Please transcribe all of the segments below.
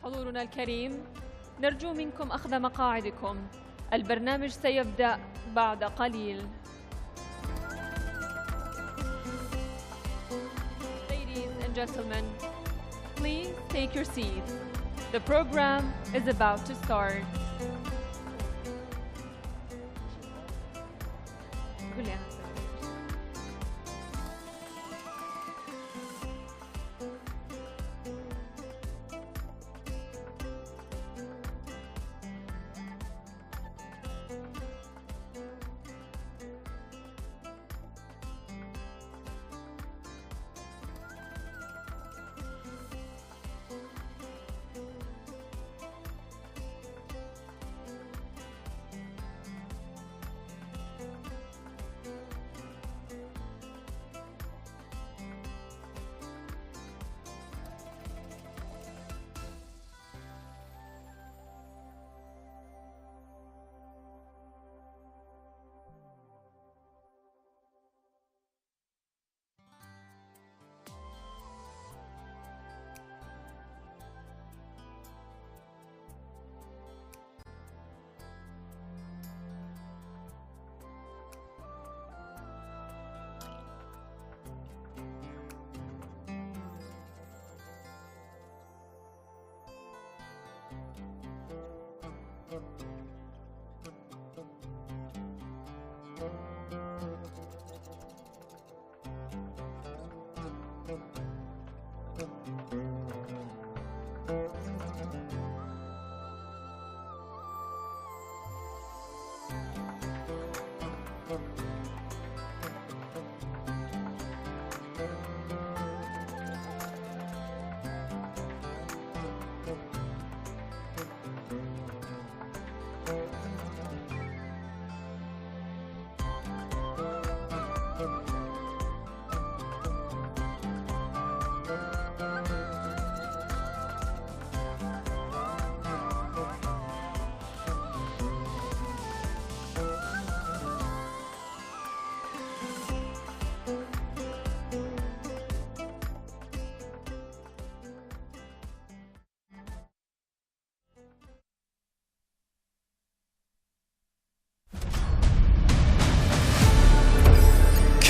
حضورنا الكريم، نرجو منكم أخذ مقاعدكم. البرنامج سيبدأ بعد قليل. Ladies and gentlemen, please take your seats. The program is about to start.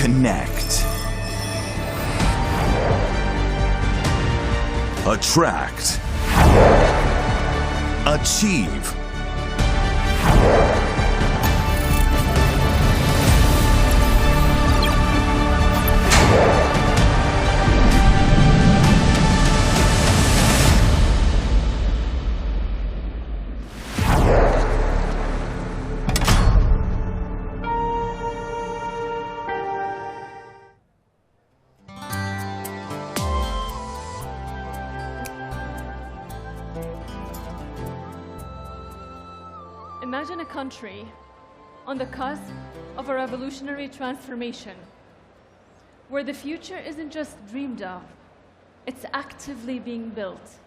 Connect. Attract. Achieve. Imagine a country on the cusp of a revolutionary transformation, where the future isn't just dreamed of, it's actively being built.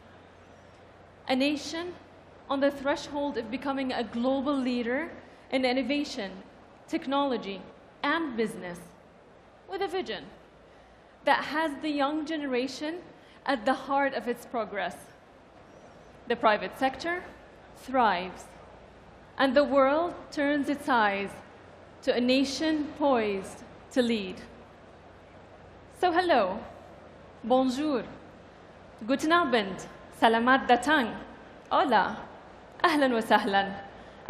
A nation on the threshold of becoming a global leader in innovation, technology, and business, with a vision that has the young generation at the heart of its progress. The private sector thrives, and the world turns its eyes to a nation poised to lead. So hello, bonjour, guten Abend, salamat datang, hola, ahlan wa sahlan,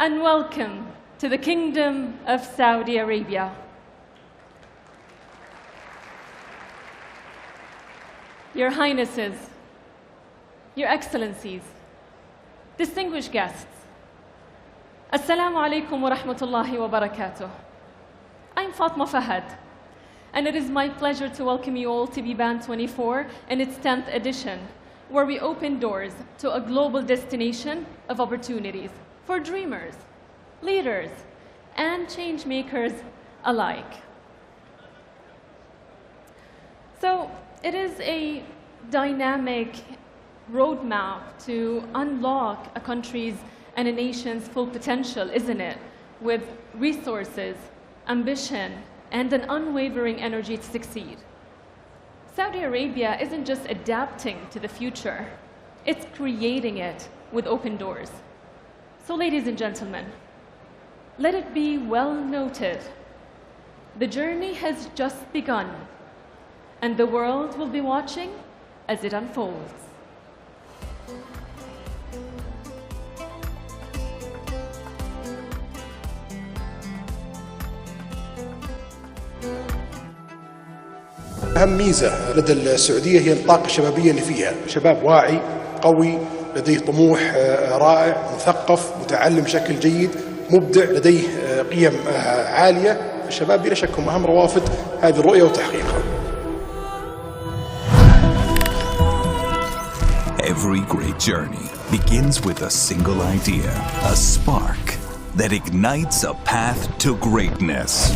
and welcome to the Kingdom of Saudi Arabia. Your Highnesses, Your Excellencies, distinguished guests, Assalamu alaikum wa rahmatullahi wa barakatuh. I'm Fatma Fahad, and it is my pleasure to welcome you all to Biban24 in its 10th edition, where we open doors to a global destination of opportunities for dreamers, leaders, and change makers alike. So it is a dynamic roadmap to unlock a country's and a nation's full potential, isn't it? With resources, ambition, and an unwavering energy to succeed. Saudi Arabia isn't just adapting to the future, it's creating it with open doors. So ladies and gentlemen, let it be well noted, the journey has just begun, and the world will be watching as it unfolds. أهم ميزة لدى السعودية هي الطاقة الشبابية اللي فيها، شباب واعي، قوي، لديه طموح رائع، مثقف، متعلم بشكل جيد، مبدع، لديه قيم عالية. الشباب بلا شك هم أهم روافد هذه الرؤية وتحقيقها. Every great journey begins with a single idea, a spark that ignites a path to greatness.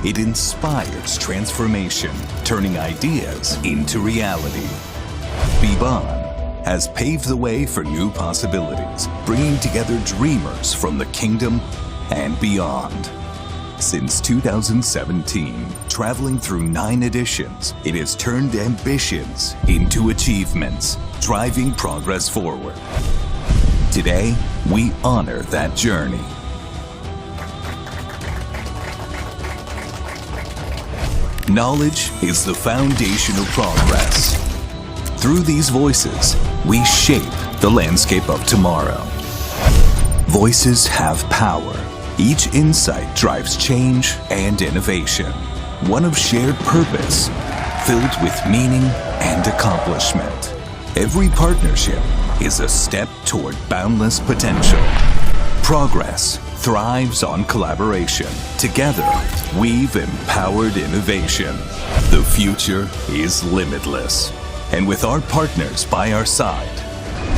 It inspires transformation, turning ideas into reality. Biban has paved the way for new possibilities, bringing together dreamers from the kingdom and beyond. Since 2017, traveling through 9 editions, it has turned ambitions into achievements, driving progress forward. Today, we honor that journey. Knowledge is the foundation of progress. Through these voices, we shape the landscape of tomorrow. Voices have power. Each insight drives change and innovation. One of shared purpose, filled with meaning and accomplishment. Every partnership is a step toward boundless potential. Progress thrives on collaboration. Together, we've empowered innovation. The future is limitless. And with our partners by our side,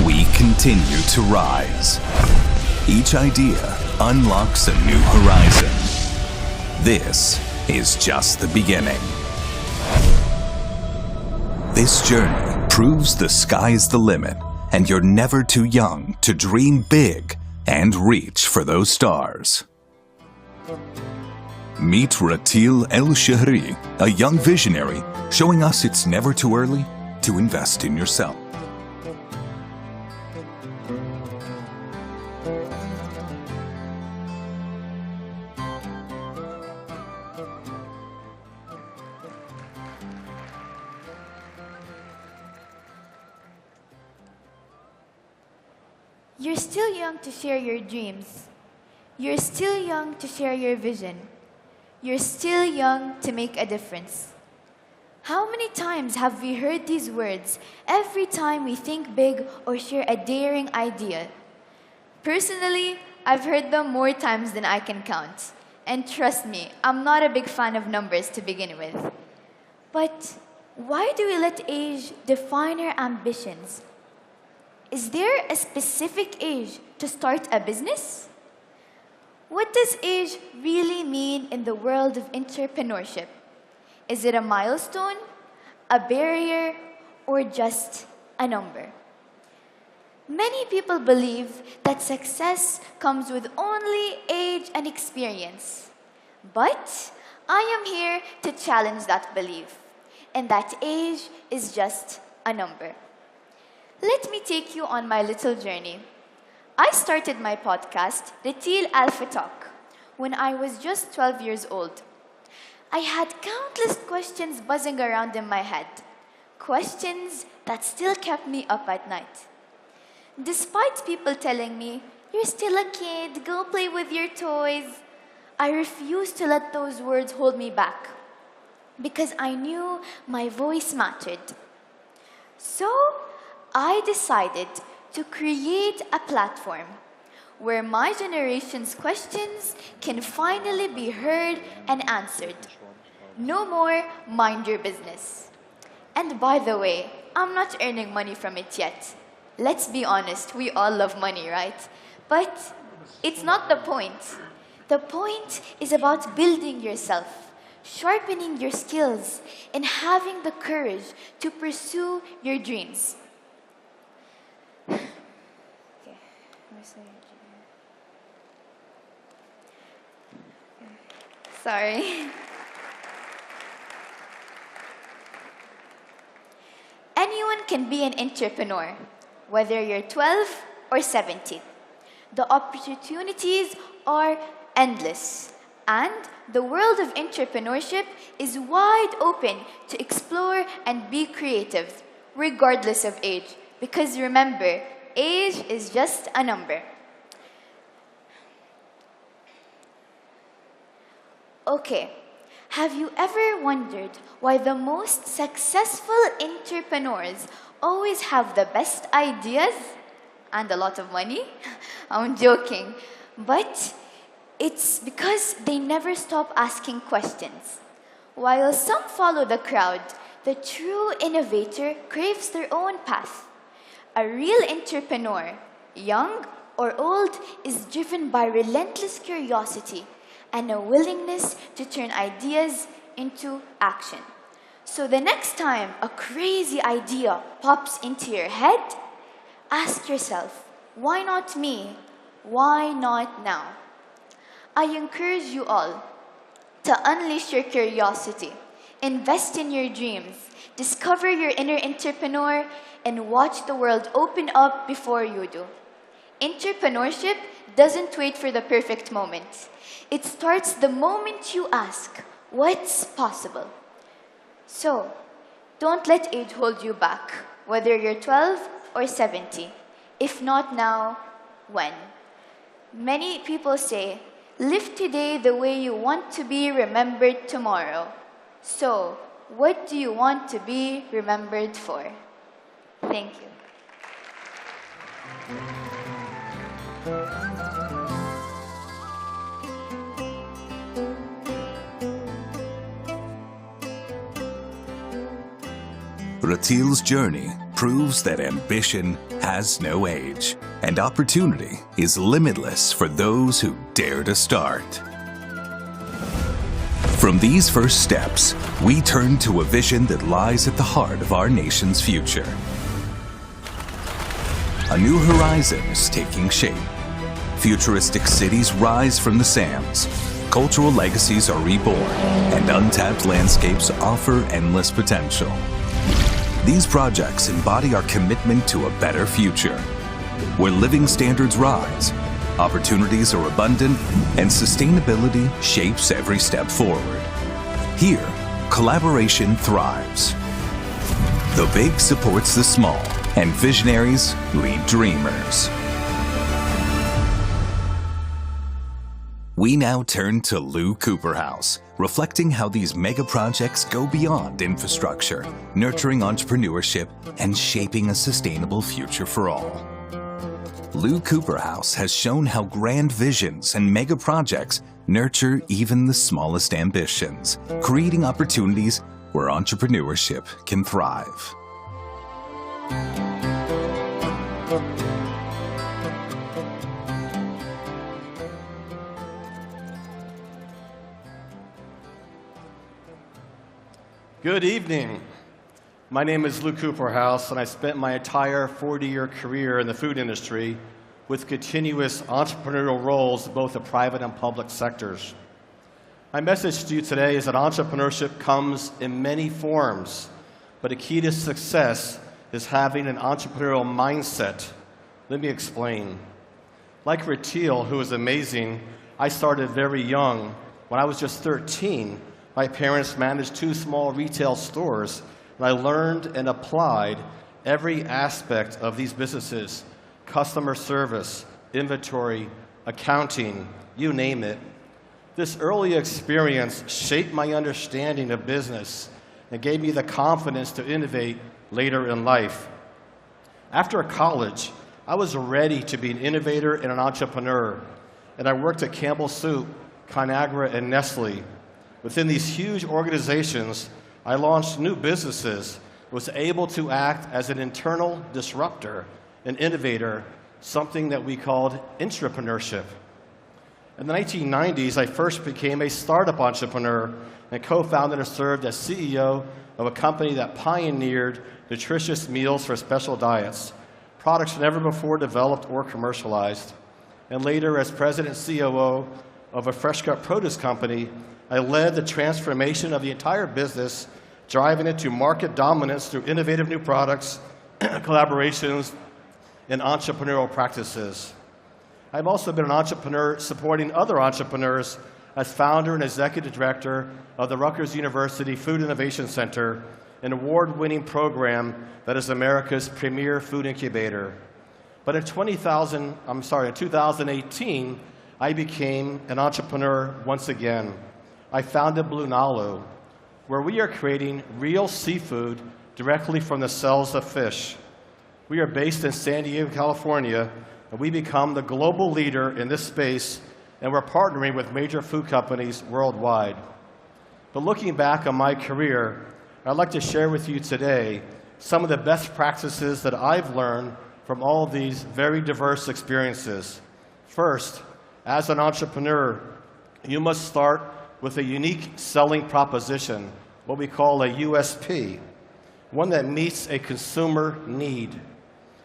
we continue to rise. Each idea unlocks a new horizon. This is just the beginning. This journey proves the sky's the limit, and you're never too young to dream big and reach for those stars. Meet Ratil El-Shahri, a young visionary, showing us it's never too early to invest in yourself. You're still young to share your dreams. You're still young to share your vision. You're still young to make a difference. How many times have we heard these words every time we think big or share a daring idea? Personally, I've heard them more times than I can count. And trust me, I'm not a big fan of numbers to begin with. But why do we let age define our ambitions? Is there a specific age to start a business? What does age really mean in the world of entrepreneurship? Is it a milestone, a barrier, or just a number? Many people believe that success comes with only age and experience. But I am here to challenge that belief, and that age is just a number. Let me take you on my little journey. I started my podcast, the Teal Alpha Talk, when I was just 12 years old. I had countless questions buzzing around in my head, questions that still kept me up at night. Despite people telling me, "You're still a kid, go play with your toys," I refused to let those words hold me back because I knew my voice mattered. So I decided to create a platform where my generation's questions can finally be heard and answered. No more mind your business. And by the way, I'm not earning money from it yet. Let's be honest, we all love money, right? But it's not the point. The point is about building yourself, sharpening your skills, and having the courage to pursue your dreams. Sorry. Anyone can be an entrepreneur, whether you're 12 or 70. The opportunities are endless, and the world of entrepreneurship is wide open to explore and be creative, regardless of age. Because remember, age is just a number. Okay, have you ever wondered why the most successful entrepreneurs always have the best ideas and a lot of money? I'm joking, but it's because they never stop asking questions. While some follow the crowd, the true innovator craves their own path. A real entrepreneur, young or old, is driven by relentless curiosity and a willingness to turn ideas into action. So the next time a crazy idea pops into your head, ask yourself, why not me? Why not now? I encourage you all to unleash your curiosity, invest in your dreams, discover your inner entrepreneur, and watch the world open up before you do. Entrepreneurship doesn't wait for the perfect moment. It starts the moment you ask, what's possible? So, don't let age hold you back, whether you're 12 or 70. If not now, when? Many people say, live today the way you want to be remembered tomorrow. So, what do you want to be remembered for? Thank you. Ratil's journey proves that ambition has no age, and opportunity is limitless for those who dare to start. From these first steps, we turn to a vision that lies at the heart of our nation's future. A new horizon is taking shape. Futuristic cities rise from the sands. Cultural legacies are reborn, and untapped landscapes offer endless potential. These projects embody our commitment to a better future, where living standards rise, opportunities are abundant, and sustainability shapes every step forward. Here, collaboration thrives. The big supports the small, and visionaries lead dreamers. We now turn to Lou Cooperhouse, reflecting how these mega projects go beyond infrastructure, nurturing entrepreneurship, and shaping a sustainable future for all. Lou Cooperhouse has shown how grand visions and mega projects nurture even the smallest ambitions, creating opportunities where entrepreneurship can thrive. Good evening. My name is Lou Cooperhouse, and I spent my entire 40-year career in the food industry with continuous entrepreneurial roles in both the private and public sectors. My message to you today is that entrepreneurship comes in many forms, but a key to success is having an entrepreneurial mindset. Let me explain. Like Ratil, who is amazing, I started very young. When I was just 13, my parents managed 2 small retail stores, and I learned and applied every aspect of these businesses: customer service, inventory, accounting, you name it. This early experience shaped my understanding of business and gave me the confidence to innovate later in life. After college, I was ready to be an innovator and an entrepreneur, and I worked at Campbell Soup, Conagra, and Nestle. Within these huge organizations, I launched new businesses, was able to act as an internal disruptor, an innovator, something that we called entrepreneurship. In the 1990s, I first became a startup entrepreneur and co-founded and served as CEO of a company that pioneered nutritious meals for special diets, products never before developed or commercialized. And later, as president and COO of a fresh-cut produce company, I led the transformation of the entire business, driving it to market dominance through innovative new products, collaborations, and entrepreneurial practices. I've also been an entrepreneur supporting other entrepreneurs as founder and executive director of the Rutgers University Food Innovation Center, an award-winning program that is America's premier food incubator. But in 2018, I became an entrepreneur once again. I founded Blue Nalu, where we are creating real seafood directly from the cells of fish. We are based in San Diego, California, and we become the global leader in this space, and we're partnering with major food companies worldwide. But looking back on my career, I'd like to share with you today some of the best practices that I've learned from all of these very diverse experiences. First, as an entrepreneur, you must start with a unique selling proposition, what we call a USP, one that meets a consumer need.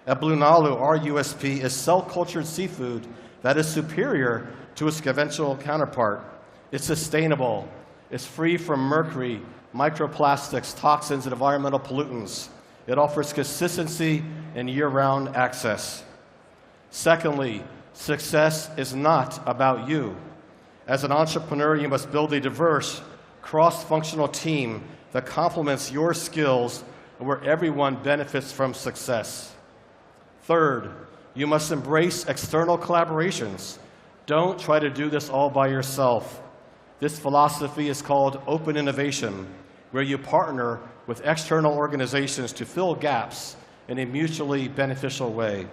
At Blue Nalu, our USP is cell-cultured seafood that is superior to its conventional counterpart. It's sustainable, it's free from mercury, microplastics, toxins, and environmental pollutants. It offers consistency and year-round access. Secondly, success is not about you. As an entrepreneur, you must build a diverse, cross-functional team that complements your skills and where everyone benefits from success. Third, you must embrace external collaborations. Don't try to do this all by yourself. This philosophy is called open innovation, where you partner with external organizations to fill gaps in a mutually beneficial way.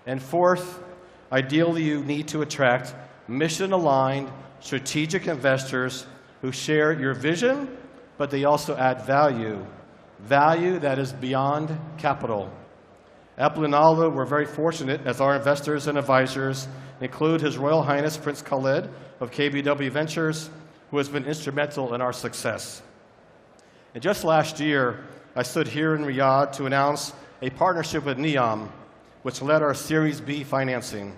And fourth, ideally you need to attract mission-aligned, strategic investors who share your vision, but they also add value that is beyond capital. At Blue Nalu, we're very fortunate as our investors and advisors include His Royal Highness Prince Khalid of KBW Ventures, who has been instrumental in our success. And just last year, I stood here in Riyadh to announce a partnership with NEOM, which led our Series B financing.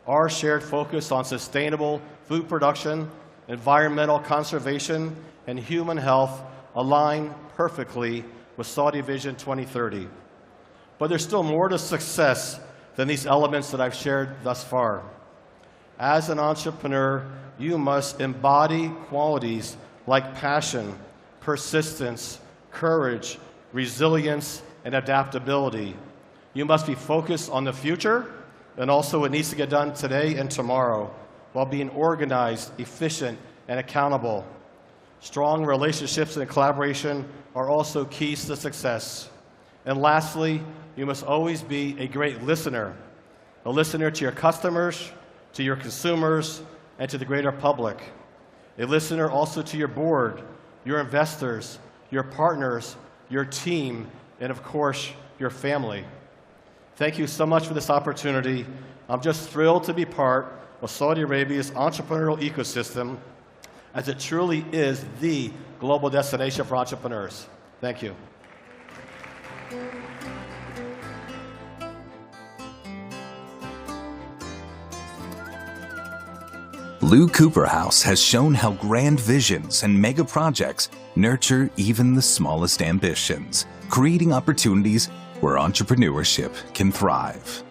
Our shared focus on sustainable food production, environmental conservation, and human health align perfectly with Saudi Vision 2030. But there's still more to success than these elements that I've shared thus far. As an entrepreneur, you must embody qualities like passion, persistence, courage, resilience, and adaptability. You must be focused on the future, and also it needs to get done today and tomorrow. while being organized, efficient, and accountable. Strong relationships and collaboration are also keys to success. And lastly, you must always be a great listener. A listener to your customers, to your consumers, and to the greater public. A listener also to your board, your investors, your partners, your team, and of course, your family. Thank you so much for this opportunity. I'm just thrilled to be part of Saudi Arabia's entrepreneurial ecosystem, as it truly is the global destination for entrepreneurs. Thank you. Lou Cooper House has shown how grand visions and mega projects nurture even the smallest ambitions, creating opportunities where entrepreneurship can thrive.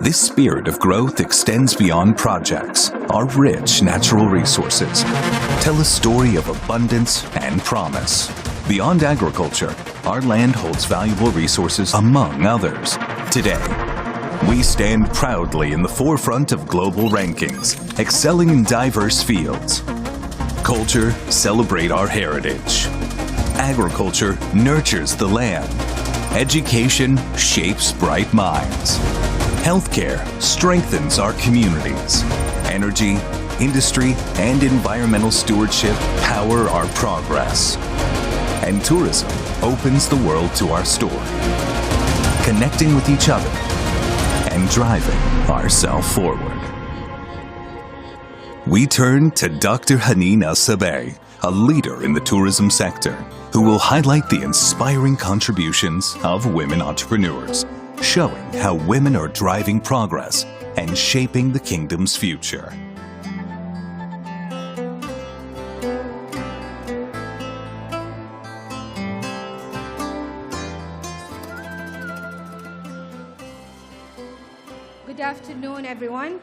This spirit of growth extends beyond projects. Our rich natural resources tell a story of abundance and promise. Beyond agriculture, our land holds valuable resources among others. Today, we stand proudly in the forefront of global rankings, excelling in diverse fields. Culture celebrates our heritage. Agriculture nurtures the land. Education shapes bright minds. Healthcare strengthens our communities. Energy, industry, and environmental stewardship power our progress. And tourism opens the world to our story, connecting with each other and driving ourselves forward. We turn to Dr. Haneen Al-Sabeh, a leader in the tourism sector, who will highlight the inspiring contributions of women entrepreneurs, showing how women are driving progress and shaping the kingdom's future. Good afternoon, everyone.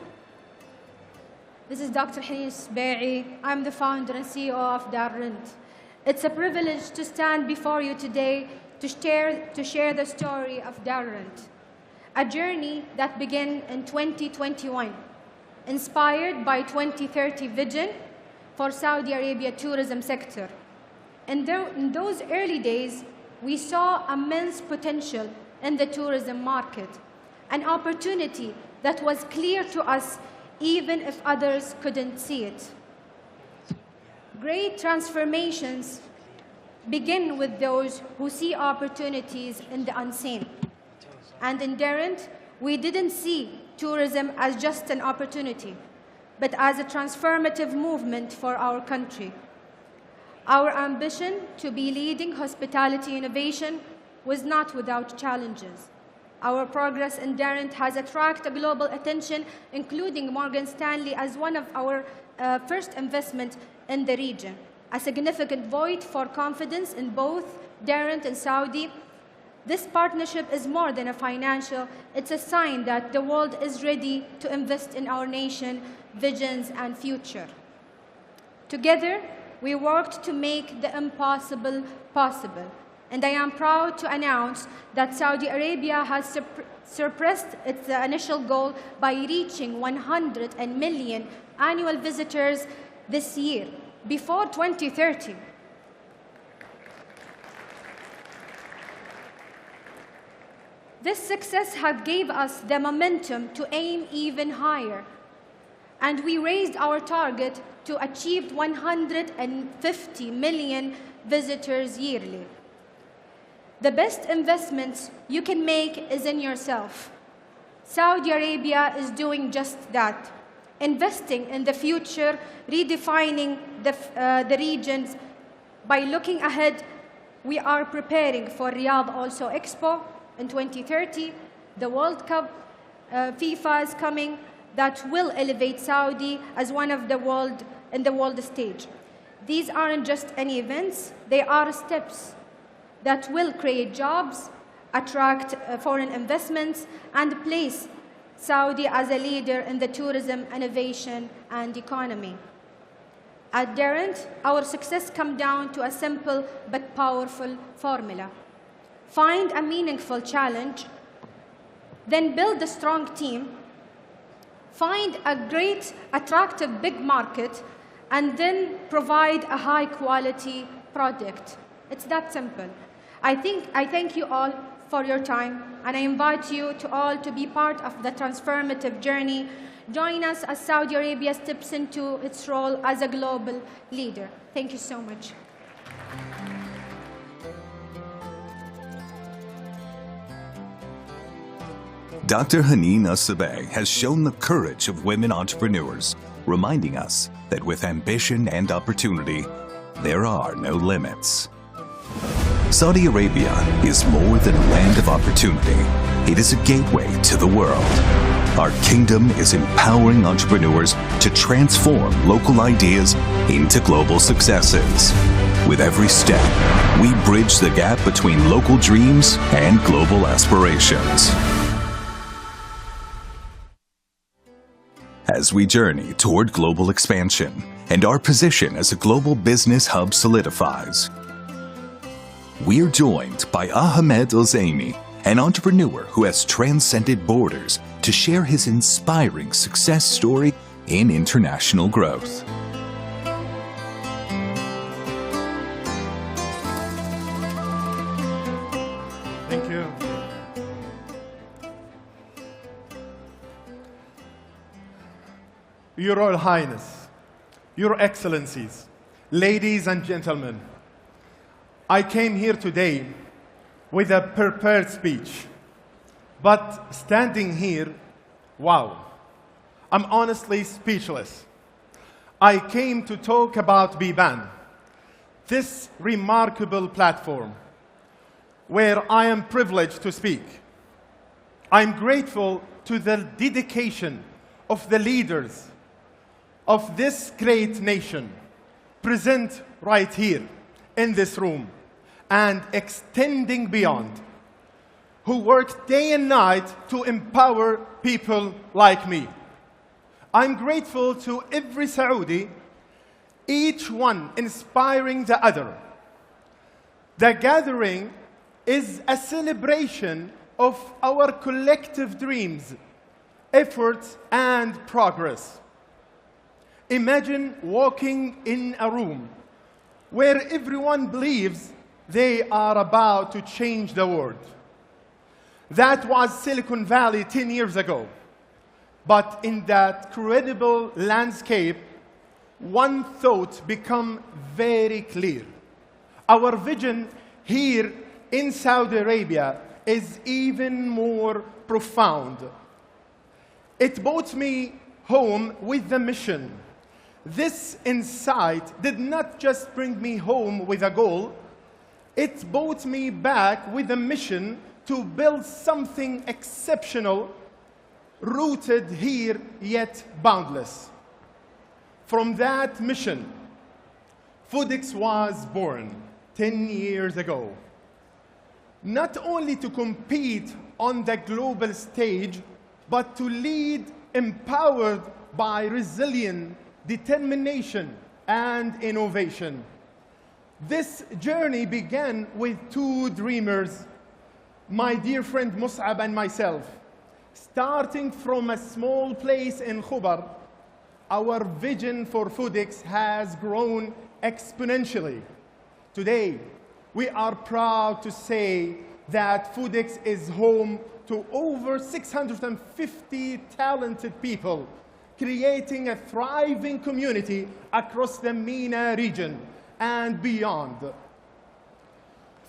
This is Dr. Haneen Al-Sabeh. I'm the founder and CEO of Day1. It's a privilege to stand before you today to share the story of Day1, a journey that began in 2021, inspired by 2030 vision for Saudi Arabia tourism sector. In those early days, we saw immense potential in the tourism market, an opportunity that was clear to us even if others couldn't see it. Great transformations begin with those who see opportunities in the unseen. And in Day1, we didn't see tourism as just an opportunity, but as a transformative movement for our country. Our ambition to be leading hospitality innovation was not without challenges. Our progress in Day1 has attracted global attention, including Morgan Stanley as one of our first investment in the region, a significant vote for confidence in both Day1 and Saudi. This partnership is more than a financial, it's a sign that the world is ready to invest in our nation, visions, and future. Together, we worked to make the impossible possible. And I am proud to announce that Saudi Arabia has surpassed its initial goal by reaching 100 million annual visitors this year, before 2030. This success has gave us the momentum to aim even higher, and we raised our target to achieve 150 million visitors yearly. The best investments you can make is in yourself. Saudi Arabia is doing just that, investing in the future, redefining the regions. By looking ahead, we are preparing for Riyadh also Expo in 2030, the World Cup, FIFA is coming, that will elevate Saudi as one of the world in the world stage. These aren't just any events, they are steps that will create jobs, attract foreign investments, and place Saudi as a leader in the tourism, innovation, and economy. At Day1, our success comes down to a simple but powerful formula. Find a meaningful challenge, then build a strong team, find a great, attractive, big market, and then provide a high-quality product. It's that simple. I thank you all for your time, and I invite you to all to be part of the transformative journey. Join us as Saudi Arabia steps into its role as a global leader. Thank you so much. Dr. Haneen Asabeh has shown the courage of women entrepreneurs, reminding us that with ambition and opportunity, there are no limits. Saudi Arabia is more than a land of opportunity. It is a gateway to the world. Our kingdom is empowering entrepreneurs to transform local ideas into global successes. With every step, we bridge the gap between local dreams and global aspirations. As we journey toward global expansion and our position as a global business hub solidifies, we're joined by Ahmed Al-Zaini, an entrepreneur who has transcended borders to share his inspiring success story in international growth. Thank you. Your Royal Highness, Your Excellencies, ladies and gentlemen, I came here today with a prepared speech, but standing here, wow, I'm honestly speechless. I came to talk about Biban, this remarkable platform where I am privileged to speak. I'm grateful to the dedication of the leaders of this great nation present right here in this room and extending beyond, who work day and night to empower people like me. I'm grateful to every Saudi, each one inspiring the other. The gathering is a celebration of our collective dreams, efforts, and progress. Imagine walking in a room where everyone believes they are about to change the world. That was Silicon Valley 10 years ago. But in that credible landscape, one thought became very clear. Our vision here in Saudi Arabia is even more profound. It brought me home with the mission. This insight did not just bring me home with a goal, it brought me back with a mission to build something exceptional, rooted here yet boundless. From that mission, Foodix was born 10 years ago. Not only to compete on the global stage, but to lead empowered by resilience, determination, and innovation. This journey began with two dreamers, my dear friend Mus'ab and myself. Starting from a small place in Khubar, our vision for Foodix has grown exponentially. Today, we are proud to say that Foodix is home to over 650 talented people, creating a thriving community across the MENA region and beyond.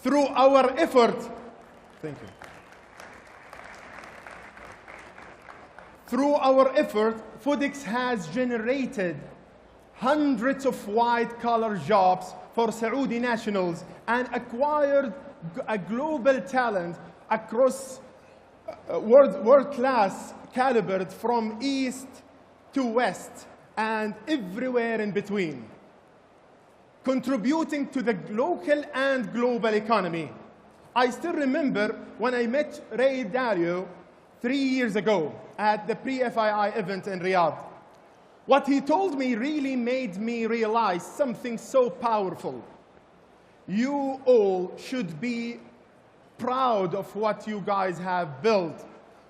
Through our effort, thank you. Through our effort, Foodix has generated hundreds of white-collar jobs for Saudi nationals and acquired a global talent across world-class caliber from east to west and everywhere in between, contributing to the local and global economy. I still remember when I met Ray Dalio 3 years ago at the pre-FII event in Riyadh. What he told me really made me realize something so powerful. You all should be proud of what you guys have built,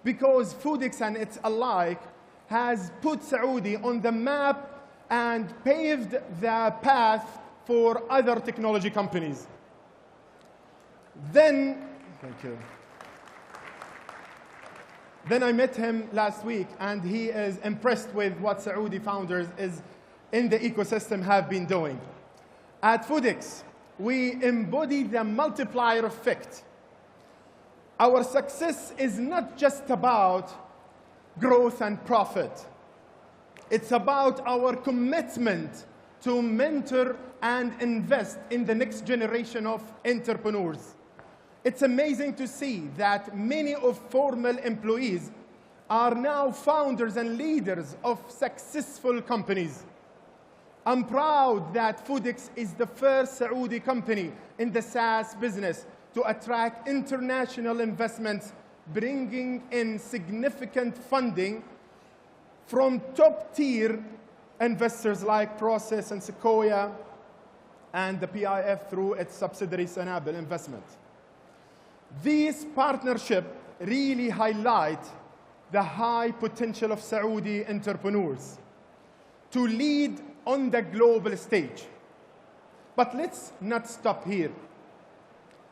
because Foodix and its alike has put Saudi on the map and paved the path for other technology companies. Then I met him last week, and he is impressed with what Saudi founders in the ecosystem have been doing. At Foodix, we embody the multiplier effect. Our success is not just about growth and profit. It's about our commitment to mentor and invest in the next generation of entrepreneurs. It's amazing to see that many of former employees are now founders and leaders of successful companies. I'm proud that Foodix is the first Saudi company in the SaaS business to attract international investments, bringing in significant funding from top-tier investors like Process and Sequoia and the PIF through its subsidiary Sanabel Investment. These partnerships really highlight the high potential of Saudi entrepreneurs to lead on the global stage. But let's not stop here.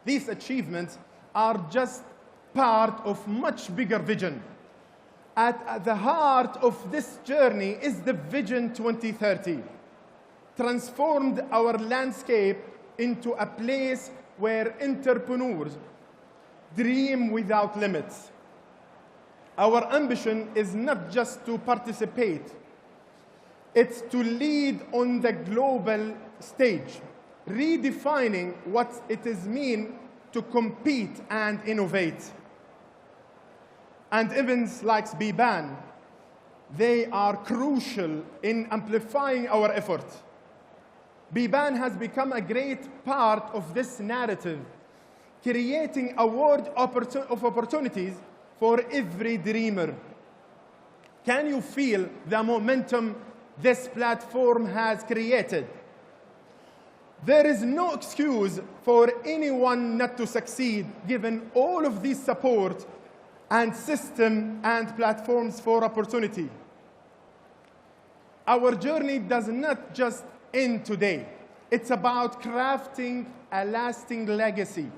These achievements are just part of much bigger vision. At the heart of this journey is the Vision 2030, transformed our landscape into a place where entrepreneurs dream without limits. Our ambition is not just to participate, it's to lead on the global stage, redefining what it means to compete and innovate. And events like Biban, they are crucial in amplifying our effort. Biban has become a great part of this narrative, creating a world of opportunities for every dreamer. Can you feel the momentum this platform has created? There is no excuse for anyone not to succeed, given all of this support and system and platforms for opportunity. Our journey does not just end today. It's about crafting a lasting legacy.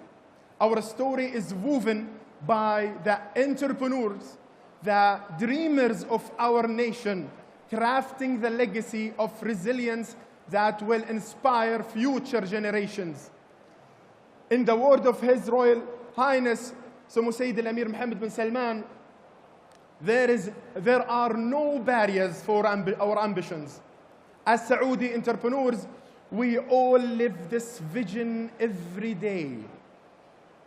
Our story is woven by the entrepreneurs, the dreamers of our nation, crafting the legacy of resilience that will inspire future generations. In the word of His Royal Highness, Sayyid Al-Amir Mohammed bin Salman, there are no barriers for our ambitions. As Saudi entrepreneurs, we all live this vision every day,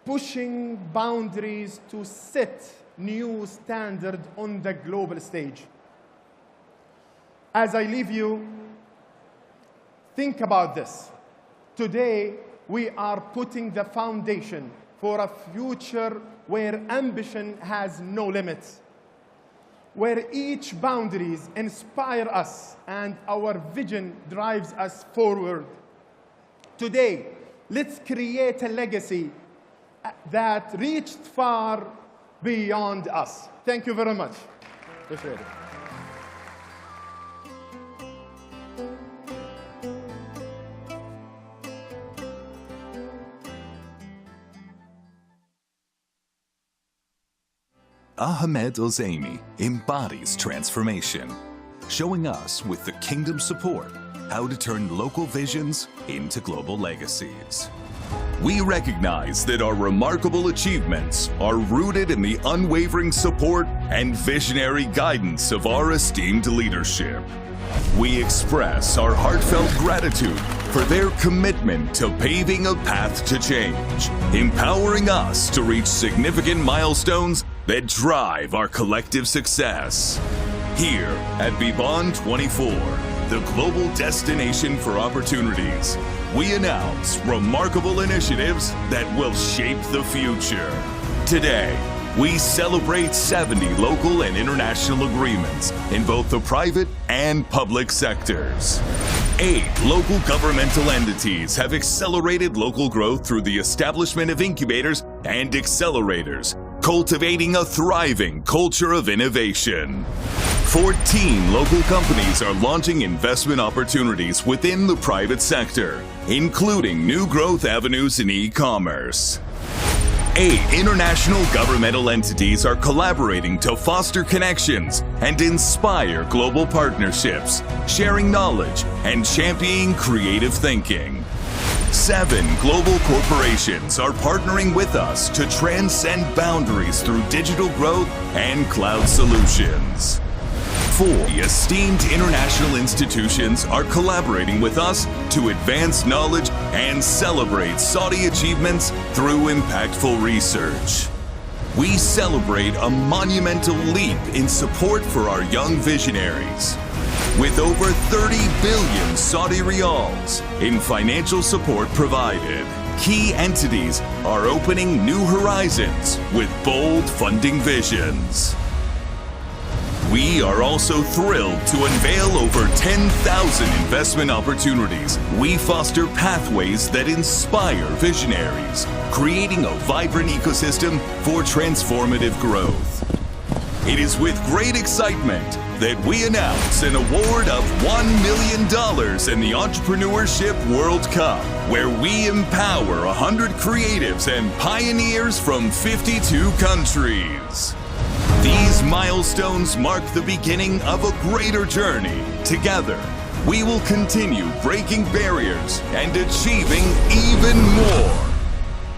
pushing boundaries to set new standards on the global stage. As I leave you, think about this. Today, we are putting the foundation for a future where ambition has no limits, where each boundaries inspire us and our vision drives us forward. Today, let's create a legacy that reached far beyond us. Thank you very much. Appreciate it. Ahmed Ozaimi embodies transformation, showing us with the kingdom's support how to turn local visions into global legacies. We recognize that our remarkable achievements are rooted in the unwavering support and visionary guidance of our esteemed leadership. We express our heartfelt gratitude for their commitment to paving a path to change, empowering us to reach significant milestones that drive our collective success. Here at Biban24, the global destination for opportunities, we announce remarkable initiatives that will shape the future. Today, we celebrate 70 local and international agreements in both the private and public sectors. 8 local governmental entities have accelerated local growth through the establishment of incubators and accelerators, cultivating a thriving culture of innovation. 14 local companies are launching investment opportunities within the private sector, including new growth avenues in e-commerce. 8 international governmental entities are collaborating to foster connections and inspire global partnerships, sharing knowledge and championing creative thinking. 7 global corporations are partnering with us to transcend boundaries through digital growth and cloud solutions. 4 esteemed international institutions are collaborating with us to advance knowledge and celebrate Saudi achievements through impactful research. We celebrate a monumental leap in support for our young visionaries. With over 30 billion Saudi riyals in financial support provided, key entities are opening new horizons with bold funding visions. We are also thrilled to unveil over 10,000 investment opportunities. We foster pathways that inspire visionaries, creating a vibrant ecosystem for transformative growth. It is with great excitement that we announce an award of $1 million in the Entrepreneurship World Cup, where we empower 100 creatives and pioneers from 52 countries. These milestones mark the beginning of a greater journey. Together, we will continue breaking barriers and achieving even more.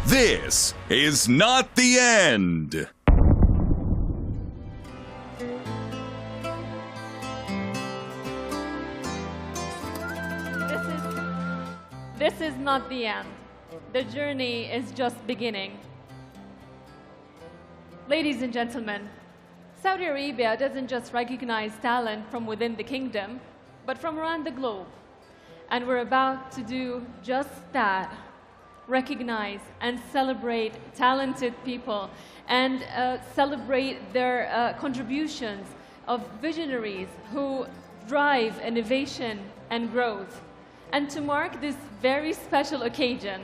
This is not the end. This is not the end. The journey is just beginning. Ladies and gentlemen, Saudi Arabia doesn't just recognize talent from within the kingdom, but from around the globe. And we're about to do just that. Recognize and celebrate talented people and celebrate their contributions of visionaries who drive innovation and growth. And to mark this very special occasion,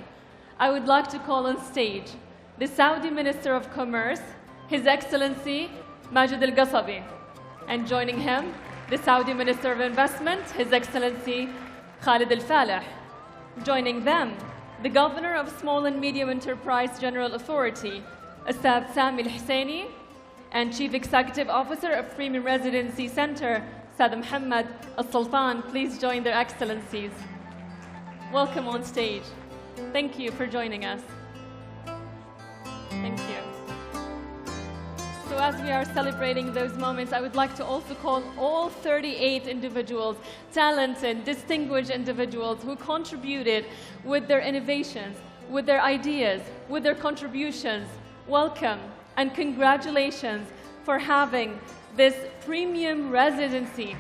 I would like to call on stage the Saudi Minister of Commerce, His Excellency Majid Al-Qasabi, and joining him, the Saudi Minister of Investment, His Excellency Khalid Al-Falih. Joining them, the Governor of Small and Medium Enterprise General Authority, Ustad Sami Al-Husseini, and Chief Executive Officer of Premium Residency Center, Ustad Muhammad Al-Sultan. Please join their excellencies. Welcome on stage. Thank you for joining us. Thank you. So as we are celebrating those moments, I would like to also call all 38 individuals, talented, distinguished individuals who contributed with their innovations, with their ideas, with their contributions. Welcome and congratulations for having this premium residency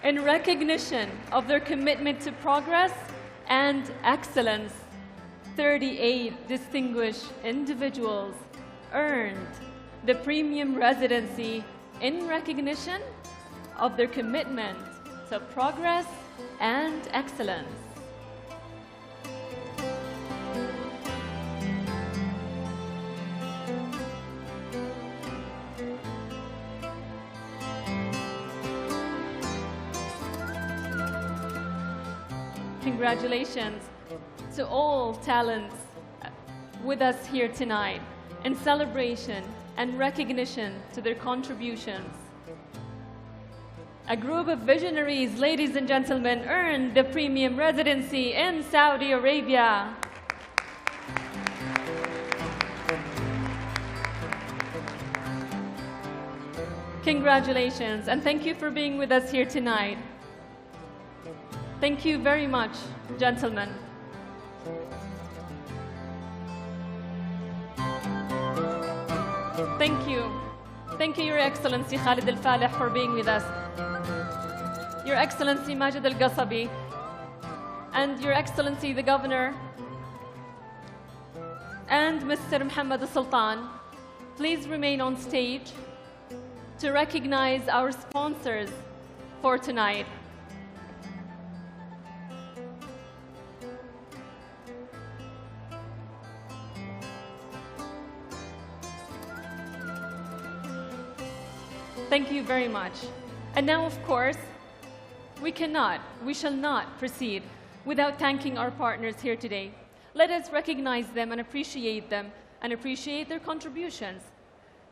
in recognition of their commitment to progress and excellence. 38 distinguished individuals earned the premium residency in recognition of their commitment to progress and excellence. Congratulations to all talents with us here tonight in celebration and recognition to their contributions. A group of visionaries, ladies and gentlemen, earned the premium residency in Saudi Arabia. Congratulations, and thank you for being with us here tonight. Thank you very much, gentlemen. Thank you. Thank you, Your Excellency Khalid Al-Falih, for being with us. Your Excellency Majid Al-Qasabi, and Your Excellency the Governor, and Mr. Muhammad Al-Sultan, please remain on stage to recognize our sponsors for tonight. Thank you you very much. And now, of course, we shall not proceed without thanking our partners here today. Let us recognize them and appreciate their contributions.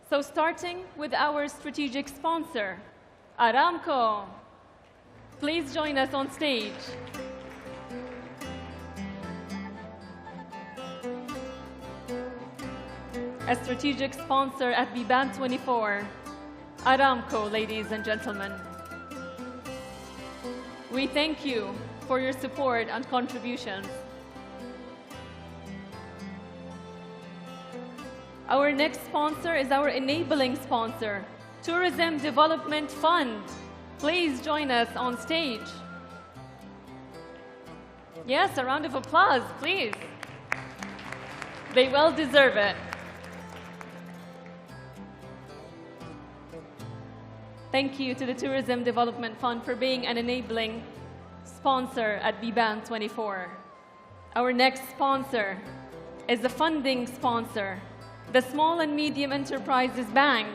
So starting with our strategic sponsor, Aramco. Please join us on stage. A strategic sponsor at Biban24, Aramco, ladies and gentlemen. We thank you for your support and contributions. Our next sponsor is our enabling sponsor, Tourism Development Fund. Please join us on stage. Yes, a round of applause, please. They well deserve it. Thank you to the Tourism Development Fund for being an enabling sponsor at Biban24. Our next sponsor is the funding sponsor, the Small and Medium Enterprises Bank.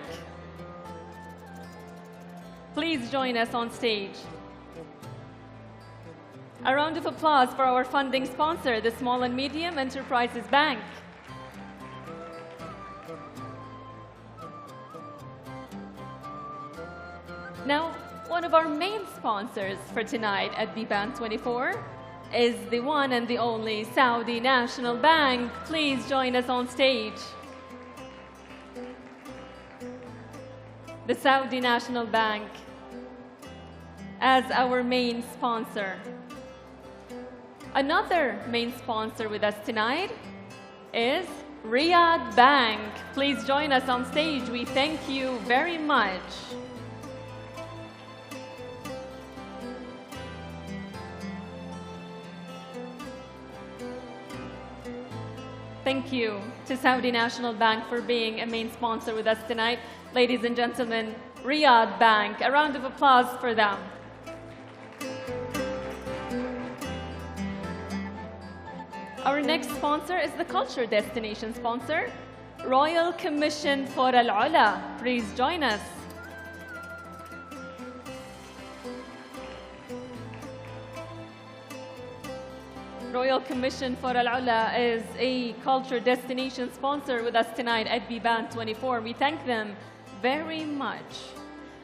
Please join us on stage. A round of applause for our funding sponsor, the Small and Medium Enterprises Bank. Now, one of our main sponsors for tonight at Biban24 is the one and the only Saudi National Bank. Please join us on stage. The Saudi National Bank as our main sponsor. Another main sponsor with us tonight is Riyadh Bank. Please join us on stage. We thank you very much. Thank you to Saudi National Bank for being a main sponsor with us tonight. Ladies and gentlemen, Riyadh Bank, a round of applause for them. Our next sponsor is the culture destination sponsor, Royal Commission for Al-Ula. Please join us. Royal Commission for Al-Ula is a culture destination sponsor with us tonight at Biban24. We thank them very much.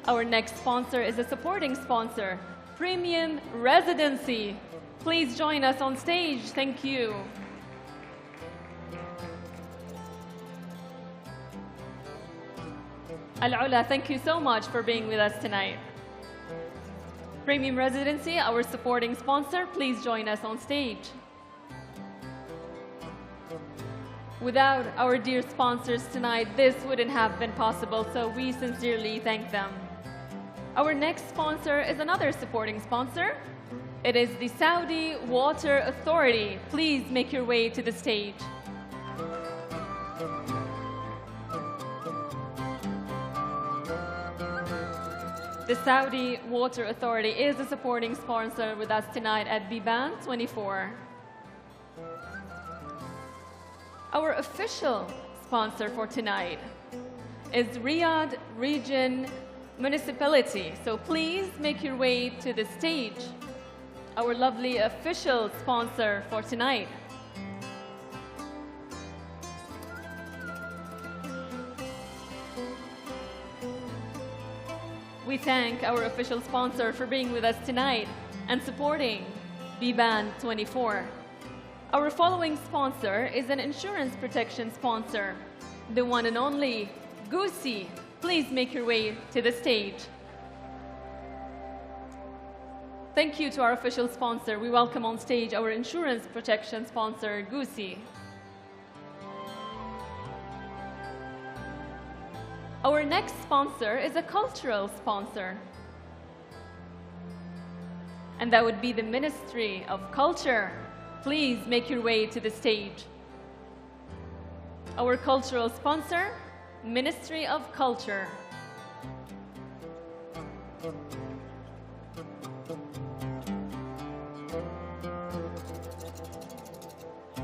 Our next sponsor is a supporting sponsor, Premium Residency. Please join us on stage. Thank you. Al-Ula, thank you so much for being with us tonight. Premium Residency, our supporting sponsor, please join us on stage. Without our dear sponsors tonight, this wouldn't have been possible, so we sincerely thank them. Our next sponsor is another supporting sponsor. It is the Saudi Water Authority. Please make your way to the stage. The Saudi Water Authority is a supporting sponsor with us tonight at Biban24. Our official sponsor for tonight is Riyadh Region Municipality. So please make your way to the stage. Our lovely official sponsor for tonight. We thank our official sponsor for being with us tonight and supporting Biban24. Our following sponsor is an insurance protection sponsor, the one and only Goosey. Please make your way to the stage. Thank you to our official sponsor. We welcome on stage our insurance protection sponsor, Goosey. Our next sponsor is a cultural sponsor, and that would be the Ministry of Culture. Please make your way to the stage. Our cultural sponsor, Ministry of Culture.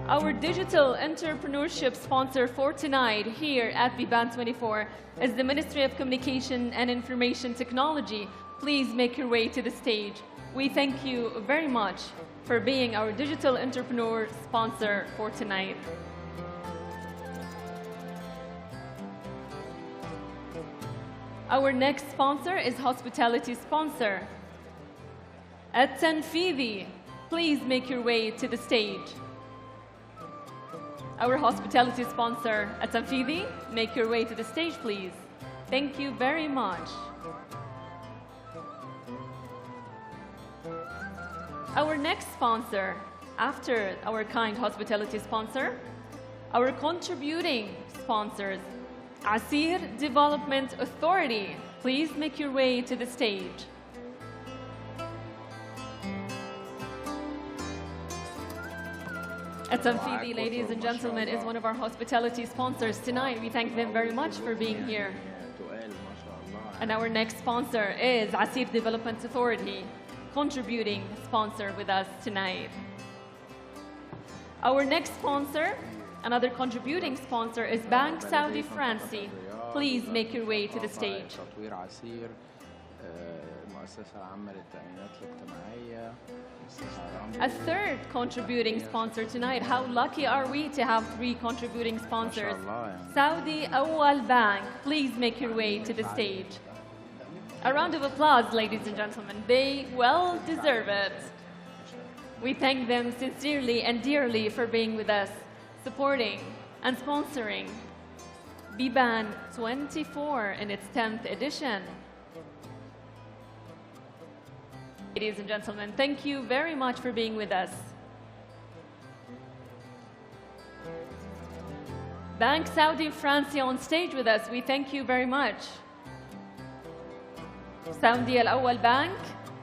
Our digital entrepreneurship sponsor for tonight here at Biban24 is the Ministry of Communication and Information Technology. Please make your way to the stage. We thank you very much for being our digital entrepreneur sponsor for tonight. Our next sponsor is hospitality sponsor. التنفيذي, please make your way to the stage. Our hospitality sponsor, التنفيذي, make your way to the stage, please. Thank you very much. Our next sponsor, after our kind hospitality sponsor, our contributing sponsors, Asir Development Authority, please make your way to the stage. At-Tanfidi, ladies and gentlemen, is one of our hospitality sponsors tonight. We thank them very much for being here. And our next sponsor is Asir Development Authority, contributing sponsor with us tonight. Our next sponsor, another contributing sponsor, is Bank Saudi Fransi. Please make your way to the stage. A third contributing sponsor tonight. How lucky are we to have three contributing sponsors? Saudi Awal Bank, please make your way to the stage. A round of applause, ladies and gentlemen. They well deserve it. We thank them sincerely and dearly for being with us, supporting and sponsoring Biban24 in its 10th edition. Ladies and gentlemen, thank you very much for being with us. Bank Saudi Fransi on stage with us. We thank you very much. Saudi Al Awal Bank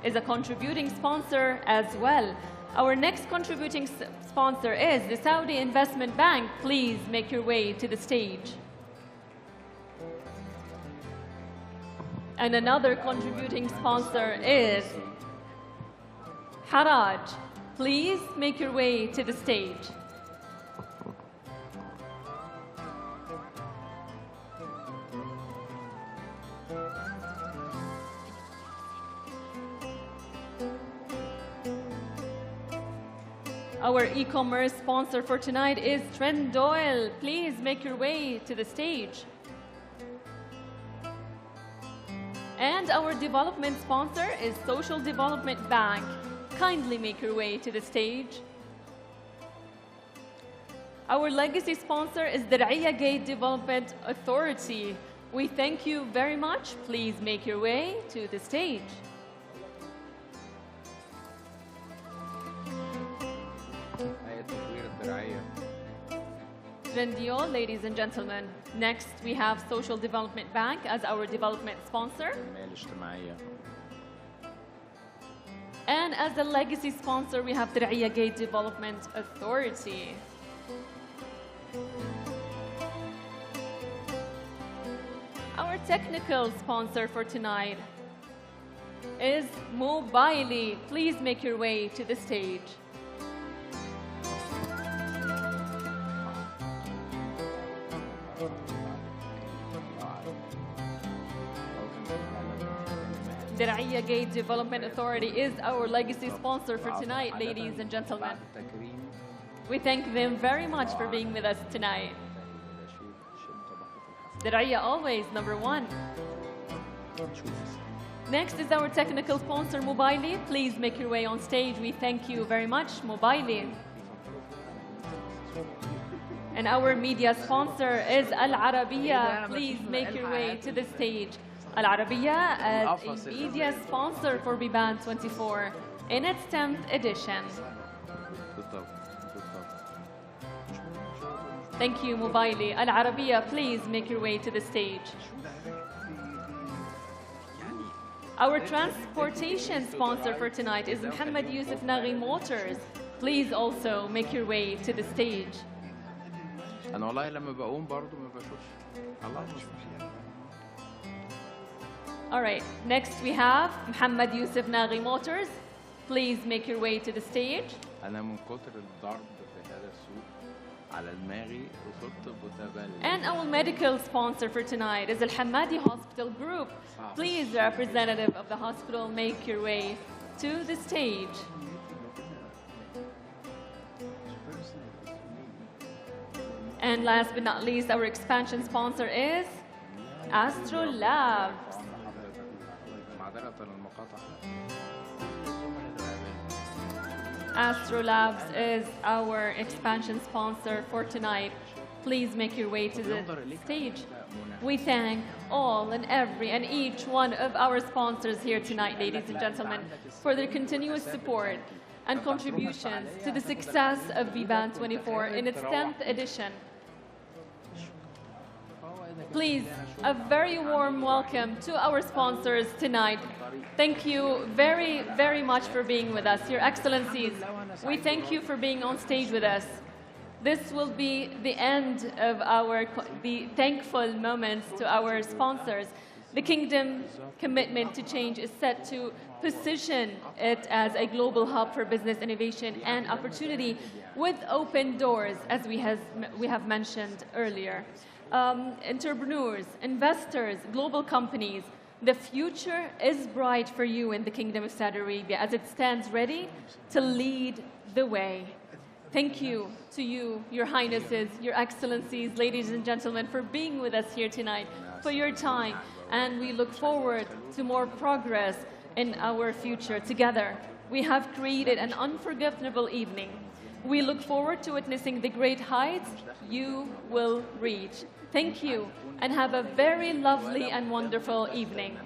is a contributing sponsor as well. Our next contributing sponsor is the Saudi Investment Bank. Please make your way to the stage. And another contributing sponsor is Haraj. Please make your way to the stage. Our e-commerce sponsor for tonight is Trendoil. Please make your way to the stage. And our development sponsor is Social Development Bank. Kindly make your way to the stage. Our legacy sponsor is the Raya Gate Development Authority. We thank you very much. Please make your way to the stage. Trendiol, ladies and gentlemen. Next, we have Social Development Bank as our development sponsor. And as a legacy sponsor, we have the Raya Gate Development Authority. Our technical sponsor for tonight is Mobily. Please make your way to the stage. The Raya Gate Development Authority is our legacy sponsor for tonight, ladies and gentlemen. We thank them very much for being with us tonight. The Raya always #1. Next is our technical sponsor, Mobily. Please make your way on stage. We thank you very much, Mobily. And our media sponsor is Al Arabiya. Please make your way to the stage. Al Arabiya as a media sponsor for Biban24 in its 10th edition. Thank you, Mobily. Al Arabiya, please make your way to the stage. Our transportation sponsor for tonight is Mohammed Yusuf Naghi Motors. Please also make your way to the stage. All right, next we have Mohammed Yusuf Naghi Motors. Please make your way to the stage. And our medical sponsor for tonight is Al Hamadi Hospital Group. Please, representative of the hospital, make your way to the stage. And last but not least, our expansion sponsor is Astro Labs. Astro Labs is our expansion sponsor for tonight. Please make your way to the stage. We thank all and every and each one of our sponsors here tonight, ladies and gentlemen, for their continuous support and contributions to the success of Biban24 in its 10th edition. Please, a very warm welcome to our sponsors tonight. Thank you very, very much for being with us, Your Excellencies. We thank you for being on stage with us. This will be the end of the thankful moments to our sponsors. The Kingdom's commitment to change is set to position it as a global hub for business innovation and opportunity with open doors, as we have mentioned earlier. Entrepreneurs, investors, global companies, the future is bright for you in the Kingdom of Saudi Arabia as it stands ready to lead the way. Thank you to you, Your Highnesses, Your Excellencies, ladies and gentlemen, for being with us here tonight, for your time, and we look forward to more progress in our future together. We have created an unforgettable evening. We look forward to witnessing the great heights you will reach. Thank you, and have a very lovely and wonderful evening.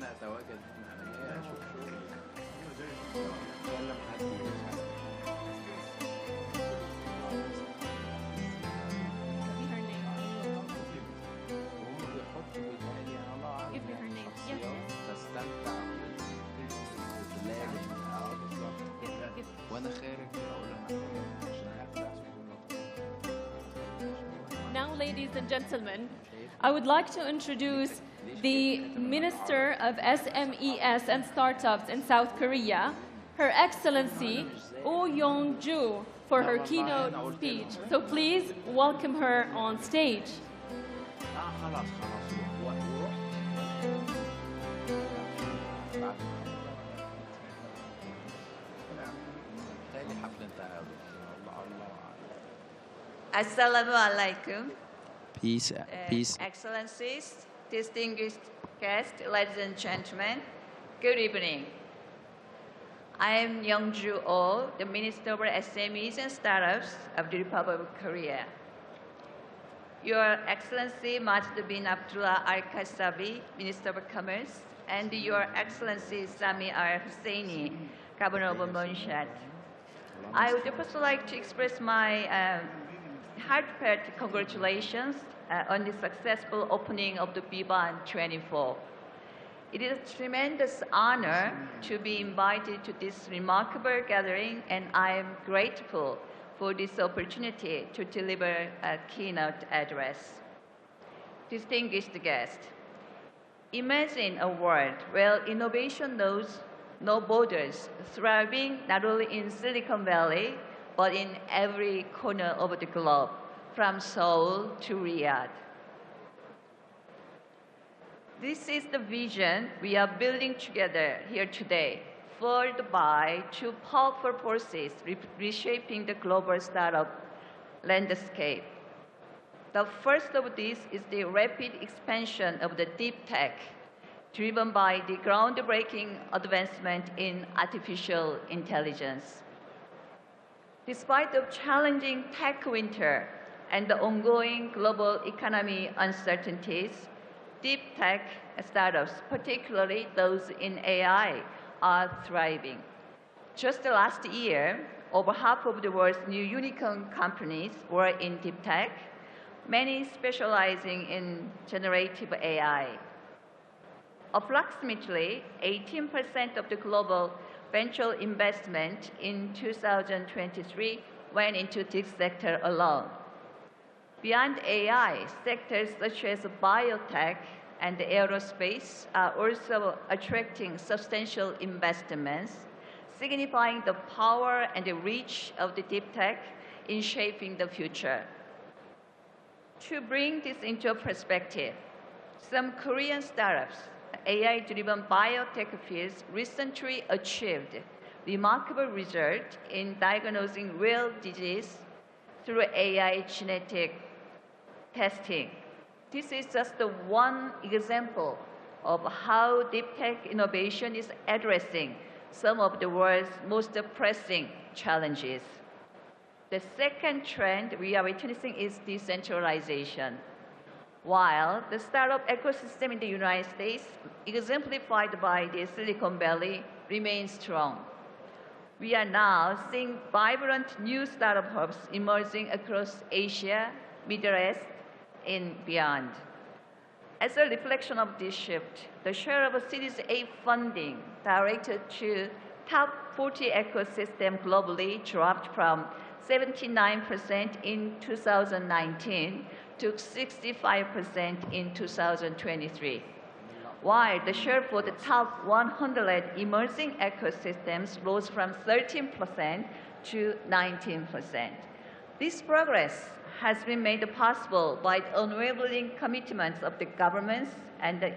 Now, ladies and gentlemen, I would like to introduce the Minister of SMEs and Startups in South Korea, Her Excellency Oh Young-ju, for her keynote speech. So please welcome her on stage. Assalamu alaikum. Peace. Excellencies, distinguished guests, ladies and gentlemen, good evening. I am Young-ju Oh, the Minister of SMEs and Startups of the Republic of Korea. Your Excellency Majid bin Abdullah Al-Kasabi, Minister of Commerce, and Your Excellency Sami Al-Husseini, Governor of Monshat. I would also like to express my heartfelt congratulations on the successful opening of the Biban24. It is a tremendous honor to be invited to this remarkable gathering, and I am grateful for this opportunity to deliver a keynote address. Distinguished guests, imagine a world where innovation knows no borders, thriving not only in Silicon Valley, but in every corner of the globe, from Seoul to Riyadh. This is the vision we are building together here today, fueled by two powerful forces reshaping the global startup landscape. The first of these is the rapid expansion of the deep tech, driven by the groundbreaking advancement in artificial intelligence. Despite the challenging tech winter and the ongoing global economy uncertainties, deep tech startups, particularly those in AI, are thriving. Just last year, over half of the world's new unicorn companies were in deep tech, many specializing in generative AI. Approximately 18% of the global venture investment in 2023 went into this sector alone. Beyond AI, sectors such as biotech and aerospace are also attracting substantial investments, signifying the power and the reach of the deep tech in shaping the future. To bring this into perspective, some Korean startups, AI-driven biotech fields, recently achieved remarkable results in diagnosing rare disease through AI genetic testing. This is just one example of how deep tech innovation is addressing some of the world's most pressing challenges. The second trend we are witnessing is decentralization. While the startup ecosystem in the United States, exemplified by the Silicon Valley, remains strong, we are now seeing vibrant new startup hubs emerging across Asia, Middle East, and beyond. As a reflection of this shift, the share of Series A funding directed to top 40 ecosystem globally dropped from 79% in 2019 to 65% in 2023, while the share for the top 100 emerging ecosystems rose from 13% to 19%. This progress has been made possible by the unwavering commitments of the governments and the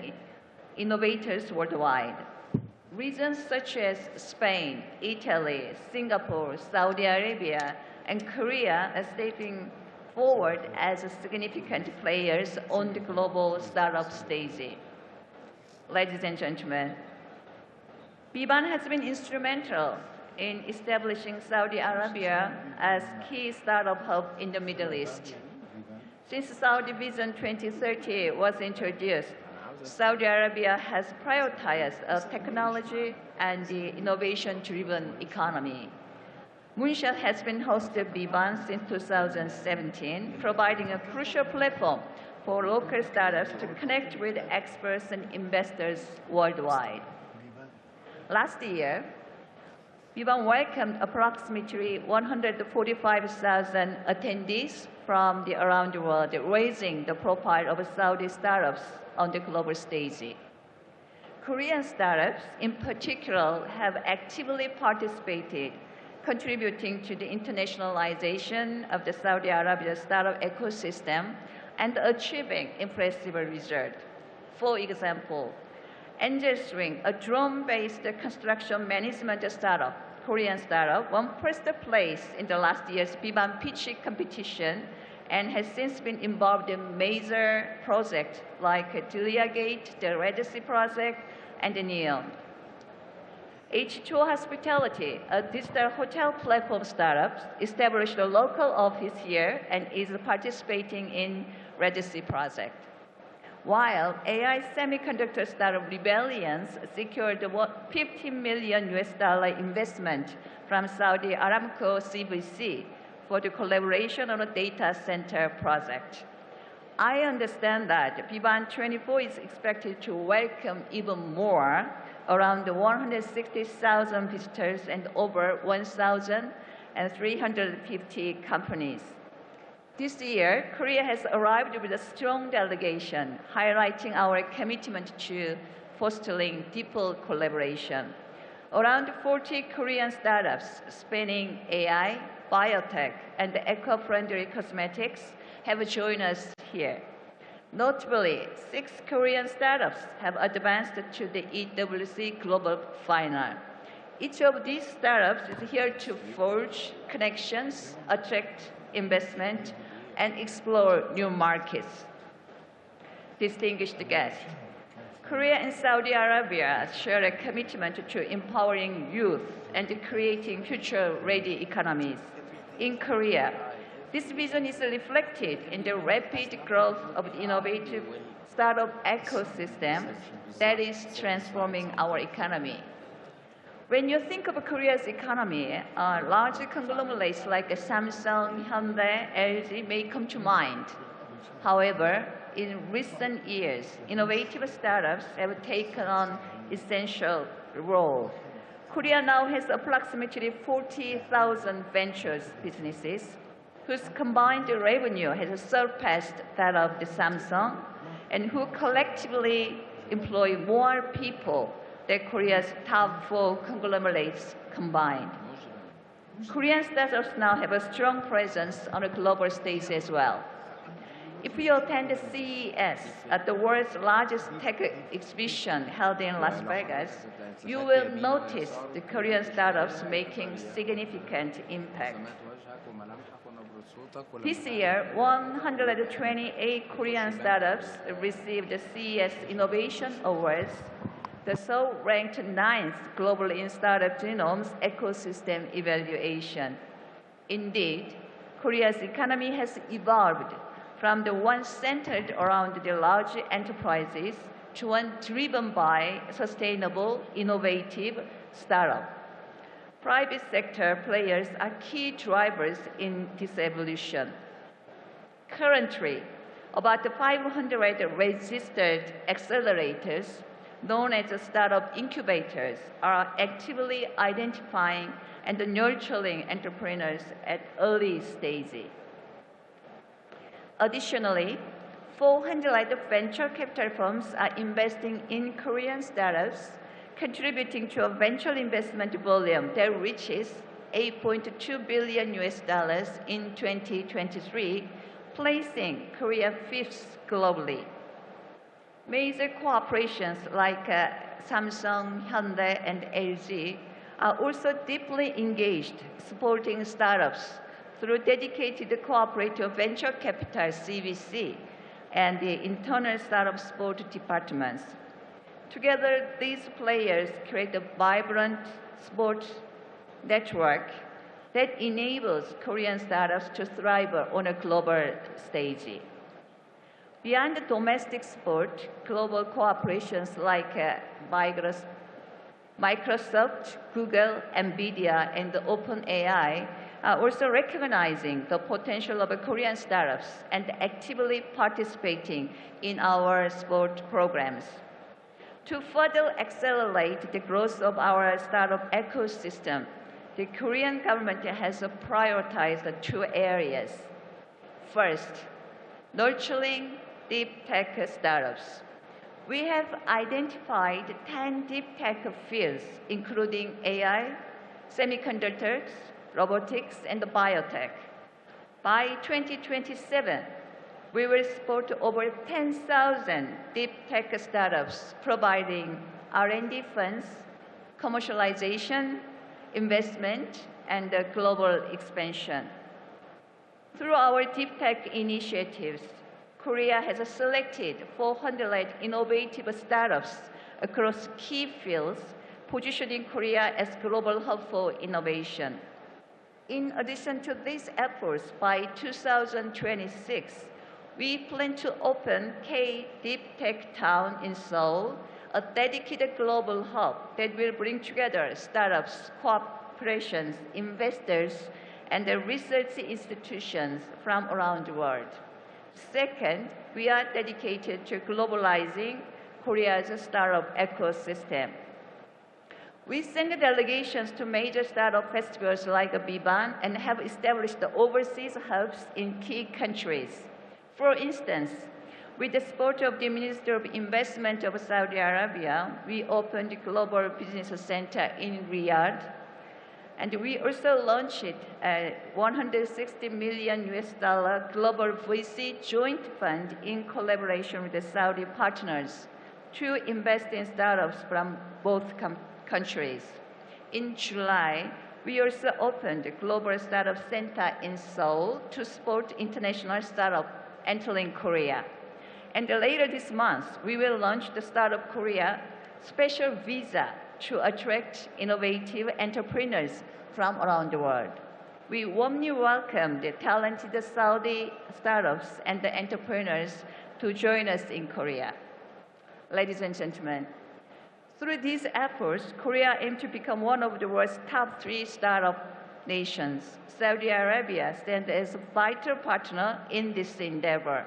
innovators worldwide. Regions such as Spain, Italy, Singapore, Saudi Arabia, and Korea are stepping forward as significant players on the global startup stage. Ladies and gentlemen, Biban has been instrumental in establishing Saudi Arabia as key startup hub in the Middle East. Since Saudi Vision 2030 was introduced, Saudi Arabia has prioritized a technology and the innovation-driven economy. Moonshot has been hosting Biban since 2017, providing a crucial platform for local startups to connect with experts and investors worldwide. Last year, Biban welcomed approximately 145,000 attendees from around the world, raising the profile of Saudi startups on the global stage. Korean startups, in particular, have actively participated, contributing to the internationalization of the Saudi Arabia startup ecosystem and achieving impressive results. For example, Angel Swing, a drone-based construction management startup, Korean startup, won first place in the last year's Biban pitch competition and has since been involved in major projects like Delia Gate, the Red Sea project, and the NEOM. H2O Hospitality, a digital hotel platform startup, established a local office here and is participating in Red Sea project. While AI semiconductor startup Rebellions secured $50 million investment from Saudi Aramco CVC for the collaboration on a data center project. I understand that Biban24 is expected to welcome even more, around 160,000 visitors and over 1,350 companies. This year, Korea has arrived with a strong delegation, highlighting our commitment to fostering deeper collaboration. Around 40 Korean startups spanning AI, biotech, and eco-friendly cosmetics have joined us here. Notably, 6 Korean startups have advanced to the EWC Global Final. Each of these startups is here to forge connections, attract investment, and explore new markets. Distinguished guests, Korea and Saudi Arabia share a commitment to empowering youth and creating future-ready economies. In Korea, this vision is reflected in the rapid growth of the innovative startup ecosystem that is transforming our economy. When you think of Korea's economy, large conglomerates like Samsung, Hyundai, LG may come to mind. However, in recent years, innovative startups have taken on essential role. Korea now has approximately 40,000 ventures businesses, whose combined revenue has surpassed that of the Samsung, and who collectively employ more people than Korea's top 4 conglomerates combined. Korean startups now have a strong presence on a global stage as well. If you attend the CES, at the world's largest tech exhibition held in Las Vegas, you will notice the Korean startups making significant impact. This year, 128 Korean startups received the CES Innovation Awards, the Seoul ranked 9th globally in Startup Genome's ecosystem evaluation. Indeed, Korea's economy has evolved from the one centered around the large enterprises to one driven by sustainable, innovative startup. Private sector players are key drivers in this evolution. Currently, about 500 registered accelerators, known as startup incubators, are actively identifying and nurturing entrepreneurs at early stages. Additionally, 400 venture capital firms are investing in Korean startups, contributing to a venture investment volume that reaches $8.2 billion in 2023, placing Korea fifth globally. Major corporations like Samsung, Hyundai, and LG are also deeply engaged, supporting startups through dedicated cooperative venture capital (CVC) and the internal startup support departments. Together, these players create a vibrant support network that enables Korean startups to thrive on a global stage. Beyond the domestic support, global corporations like Microsoft, Google, NVIDIA, and OpenAI are also recognizing the potential of Korean startups and actively participating in our support programs. To further accelerate the growth of our startup ecosystem, the Korean government has prioritized two areas. First, nurturing deep tech startups. We have identified 10 deep tech fields, including AI, semiconductors, robotics, and biotech. By 2027, we will support over 10,000 deep tech startups, providing R&D funds, commercialization, investment, and global expansion. Through our deep tech initiatives, Korea has selected 400 innovative startups across key fields, positioning Korea as global hub for innovation. In addition to these efforts, by 2026, we plan to open K Deep Tech Town in Seoul, a dedicated global hub that will bring together startups, corporations, investors, and research institutions from around the world. Second, we are dedicated to globalizing Korea's startup ecosystem. We send delegations to major startup festivals like Biban and have established overseas hubs in key countries. For instance, with the support of the Minister of Investment of Saudi Arabia, we opened the Global Business Center in Riyadh, and we also launched a $160 million Global VC Joint Fund in collaboration with the Saudi partners to invest in startups from both countries. In July, we also opened the Global Startup Center in Seoul to support international startups entering Korea. And later this month, we will launch the Startup Korea special visa to attract innovative entrepreneurs from around the world. We warmly welcome the talented Saudi startups and the entrepreneurs to join us in Korea. Ladies and gentlemen, through these efforts, Korea aims to become one of the world's top 3 startup nations. Saudi Arabia stands as a vital partner in this endeavor.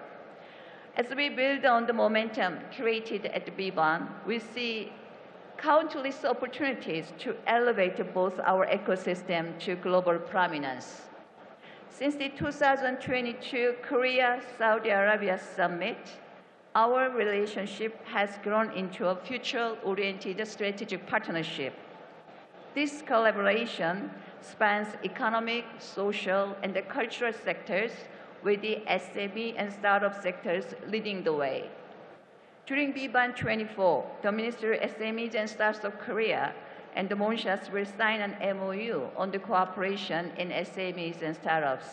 As we build on the momentum created at Biban, we see countless opportunities to elevate both our ecosystem to global prominence. Since the 2022 Korea-Saudi Arabia Summit, our relationship has grown into a future-oriented strategic partnership. This collaboration spans economic, social, and the cultural sectors, with the SME and startup sectors leading the way. During Biban24, the Ministry of SMEs and Startups of Korea and the Monshas will sign an MOU on the cooperation in SMEs and startups.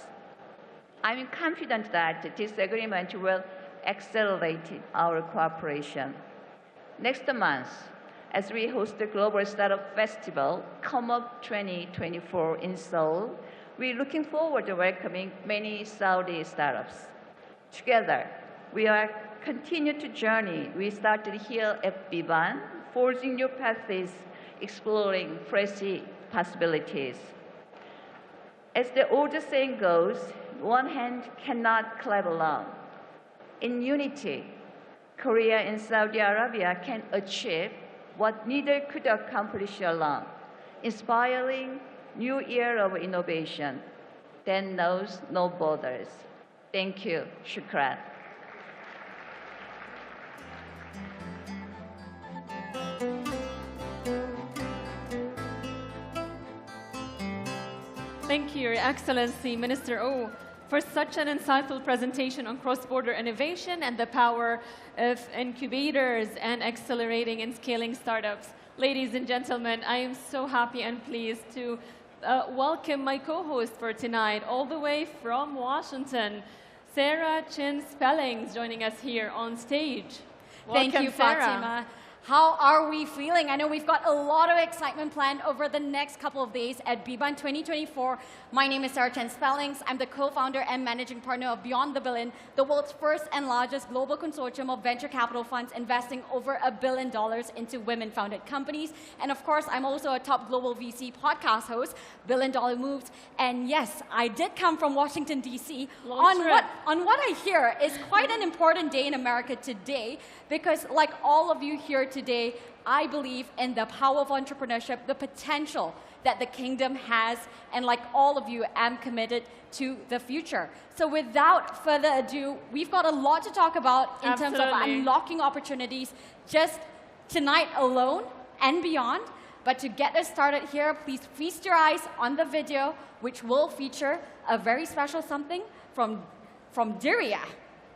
I'm confident that this agreement will accelerate our cooperation. Next month, as we host the Global Startup Festival, Come Up 2024 in Seoul, we're looking forward to welcoming many Saudi startups. Together, we are continue to journey we started here at Biban, forging new paths, exploring fresh possibilities. As the old saying goes, one hand cannot clap alone. In unity, Korea and Saudi Arabia can achieve what neither could accomplish alone, inspiring new era of innovation that knows no borders. Thank you. Shukran. Thank you, Your Excellency, Minister Oh, for such an insightful presentation on cross-border innovation and the power of incubators and accelerating and scaling startups. Ladies and gentlemen, I am so happy and pleased to welcome my co-host for tonight, all the way from Washington, Sarah Chin Spellings, joining us here on stage. Welcome, Thank you, Sarah. Fatima. How are we feeling? I know we've got a lot of excitement planned over the next couple of days at Biban 2024. My name is Sarah Chen Spellings. I'm the co-founder and managing partner of Beyond the Billion, the world's first and largest global consortium of venture capital funds investing over $1 billion into women-founded companies. And of course, I'm also a top global VC podcast host, $1 Billion Moves. And yes, I did come from Washington, D.C. on what I hear is quite an important day in America today, because like all of you here today, I believe in the power of entrepreneurship, the potential that the kingdom has, and like all of you, I'm committed to the future. So without further ado, we've got a lot to talk about in terms of unlocking opportunities just tonight alone and beyond. But to get us started here, please feast your eyes on the video, which will feature a very special something from Diria.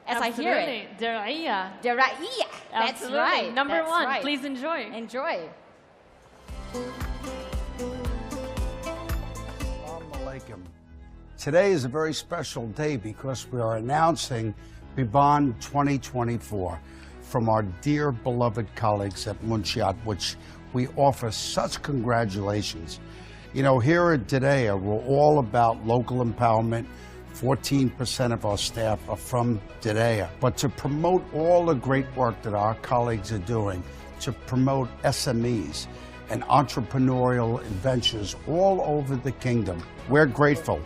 As I hear it. Diraiya. Diraiya. That's Absolutely. right. Number That's one. right. Please enjoy. Enjoy. Assalamu alaikum. Today is a very special day because we are announcing Biban 2024 from our dear beloved colleagues at Munchiat, which we offer such congratulations. You know, here at Day1, we're all about local empowerment. 14% of our staff are from Day1. But to promote all the great work that our colleagues are doing, to promote SMEs and entrepreneurial ventures all over the kingdom, we're grateful.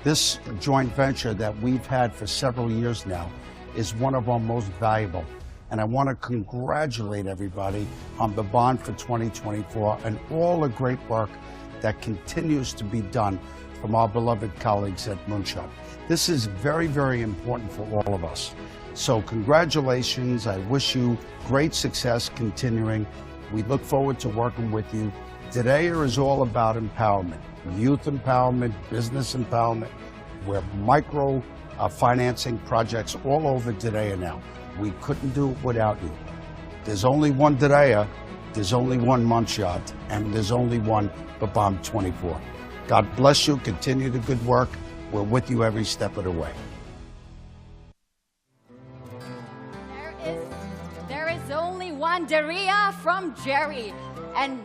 This joint venture that we've had for several years now is one of our most valuable. And I want to congratulate everybody on Biban for 2024 and all the great work that continues to be done from our beloved colleagues at Moonshot. This is very, very important for all of us. So congratulations. I wish you great success continuing. We look forward to working with you. Day1 is all about empowerment, youth empowerment, business empowerment. We're micro financing projects all over Day1 now. We couldn't do it without you. There's only one Day1, there's only one Moonshot, and there's only one Biban24. God bless you. Continue the good work. We're with you every step of the way. There is only one Diria from Jerry. And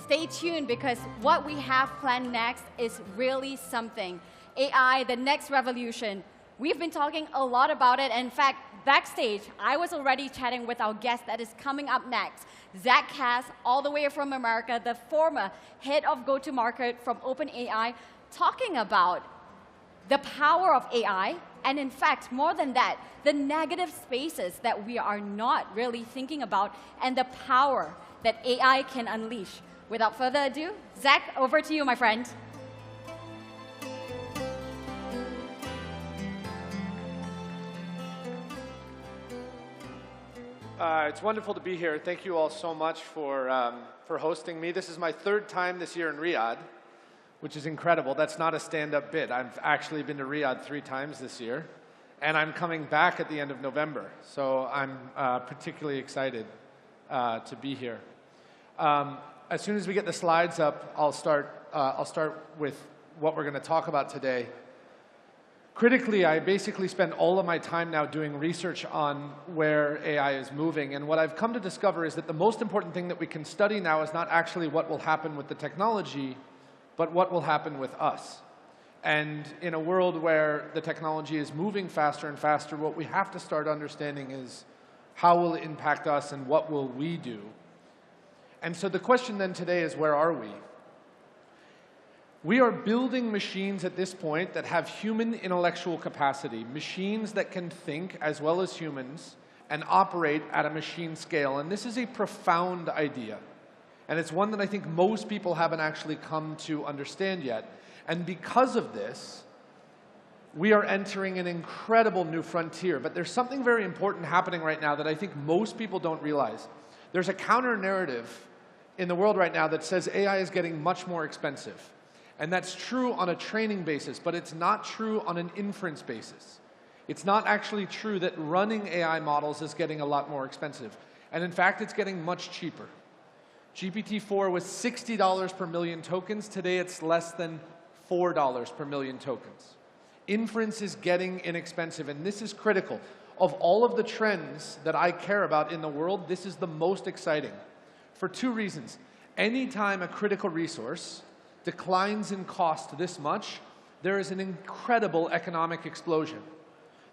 stay tuned, because what we have planned next is really something. AI, the next revolution. We've been talking a lot about it. In fact, backstage, I was already chatting with our guest that is coming up next. Zach Cass, all the way from America, the former head of go-to-market from OpenAI, talking about the power of AI, and in fact, more than that, the negative spaces that we are not really thinking about, and the power that AI can unleash. Without further ado, Zach, over to you, my friend. It's wonderful to be here. Thank you all so much for hosting me. This is my third time this year in Riyadh, which is incredible. That's not a stand-up bit. I've actually been to Riyadh 3 times this year, and I'm coming back at the end of November. So I'm particularly excited to be here. As soon as we get the slides up, I'll start with what we're going to talk about today. Critically, I basically spend all of my time now doing research on where AI is moving. And what I've come to discover is that the most important thing that we can study now is not actually what will happen with the technology, but what will happen with us. And in a world where the technology is moving faster and faster, what we have to start understanding is how will it impact us and what will we do? And so the question then today is, where are we? We are building machines at this point that have human intellectual capacity, machines that can think as well as humans and operate at a machine scale. And this is a profound idea. And it's one that I think most people haven't actually come to understand yet. And because of this, we are entering an incredible new frontier. But there's something very important happening right now that I think most people don't realize. There's a counter-narrative in the world right now that says AI is getting much more expensive. And that's true on a training basis, but it's not true on an inference basis. It's not actually true that running AI models is getting a lot more expensive. And in fact, it's getting much cheaper. GPT-4 was $60 per million tokens. Today, it's less than $4 per million tokens. Inference is getting inexpensive, and this is critical. Of all of the trends that I care about in the world, this is the most exciting for 2 reasons. Anytime a critical resource declines in cost this much, there is an incredible economic explosion.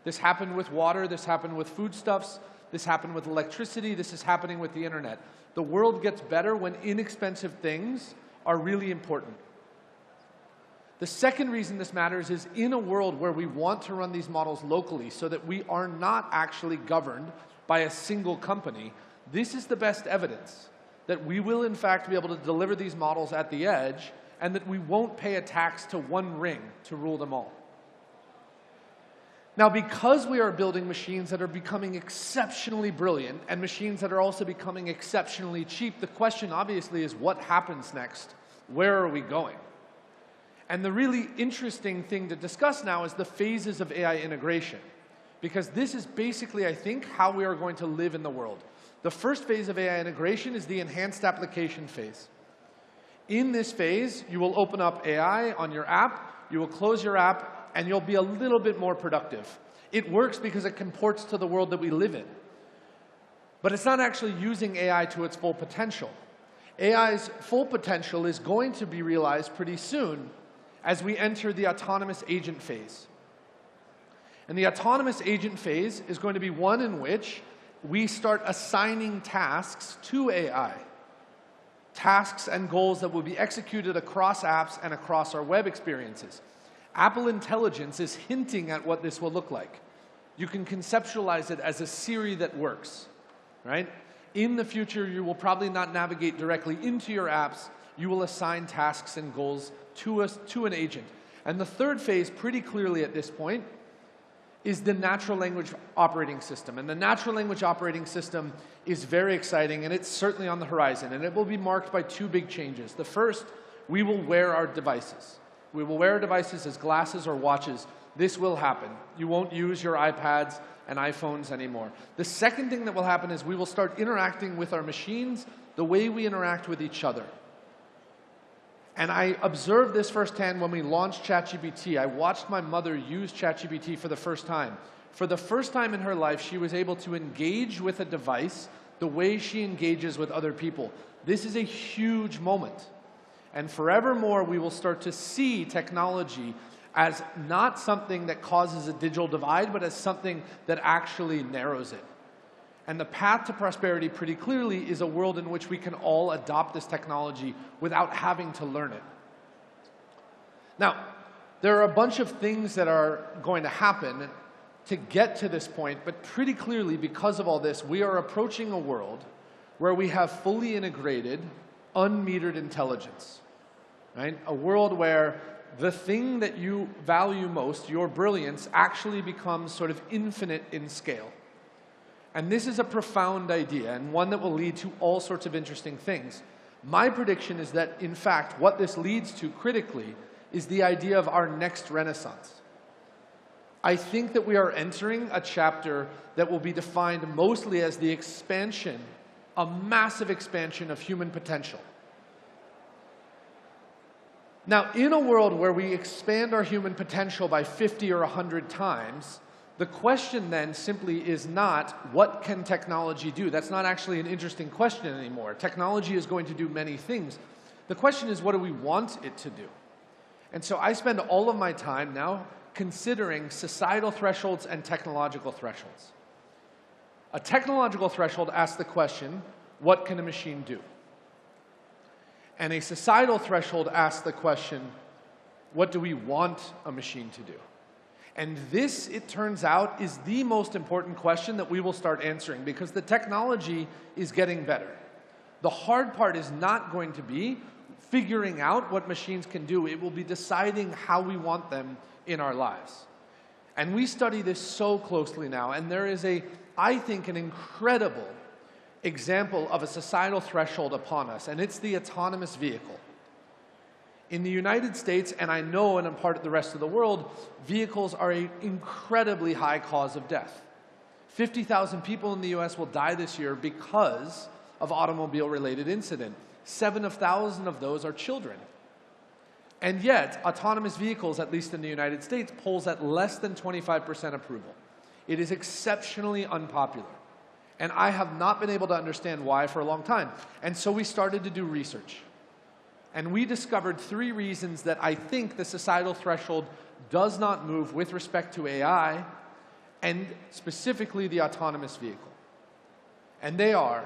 This happened with water, this happened with foodstuffs, this happened with electricity, this is happening with the internet. The world gets better when inexpensive things are really important. The second reason this matters is in a world where we want to run these models locally so that we are not actually governed by a single company, this is the best evidence that we will in fact be able to deliver these models at the edge and that we won't pay a tax to one ring to rule them all. Now, because we are building machines that are becoming exceptionally brilliant and machines that are also becoming exceptionally cheap, the question obviously is what happens next? Where are we going? And the really interesting thing to discuss now is the phases of AI integration, because this is basically, I think, how we are going to live in the world. The first phase of AI integration is the enhanced application phase. In this phase, you will open up AI on your app, you will close your app, and you'll be a little bit more productive. It works because it comports to the world that we live in. But it's not actually using AI to its full potential. AI's full potential is going to be realized pretty soon as we enter the autonomous agent phase. And the autonomous agent phase is going to be one in which we start assigning tasks to AI. Tasks and goals that will be executed across apps and across our web experiences. Apple Intelligence is hinting at what this will look like. You can conceptualize it as a Siri that works, right? In the future, you will probably not navigate directly into your apps. You will assign tasks and goals to an agent. And the third phase, pretty clearly at this point, is the natural language operating system. And the natural language operating system is very exciting, and it's certainly on the horizon. And it will be marked by 2 big changes. The first, we will wear our devices. We will wear our devices as glasses or watches. This will happen. You won't use your iPads and iPhones anymore. The second thing that will happen is we will start interacting with our machines the way we interact with each other. And I observed this firsthand when we launched ChatGPT. I watched my mother use ChatGPT for the first time. For the first time in her life, she was able to engage with a device the way she engages with other people. This is a huge moment. And forevermore, we will start to see technology as not something that causes a digital divide, but as something that actually narrows it. And the path to prosperity pretty clearly is a world in which we can all adopt this technology without having to learn it. Now, there are a bunch of things that are going to happen to get to this point, but pretty clearly, because of all this, we are approaching a world where we have fully integrated, unmetered intelligence, right? A world where the thing that you value most, your brilliance, actually becomes sort of infinite in scale. And this is a profound idea and one that will lead to all sorts of interesting things. My prediction is that, in fact, what this leads to critically is the idea of our next renaissance. I think that we are entering a chapter that will be defined mostly as the expansion, a massive expansion of human potential. Now, in a world where we expand our human potential by 50 or 100 times, the question then simply is not, what can technology do? That's not actually an interesting question anymore. Technology is going to do many things. The question is, what do we want it to do? And so I spend all of my time now considering societal thresholds and technological thresholds. A technological threshold asks the question, what can a machine do? And a societal threshold asks the question, what do we want a machine to do? And this, it turns out, is the most important question that we will start answering, because the technology is getting better. The hard part is not going to be figuring out what machines can do. It will be deciding how we want them in our lives. And we study this so closely now, and there is I think, an incredible example of a societal threshold upon us, and it's the autonomous vehicle. In the United States, and I know in a part of the rest of the world, vehicles are an incredibly high cause of death. 50,000 people in the US will die this year because of automobile-related incident. 7,000 of those are children. And yet, autonomous vehicles, at least in the United States, polls at less than 25% approval. It is exceptionally unpopular. And I have not been able to understand why for a long time. And so we started to do research. And we discovered 3 reasons that I think the societal threshold does not move with respect to AI, and specifically the autonomous vehicle. And they are,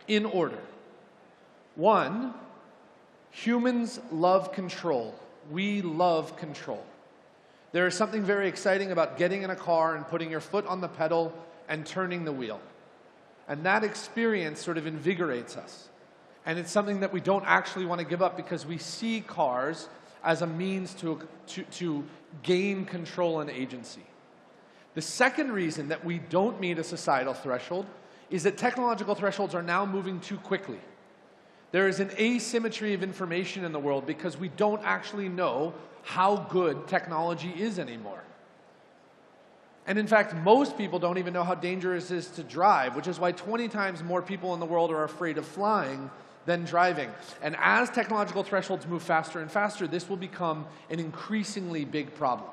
in order. 1, humans love control. We love control. There is something very exciting about getting in a car and putting your foot on the pedal and turning the wheel. And that experience sort of invigorates us. And it's something that we don't actually want to give up, because we see cars as a means to gain control and agency. The second reason that we don't meet a societal threshold is that technological thresholds are now moving too quickly. There is an asymmetry of information in the world because we don't actually know how good technology is anymore. And in fact, most people don't even know how dangerous it is to drive, which is why 20 times more people in the world are afraid of flying than driving. And as technological thresholds move faster and faster, this will become an increasingly big problem.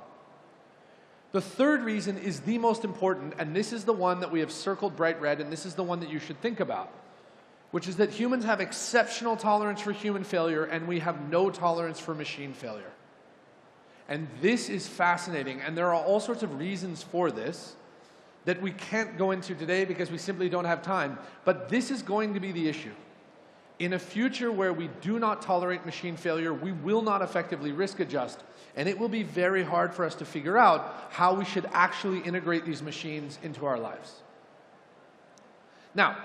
The third reason is the most important, and this is the one that we have circled bright red, and this is the one that you should think about, which is that humans have exceptional tolerance for human failure, and we have no tolerance for machine failure. And this is fascinating, and there are all sorts of reasons for this that we can't go into today because we simply don't have time. But this is going to be the issue. In a future where we do not tolerate machine failure, we will not effectively risk adjust, and it will be very hard for us to figure out how we should actually integrate these machines into our lives. Now,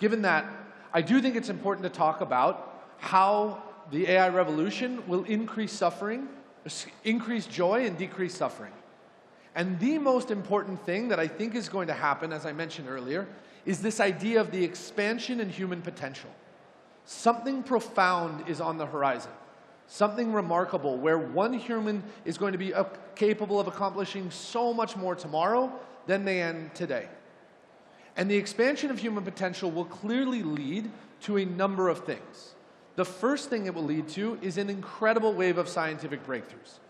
given that, I do think it's important to talk about how the AI revolution will increase suffering, increase joy, and decrease suffering. And the most important thing that I think is going to happen, as I mentioned earlier, is this idea of the expansion in human potential. Something profound is on the horizon. Something remarkable, where one human is going to be capable of accomplishing so much more tomorrow than they can today. And the expansion of human potential will clearly lead to a number of things. The first thing it will lead to is an incredible wave of scientific breakthroughs.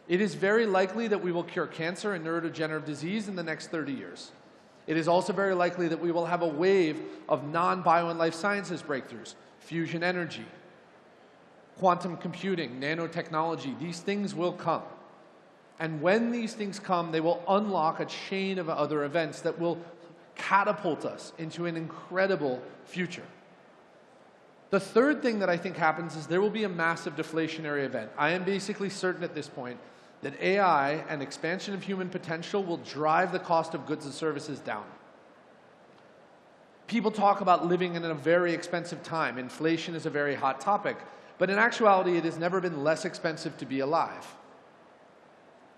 It is very likely that we will cure cancer and neurodegenerative disease in the next 30 years. It is also very likely that we will have a wave of non-bio and life sciences breakthroughs, fusion energy, quantum computing, nanotechnology. These things will come. And when these things come, they will unlock a chain of other events that will catapult us into an incredible future. The third thing that I think happens is there will be a massive deflationary event. I am basically certain at this point that AI and expansion of human potential will drive the cost of goods and services down. People talk about living in a very expensive time. Inflation is a very hot topic. But in actuality, it has never been less expensive to be alive.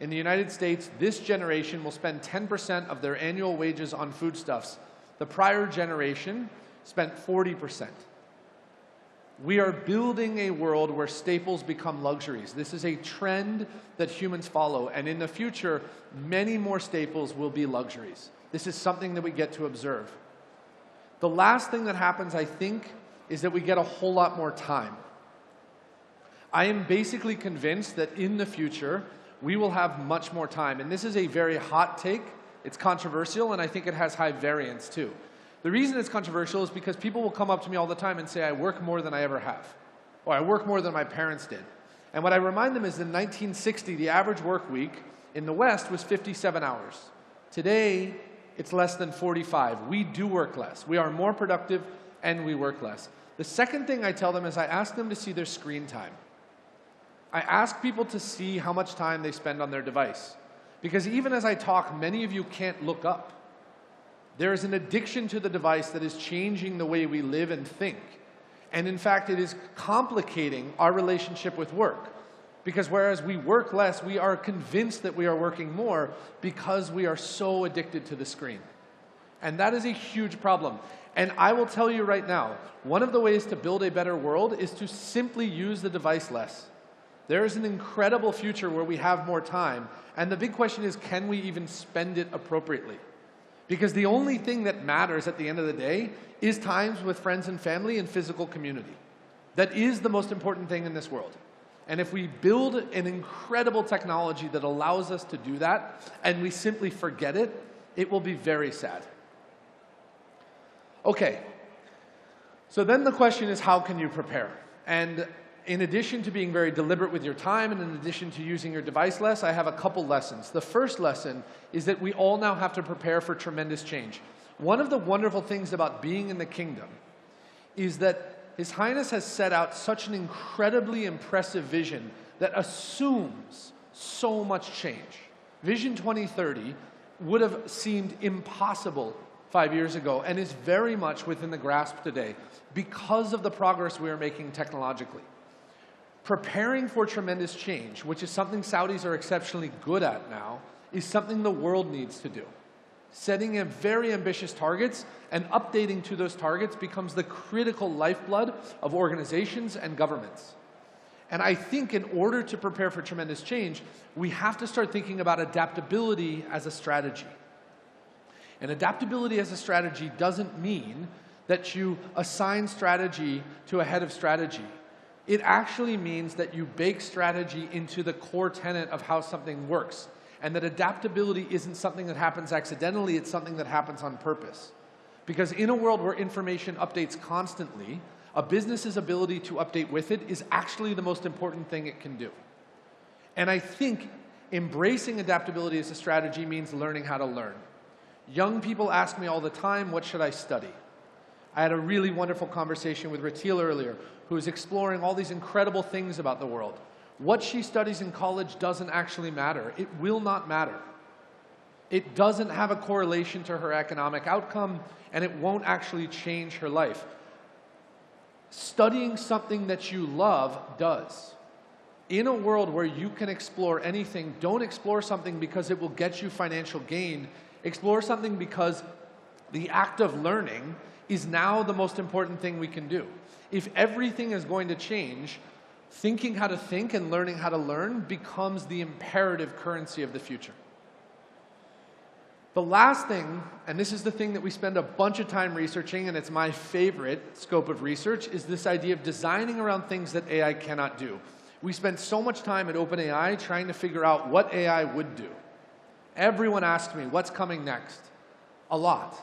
In the United States, this generation will spend 10% of their annual wages on foodstuffs. The prior generation spent 40%. We are building a world where staples become luxuries. This is a trend that humans follow, and in the future, many more staples will be luxuries. This is something that we get to observe. The last thing that happens, I think, is that we get a whole lot more time. I am basically convinced that in the future, we will have much more time. And this is a very hot take. It's controversial, and I think it has high variance too. The reason it's controversial is because people will come up to me all the time and say, I work more than I ever have, or I work more than my parents did. And what I remind them is in 1960, the average work week in the West was 57 hours. Today, it's less than 45. We do work less. We are more productive, and we work less. The second thing I tell them is I ask them to see their screen time. I ask people to see how much time they spend on their device. Because even as I talk, many of you can't look up. There is an addiction to the device that is changing the way we live and think. And in fact, it is complicating our relationship with work. Because whereas we work less, we are convinced that we are working more because we are so addicted to the screen. And that is a huge problem. And I will tell you right now, one of the ways to build a better world is to simply use the device less. There is an incredible future where we have more time. And the big question is, can we even spend it appropriately? Because the only thing that matters at the end of the day is times with friends and family and physical community. That is the most important thing in this world. And if we build an incredible technology that allows us to do that, and we simply forget it, it will be very sad. Okay, so then the question is, how can you prepare? And in addition to being very deliberate with your time, and in addition to using your device less, I have a couple lessons. The first lesson is that we all now have to prepare for tremendous change. One of the wonderful things about being in the kingdom is that His Highness has set out such an incredibly impressive vision that assumes so much change. Vision 2030 would have seemed impossible 5 years ago and is very much within the grasp today because of the progress we are making technologically. Preparing for tremendous change, which is something Saudis are exceptionally good at now, is something the world needs to do. Setting very ambitious targets and updating to those targets becomes the critical lifeblood of organizations and governments. And I think in order to prepare for tremendous change, we have to start thinking about adaptability as a strategy. And adaptability as a strategy doesn't mean that you assign strategy to a head of strategy. It actually means that you bake strategy into the core tenet of how something works. And that adaptability isn't something that happens accidentally, it's something that happens on purpose. Because in a world where information updates constantly, a business's ability to update with it is actually the most important thing it can do. And I think embracing adaptability as a strategy means learning how to learn. Young people ask me all the time, what should I study? I had a really wonderful conversation with Ratil earlier, who is exploring all these incredible things about the world. What she studies in college doesn't actually matter. It will not matter. It doesn't have a correlation to her economic outcome, and it won't actually change her life. Studying something that you love does. In a world where you can explore anything, don't explore something because it will get you financial gain. Explore something because the act of learning is now the most important thing we can do. If everything is going to change, thinking how to think and learning how to learn becomes the imperative currency of the future. The last thing, and this is the thing that we spend a bunch of time researching, and it's my favorite scope of research, is this idea of designing around things that AI cannot do. We spend so much time at OpenAI trying to figure out what AI would do. Everyone asks me, what's coming next? A lot.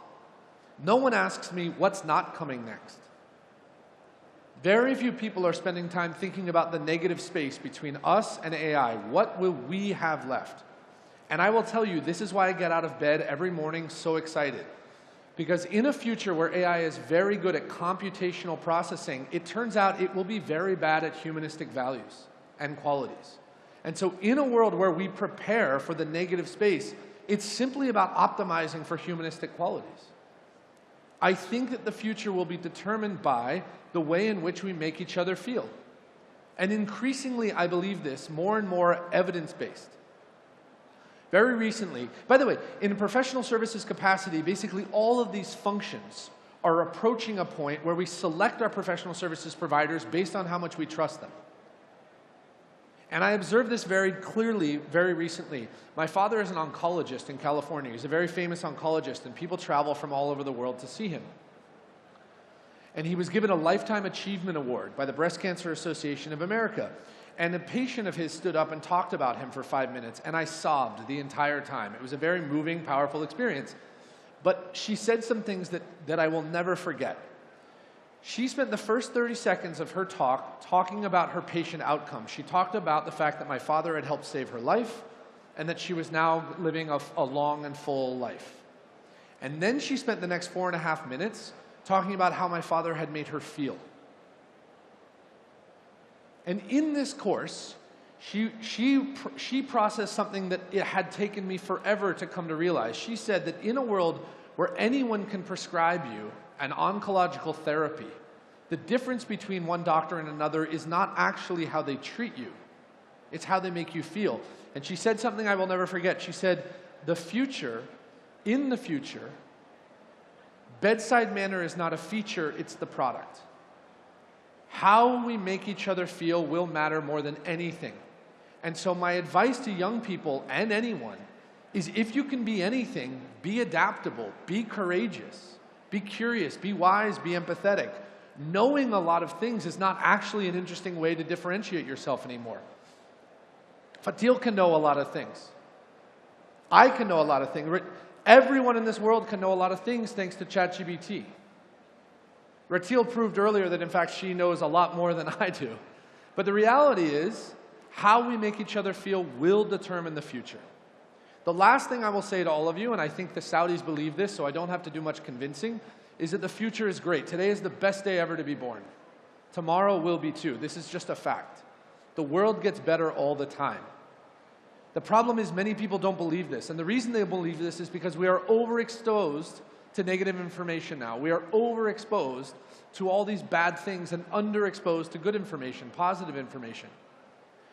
No one asks me, what's not coming next? Very few people are spending time thinking about the negative space between us and AI. What will we have left? And I will tell you, this is why I get out of bed every morning so excited. Because in a future where AI is very good at computational processing, it turns out it will be very bad at humanistic values and qualities. And so in a world where we prepare for the negative space, it's simply about optimizing for humanistic qualities. I think that the future will be determined by the way in which we make each other feel. And increasingly, I believe this, more and more evidence-based. Very recently, by the way, in a professional services capacity, basically all of these functions are approaching a point where we select our professional services providers based on how much we trust them. And I observed this very clearly very recently. My father is an oncologist in California. He's a very famous oncologist, and people travel from all over the world to see him. And he was given a Lifetime Achievement Award by the Breast Cancer Association of America. And a patient of his stood up and talked about him for 5 minutes, and I sobbed the entire time. It was a very moving, powerful experience. But she said some things that I will never forget. She spent the first 30 seconds of her talk talking about her patient outcome. She talked about the fact that my father had helped save her life and that she was now living a long and full life. And then she spent the next 4.5 minutes talking about how my father had made her feel. And in this course, she processed something that it had taken me forever to come to realize. She said that in a world where anyone can prescribe you an oncological therapy, the difference between one doctor and another is not actually how they treat you. It's how they make you feel. And she said something I will never forget. She said, in the future, bedside manner is not a feature, it's the product. How we make each other feel will matter more than anything. And so my advice to young people and anyone is if you can be anything, be adaptable, be courageous, be curious, be wise, be empathetic. Knowing a lot of things is not actually an interesting way to differentiate yourself anymore. Fatil can know a lot of things. I can know a lot of things. Everyone in this world can know a lot of things thanks to ChatGPT. Ratil proved earlier that in fact she knows a lot more than I do. But the reality is, how we make each other feel will determine the future. The last thing I will say to all of you, and I think the Saudis believe this, so I don't have to do much convincing, is that the future is great. Today is the best day ever to be born. Tomorrow will be too. This is just a fact. The world gets better all the time. The problem is many people don't believe this, and the reason they believe this is because we are overexposed to negative information now. We are overexposed to all these bad things and underexposed to good information, positive information.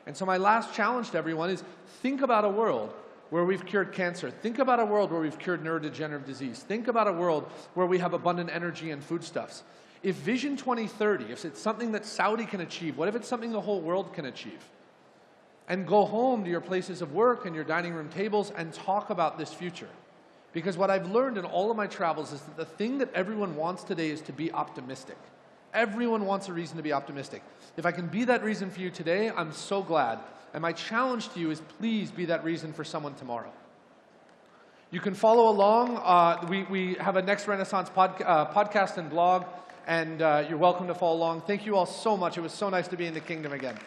And so my last challenge to everyone is think about a world where we've cured cancer. Think about a world where we've cured neurodegenerative disease. Think about a world where we have abundant energy and foodstuffs. If Vision 2030, if it's something that Saudi can achieve, what if it's something the whole world can achieve? And go home to your places of work and your dining room tables and talk about this future. Because what I've learned in all of my travels is that the thing that everyone wants today is to be optimistic. Everyone wants a reason to be optimistic. If I can be that reason for you today, I'm so glad. And my challenge to you is please be that reason for someone tomorrow. You can follow along. We have a Next Renaissance podcast and blog, and you're welcome to follow along. Thank you all so much. It was so nice to be in the kingdom again.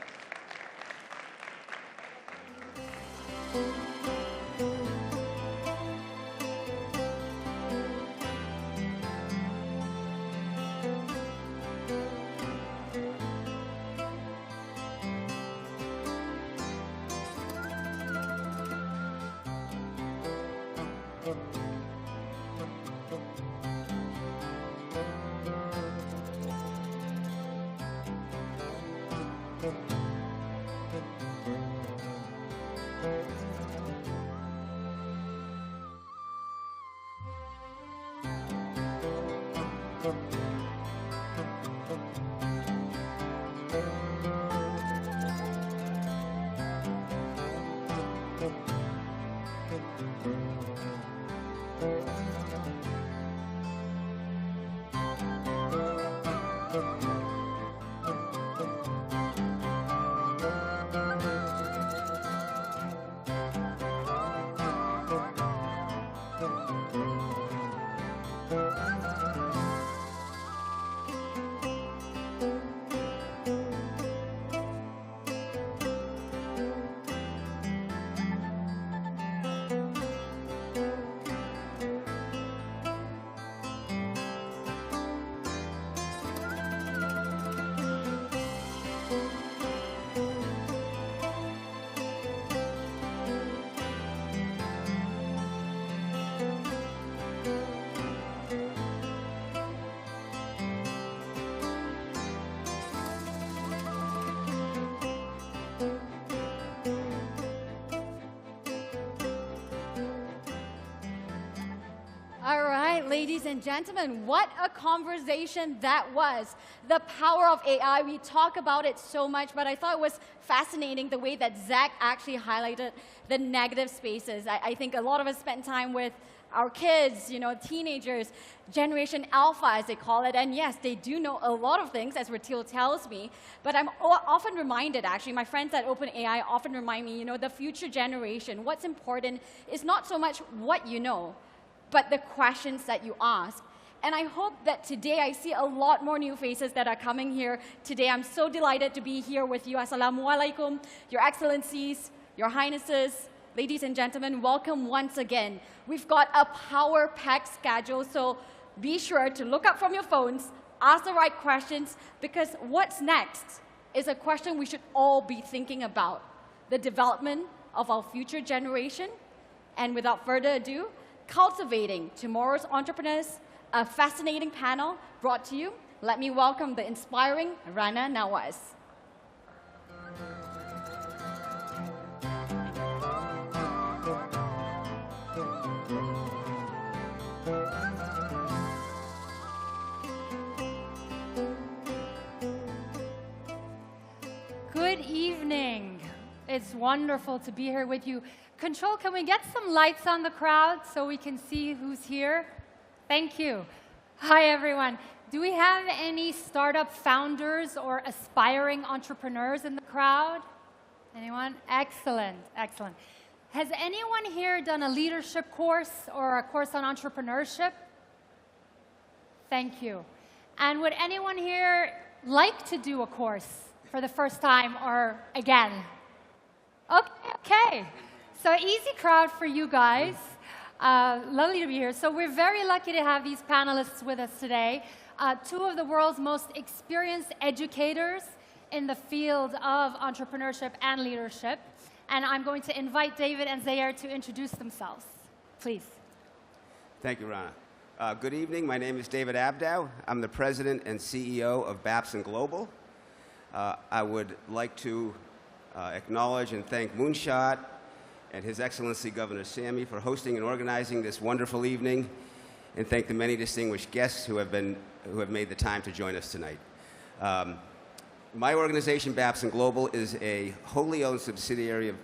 ladies and gentlemen, what a conversation that was. The power of AI, we talk about it so much, but I thought it was fascinating the way that Zach actually highlighted the negative spaces. I think a lot of us spend time with our kids, you know, teenagers, Generation Alpha, as they call it. And yes, they do know a lot of things, as Ratil tells me. But I'm often reminded, actually, my friends at OpenAI often remind me, you know, the future generation, what's important is not so much what you know, but the questions that you ask. And I hope that today I see a lot more new faces that are coming here today. I'm so delighted to be here with you. Assalamu alaikum, Your Excellencies, Your Highnesses, ladies and gentlemen, welcome once again. We've got a power-packed schedule, so be sure to look up from your phones, ask the right questions, because what's next is a question we should all be thinking about, the development of our future generation. And without further ado, Cultivating Tomorrow's Entrepreneurs, a fascinating panel brought to you. Let me welcome the inspiring Rana Nawaz. Good evening. It's wonderful to be here with you. Control, can we get some lights on the crowd so we can see who's here? Thank you. Hi, everyone. Do we have any startup founders or aspiring entrepreneurs in the crowd? Anyone? Excellent, excellent. Has anyone here done a leadership course or a course on entrepreneurship? Thank you. And would anyone here like to do a course for the first time or again? Okay. So easy crowd for you guys. Lovely to be here. So we're very lucky to have these panelists with us today. Two of the world's most experienced educators in the field of entrepreneurship and leadership. And I'm going to invite David and Zaire to introduce themselves. Please. Thank you, Rana. Good evening. My name is David Abdow. I'm the president and CEO of Babson Global. I would like to acknowledge and thank Moonshot and His Excellency Governor Sammy for hosting and organizing this wonderful evening, and thank the many distinguished guests who have made the time to join us tonight. My organization, Babson Global, is a wholly owned subsidiary of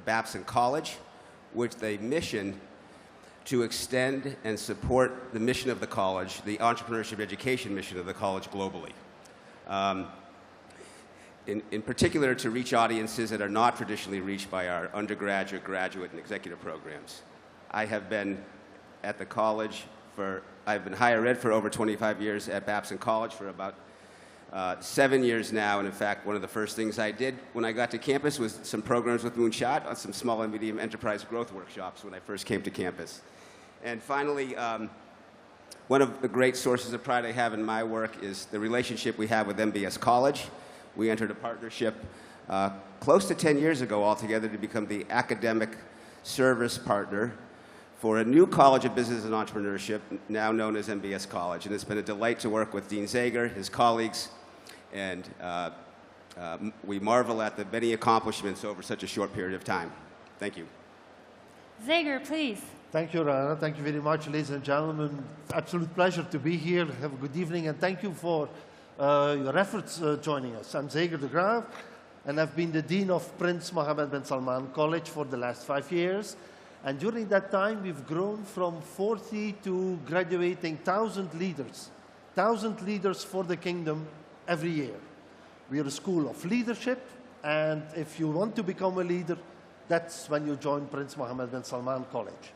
Babson College, with a mission to extend and support the mission of the college, the entrepreneurship education mission of the college globally. In particular, to reach audiences that are not traditionally reached by our undergraduate, graduate, and executive programs. I have been at the college I've been higher ed for over 25 years at Babson College for about 7 years now. And in fact, one of the first things I did when I got to campus was some programs with Moonshot on some small and medium enterprise growth workshops when I first came to campus. And finally, one of the great sources of pride I have in my work is the relationship we have with MBS College. We entered a partnership close to 10 years ago altogether to become the academic service partner for a new College of Business and Entrepreneurship, now known as MBS College. And it's been a delight to work with Dean Zager, his colleagues, and we marvel at the many accomplishments over such a short period of time. Thank you. Zager, please. Thank you, Rana. Thank you very much, ladies and gentlemen. Absolute pleasure to be here. Have a good evening, and thank you for your efforts joining us. I'm Zager de Graaf, and I've been the Dean of Prince Mohammed bin Salman College for the last 5 years. And during that time, we've grown from 40 to graduating 1,000 leaders for the kingdom every year. We are a school of leadership, and if you want to become a leader, that's when you join Prince Mohammed bin Salman College.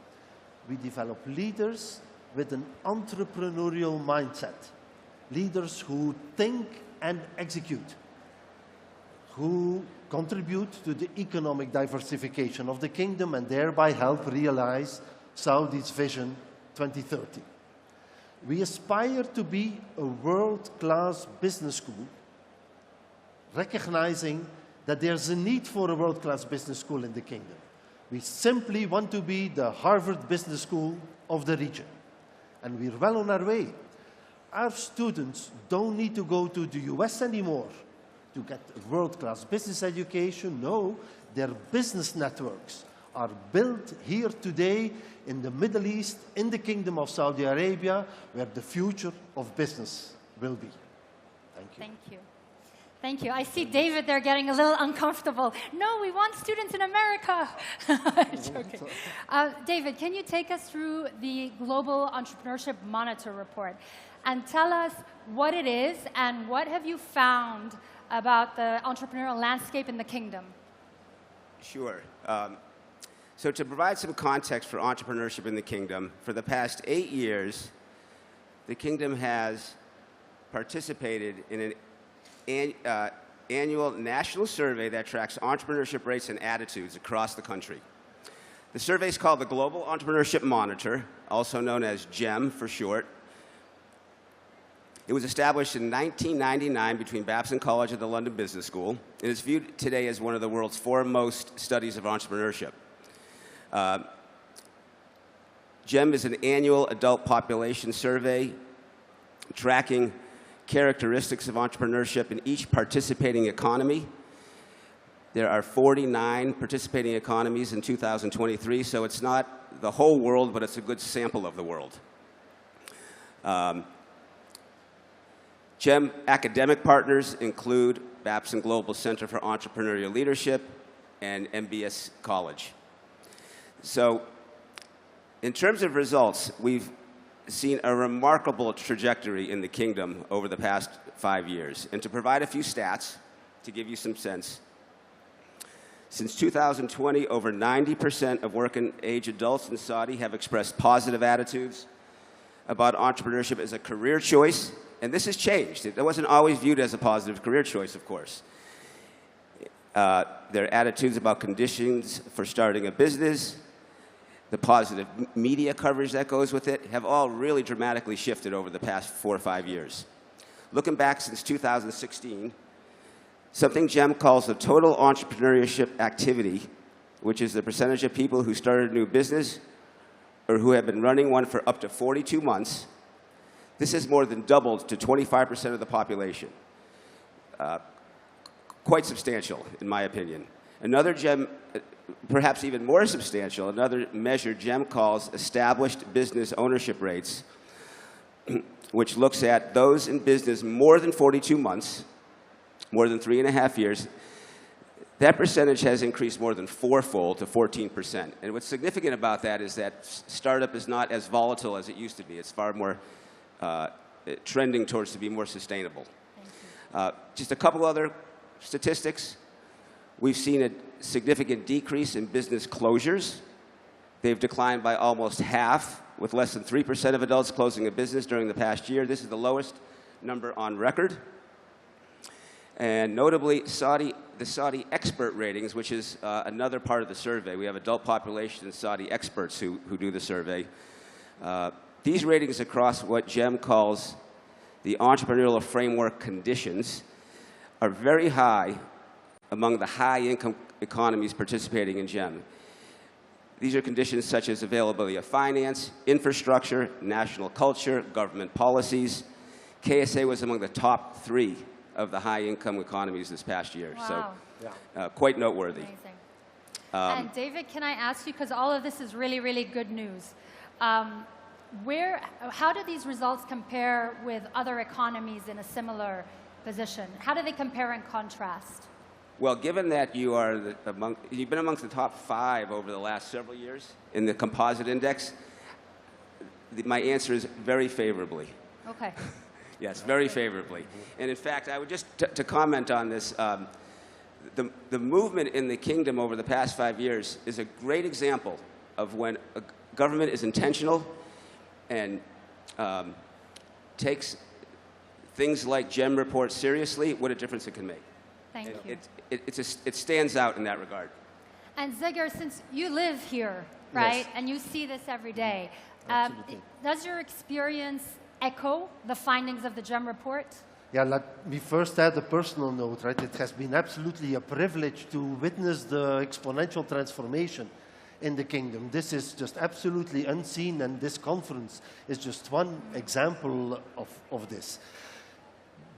We develop leaders with an entrepreneurial mindset, leaders who think and execute, who contribute to the economic diversification of the kingdom and thereby help realize Saudi's Vision 2030. We aspire to be a world-class business school, recognizing that there's a need for a world-class business school in the kingdom. We simply want to be the Harvard Business School of the region, and we're well on our way. Our students don't need to go to the US anymore to get a world-class business education. No, their business networks are built here today in the Middle East, in the Kingdom of Saudi Arabia, where the future of business will be. Thank you. Thank you. Thank you. I see David there getting a little uncomfortable. No, we want students in America. Joking. David, can you take us through the Global Entrepreneurship Monitor report and tell us what it is and what have you found about the entrepreneurial landscape in the kingdom? Sure. So to provide some context for entrepreneurship in the kingdom, for the past 8 years, the kingdom has participated in an annual national survey that tracks entrepreneurship rates and attitudes across the country. The survey is called the Global Entrepreneurship Monitor, also known as GEM for short. It was established in 1999 between Babson College and the London Business School. It is viewed today as one of the world's foremost studies of entrepreneurship. GEM is an annual adult population survey tracking characteristics of entrepreneurship in each participating economy. There are 49 participating economies in 2023, so it's not the whole world, but it's a good sample of the world. GEM academic partners include Babson Global Center for Entrepreneurial Leadership and MBS College. So in terms of results, we've seen a remarkable trajectory in the kingdom over the past 5 years. And to provide a few stats, to give you some sense, since 2020, over 90% of working-age adults in Saudi have expressed positive attitudes about entrepreneurship as a career choice. And this has changed. It wasn't always viewed as a positive career choice, of course. Their attitudes about conditions for starting a business, the positive media coverage that goes with it, have all really dramatically shifted over the past 4 or 5 years. Looking back since 2016, something GEM calls the total entrepreneurship activity, which is the percentage of people who started a new business or who have been running one for up to 42 months, this has more than doubled to 25% of the population. Quite substantial, in my opinion. Another GEM, perhaps even more substantial, another measure GEM calls established business ownership rates, which looks at those in business more than 42 months, more than 3.5 years. That percentage has increased more than fourfold to 14%. And what's significant about that is that startup is not as volatile as it used to be. It's far more trending towards to be more sustainable. Just a couple other statistics. We've seen a significant decrease in business closures. They've declined by almost half, with less than 3% of adults closing a business during the past year. This is the lowest number on record. And notably, the Saudi expert ratings, which is another part of the survey. We have adult population and Saudi experts who do the survey. These ratings across what GEM calls the entrepreneurial framework conditions are very high among the high-income economies participating in GEM. These are conditions such as availability of finance, infrastructure, national culture, government policies. KSA was among the top 3 of the high-income economies this past year. Wow. So quite noteworthy. Amazing. And David, can I ask you, because all of this is really, really good news, how do these results compare with other economies in a similar position? How do they compare and contrast? Well, given that you've been amongst the top 5 over the last several years in the composite index, my answer is very favorably. Okay. Yes, very favorably. And in fact, I would just, to comment on this, the movement in the kingdom over the past 5 years is a great example of when a government is intentional and takes things like GEM reports seriously, what a difference it can make. Thank you. It stands out in that regard. And Zeger, since you live here, right, Yes. and you see this every day, Absolutely. does your experience echo the findings of the GEM report? Yeah, let me first add a personal note, right? It has been absolutely a privilege to witness the exponential transformation in the kingdom. This is just absolutely unseen, and this conference is just one example of this.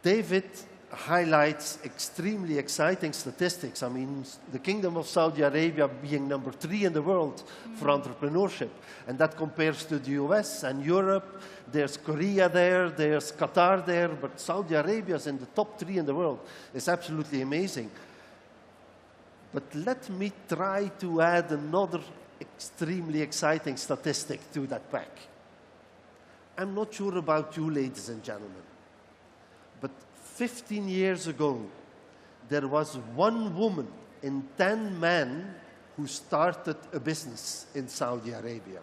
David highlights extremely exciting statistics. I mean, the Kingdom of Saudi Arabia being number 3 in the world for entrepreneurship. And that compares to the US and Europe. There's Korea there, there's Qatar there, but Saudi Arabia is in the top 3 in the world. It's absolutely amazing. But let me try to add another extremely exciting statistic to that pack. I'm not sure about you, ladies and gentlemen, but 15 years ago, there was 1 woman in 10 men who started a business in Saudi Arabia.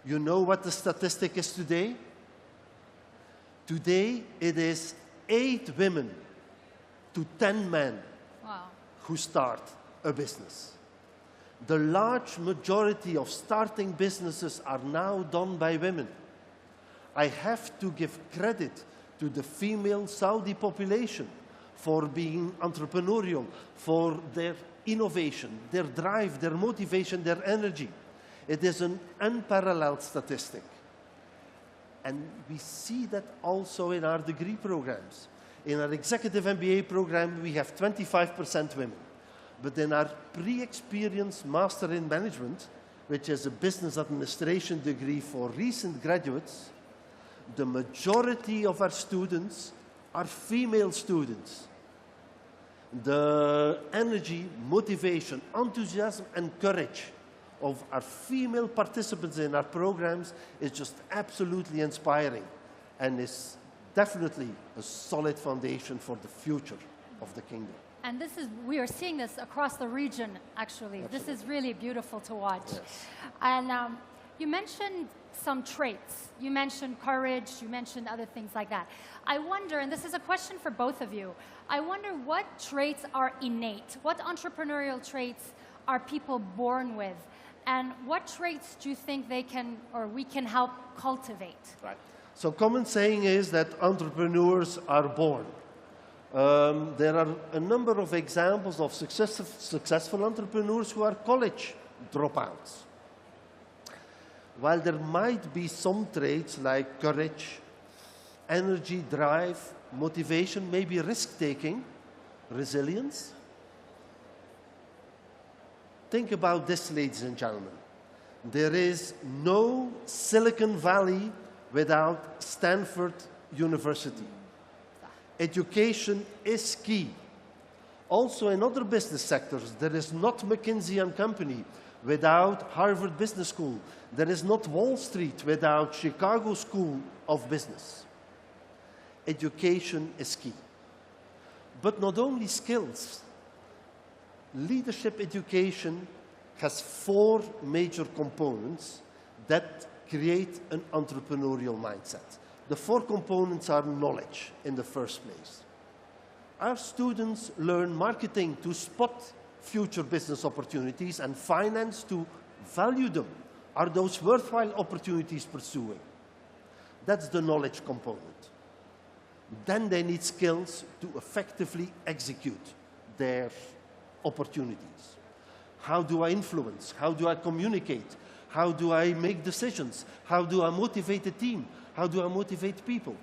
You know what the statistic is today? Today, it is 8 women to 10 men who start a business. The large majority of starting businesses are now done by women. I have to give credit to the female Saudi population for being entrepreneurial, for their innovation, their drive, their motivation, their energy. It is an unparalleled statistic. And we see that also in our degree programs. In our executive MBA program, we have 25% women. But in our pre-experienced Master in Management, which is a business administration degree for recent graduates, the majority of our students are female students. The energy, motivation, enthusiasm, and courage of our female participants in our programs is just absolutely inspiring and is definitely a solid foundation for the future of the kingdom. And this is, we are seeing this across the region, actually. Absolutely. This is really beautiful to watch. Yes. And you mentioned some traits. You mentioned courage, you mentioned other things like that. I wonder, and this is a question for both of you, I wonder what traits are innate? What entrepreneurial traits are people born with? And what traits do you think they can, or we can help cultivate? Right. So common saying is that entrepreneurs are born. There are a number of examples of successful entrepreneurs who are college dropouts. While there might be some traits like courage, energy, drive, motivation, maybe risk-taking, resilience. Think about this, ladies and gentlemen. There is no Silicon Valley without Stanford University. Education is key. Also in other business sectors, there is not McKinsey & Company without Harvard Business School. There is not Wall Street without Chicago School of Business. Education is key. But not only skills. Leadership education has 4 major components that create an entrepreneurial mindset. The 4 components are knowledge in the first place. Our students learn marketing to spot future business opportunities and finance to value them. Are those worthwhile opportunities pursuing? That's the knowledge component. Then they need skills to effectively execute their opportunities. How do I influence? How do I communicate? How do I make decisions? How do I motivate a team? How do I motivate people?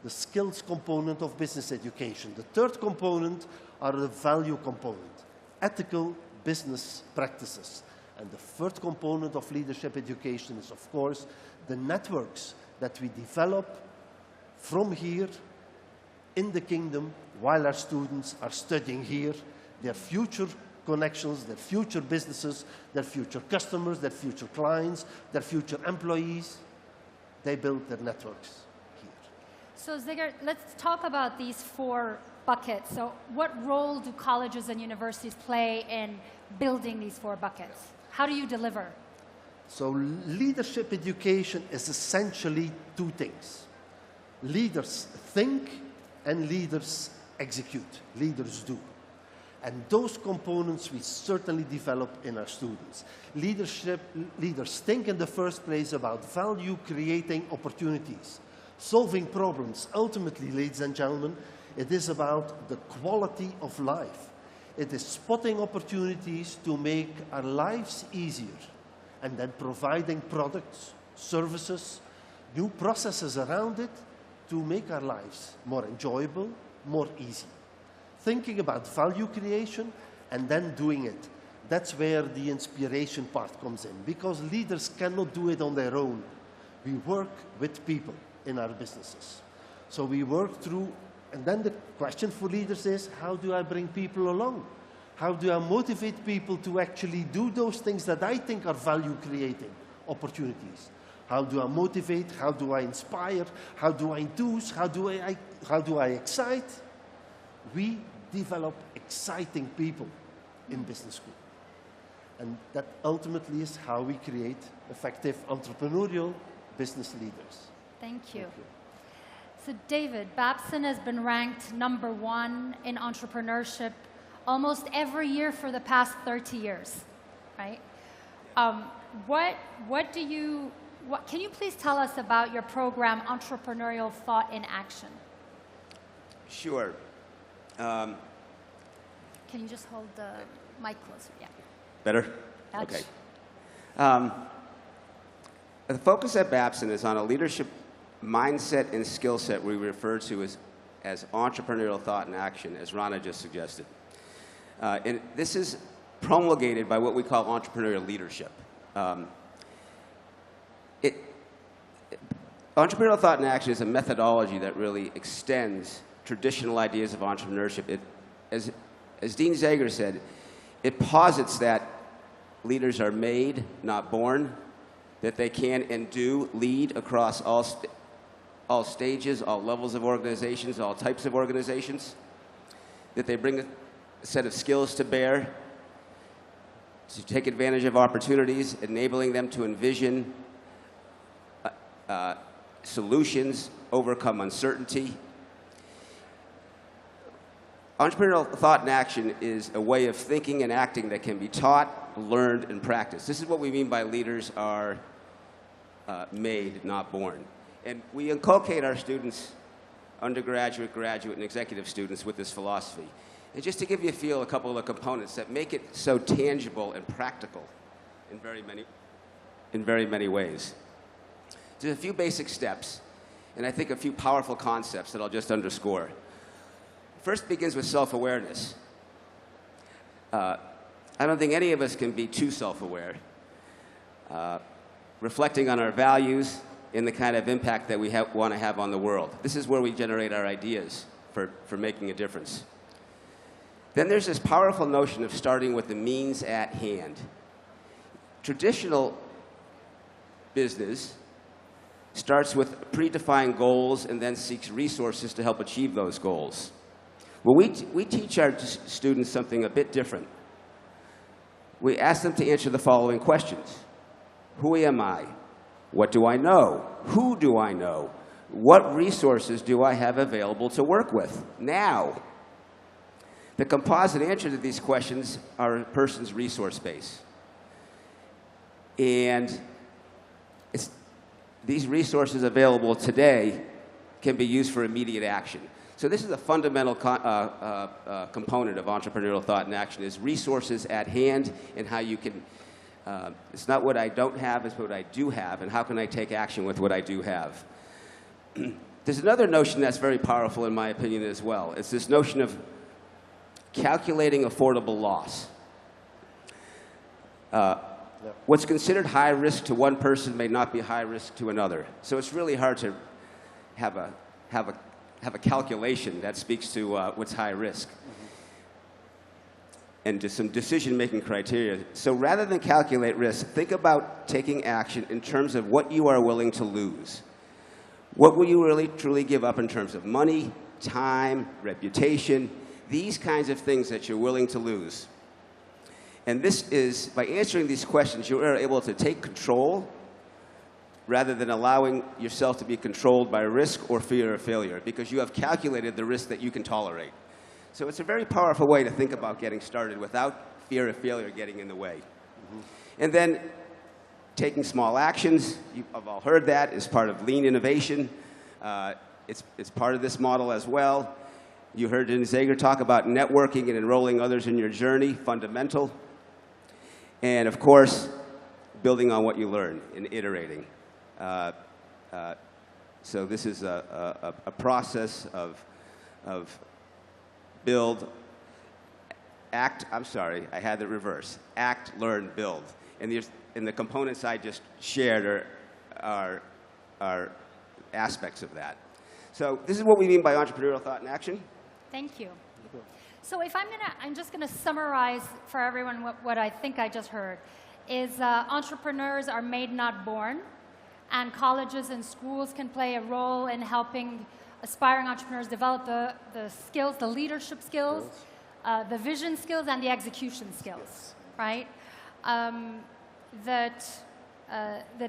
The skills component of business education. The third component are the value component, ethical business practices. And the third component of leadership education is, of course, the networks that we develop from here in the kingdom while our students are studying here, their future connections, their future businesses, their future customers, their future clients, their future employees. They build their networks here. So Ziger, let's talk about these 4 buckets. So what role do colleges and universities play in building these 4 buckets? How do you deliver? So leadership education is essentially 2 things. Leaders think and leaders execute. Leaders do. And those components we certainly develop in our students. Leaders think in the first place about value creating opportunities, solving problems. Ultimately, ladies and gentlemen, it is about the quality of life. It is spotting opportunities to make our lives easier and then providing products, services, new processes around it to make our lives more enjoyable, more easy. Thinking about value creation and then doing it. That's where the inspiration part comes in, because leaders cannot do it on their own. We work with people in our businesses. So we work through, and then the question for leaders is, how do I bring people along? How do I motivate people to actually do those things that I think are value-creating opportunities? How do I motivate? How do I inspire? How do I enthuse? How do I excite? We develop exciting people in business school. And that ultimately is how we create effective entrepreneurial business leaders. Thank you. So David, Babson has been ranked #1 in entrepreneurship almost every year for the past 30 years, right? Can you please tell us about your program, Entrepreneurial Thought in Action? Sure. Can you just hold the mic closer? Yeah. Better? Okay. The focus at Babson is on a leadership mindset and skill set we refer to as entrepreneurial thought in action, as Rana just suggested. And this is promulgated by what we call entrepreneurial leadership. Entrepreneurial thought in action is a methodology that really extends traditional ideas of entrepreneurship. As Dean Zager said, it posits that leaders are made, not born, that they can and do lead across all stages, all levels of organizations, all types of organizations, that they bring a set of skills to bear to take advantage of opportunities, enabling them to envision solutions, overcome uncertainty. Entrepreneurial thought and action is a way of thinking and acting that can be taught, learned, and practiced. This is what we mean by leaders are made, not born. And we inculcate our students, undergraduate, graduate, and executive students, with this philosophy. And just to give you a feel, a couple of the components that make it so tangible and practical in very many ways. There's a few basic steps, and I think a few powerful concepts that I'll just underscore. First begins with self-awareness. I don't think any of us can be too self-aware. Reflecting on our values and the kind of impact that we want to have on the world. This is where we generate our ideas for making a difference. Then there's this powerful notion of starting with the means at hand. Traditional business starts with predefined goals and then seeks resources to help achieve those goals. Well, we teach our students something a bit different. We ask them to answer the following questions. Who am I? What do I know? Who do I know? What resources do I have available to work with now? The composite answer to these questions are a person's resource base. And these resources available today can be used for immediate action. So this is a fundamental component of entrepreneurial thought and action, is resources at hand and how you can, it's not what I don't have, it's what I do have, and how can I take action with what I do have. There's another notion that's very powerful in my opinion as well. It's this notion of calculating affordable loss. What's considered high risk to one person may not be high risk to another. So it's really hard to have a calculation that speaks to what's high risk and to some decision-making criteria. So rather than calculate risk, think about taking action in terms of what you are willing to lose. What will you really truly give up in terms of money, time, reputation, these kinds of things that you're willing to lose. And this is, by answering these questions, you are able to take control rather than allowing yourself to be controlled by risk or fear of failure, because you have calculated the risk that you can tolerate. So it's a very powerful way to think about getting started without fear of failure getting in the way. And then taking small actions, you've all heard that, is part of lean innovation. It's part of this model as well. You heard Dean Zager talk about networking and enrolling others in your journey, fundamental. And of course, building on what you learn and iterating. So this is a process of of build, act, I'm sorry, I had the reverse. Act, learn, build. And the components I just shared are aspects of that. So this is what we mean by entrepreneurial thought and action. Thank you. So if I'm just gonna summarize for everyone what I think I just heard, is entrepreneurs are made, not born, and colleges and schools can play a role in helping aspiring entrepreneurs develop the skills, the leadership skills, the vision skills, and the execution skills, right? That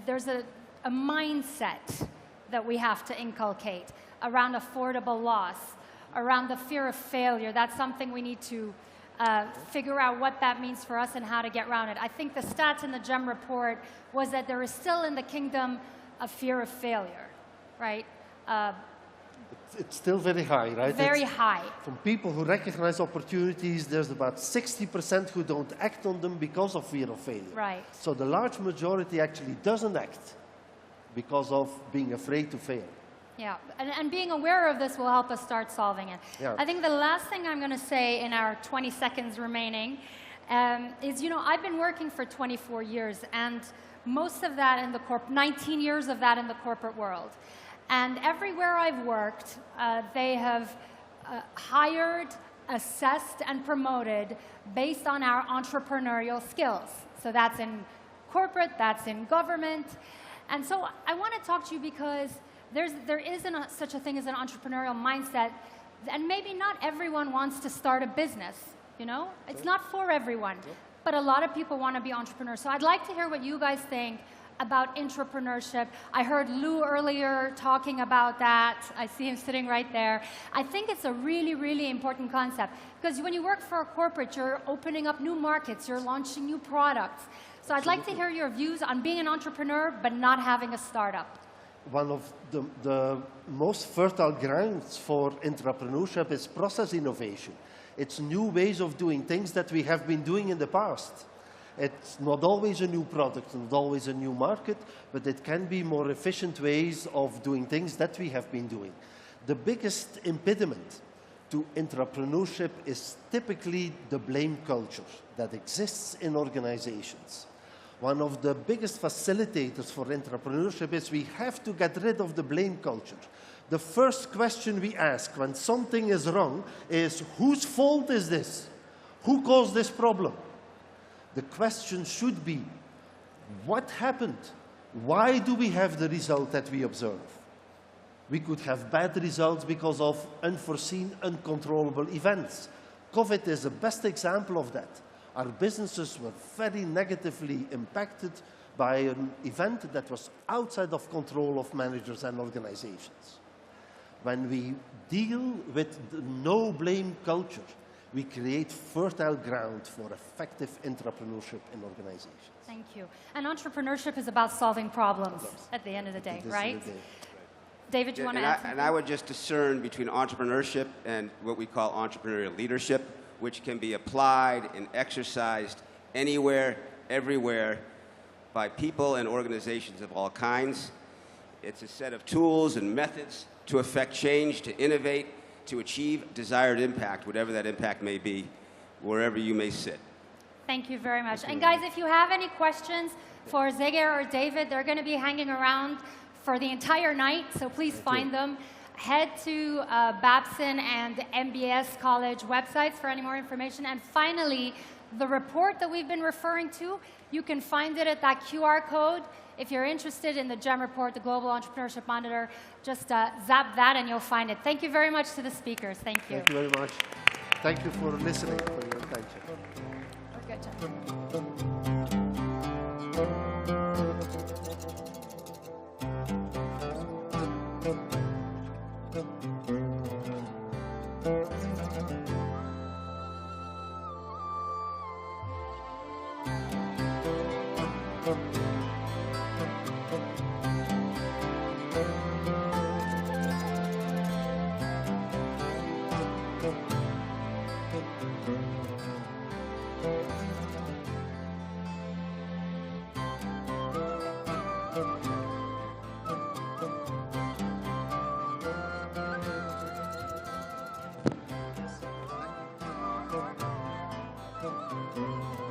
there's a mindset that we have to inculcate around affordable loss, around the fear of failure. That's something we need to figure out what that means for us and how to get around it. I think the stats in the GEM report was that there is still in the kingdom a fear of failure, right? It's still very high, right? Very high. From people who recognize opportunities, there's about 60% who don't act on them because of fear of failure. Right. So the large majority actually doesn't act because of being afraid to fail. Yeah, and being aware of this will help us start solving it. Yeah. I think the last thing I'm going to say in our 20 seconds remaining is, I've been working for 24 years, and most of that in the 19 years of that in the corporate world. And everywhere I've worked, they have hired, assessed, and promoted based on our entrepreneurial skills. So that's in corporate, that's in government. And so I want to talk to you because there isn't such a thing as an entrepreneurial mindset, and maybe not everyone wants to start a business, It's not for everyone, but a lot of people want to be entrepreneurs. So I'd like to hear what you guys think about entrepreneurship. I heard Lou earlier talking about that. I see him sitting right there. I think it's a really, really important concept, because when you work for a corporate, you're opening up new markets, you're launching new products. So I'd like to hear your views on being an entrepreneur, but not having a startup. One of the most fertile grounds for entrepreneurship is process innovation. It's new ways of doing things that we have been doing in the past. It's not always a new product, not always a new market, but it can be more efficient ways of doing things that we have been doing. The biggest impediment to entrepreneurship is typically the blame culture that exists in organizations. One of the biggest facilitators for entrepreneurship is we have to get rid of the blame culture. The first question we ask when something is wrong is, whose fault is this? Who caused this problem? The question should be, what happened? Why do we have the result that we observe? We could have bad results because of unforeseen, uncontrollable events. COVID is the best example of that. Our businesses were very negatively impacted by an event that was outside of control of managers and organizations. When we deal with the no-blame culture, we create fertile ground for effective entrepreneurship in organizations. Thank you. And entrepreneurship is about solving problems at the end of the day, right? David, do you want to add something? And I would just discern between entrepreneurship and what we call entrepreneurial leadership, which can be applied and exercised anywhere, everywhere, by people and organizations of all kinds. It's a set of tools and methods to affect change, to innovate, to achieve desired impact, whatever that impact may be, wherever you may sit. Thank you very much. And guys, if you have any questions for Zeger or David, they're going to be hanging around for the entire night, so please find them. Head to Babson and MBS College websites for any more information. And finally, the report that we've been referring to, you can find it at that QR code. If you're interested in the GEM report, the Global Entrepreneurship Monitor, just zap that and you'll find it. Thank you very much to the speakers. Thank you. Thank you very much. Thank you for listening, for your attention. Good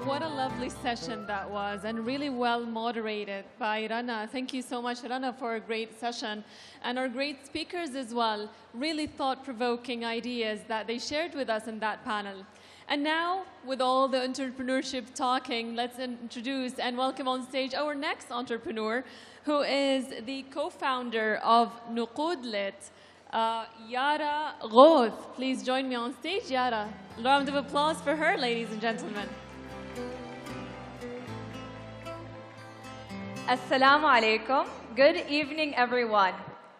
What a lovely session that was, and really well moderated by Rana. Thank you so much, Rana, for a great session. And our great speakers as well, really thought-provoking ideas that they shared with us in that panel. And now, with all the entrepreneurship talking, let's introduce and welcome on stage our next entrepreneur, who is the co-founder of Nuqudlet, Yara Ghoth. Please join me on stage, Yara. Round of applause for her, ladies and gentlemen. Assalamu alaikum. Good evening, everyone,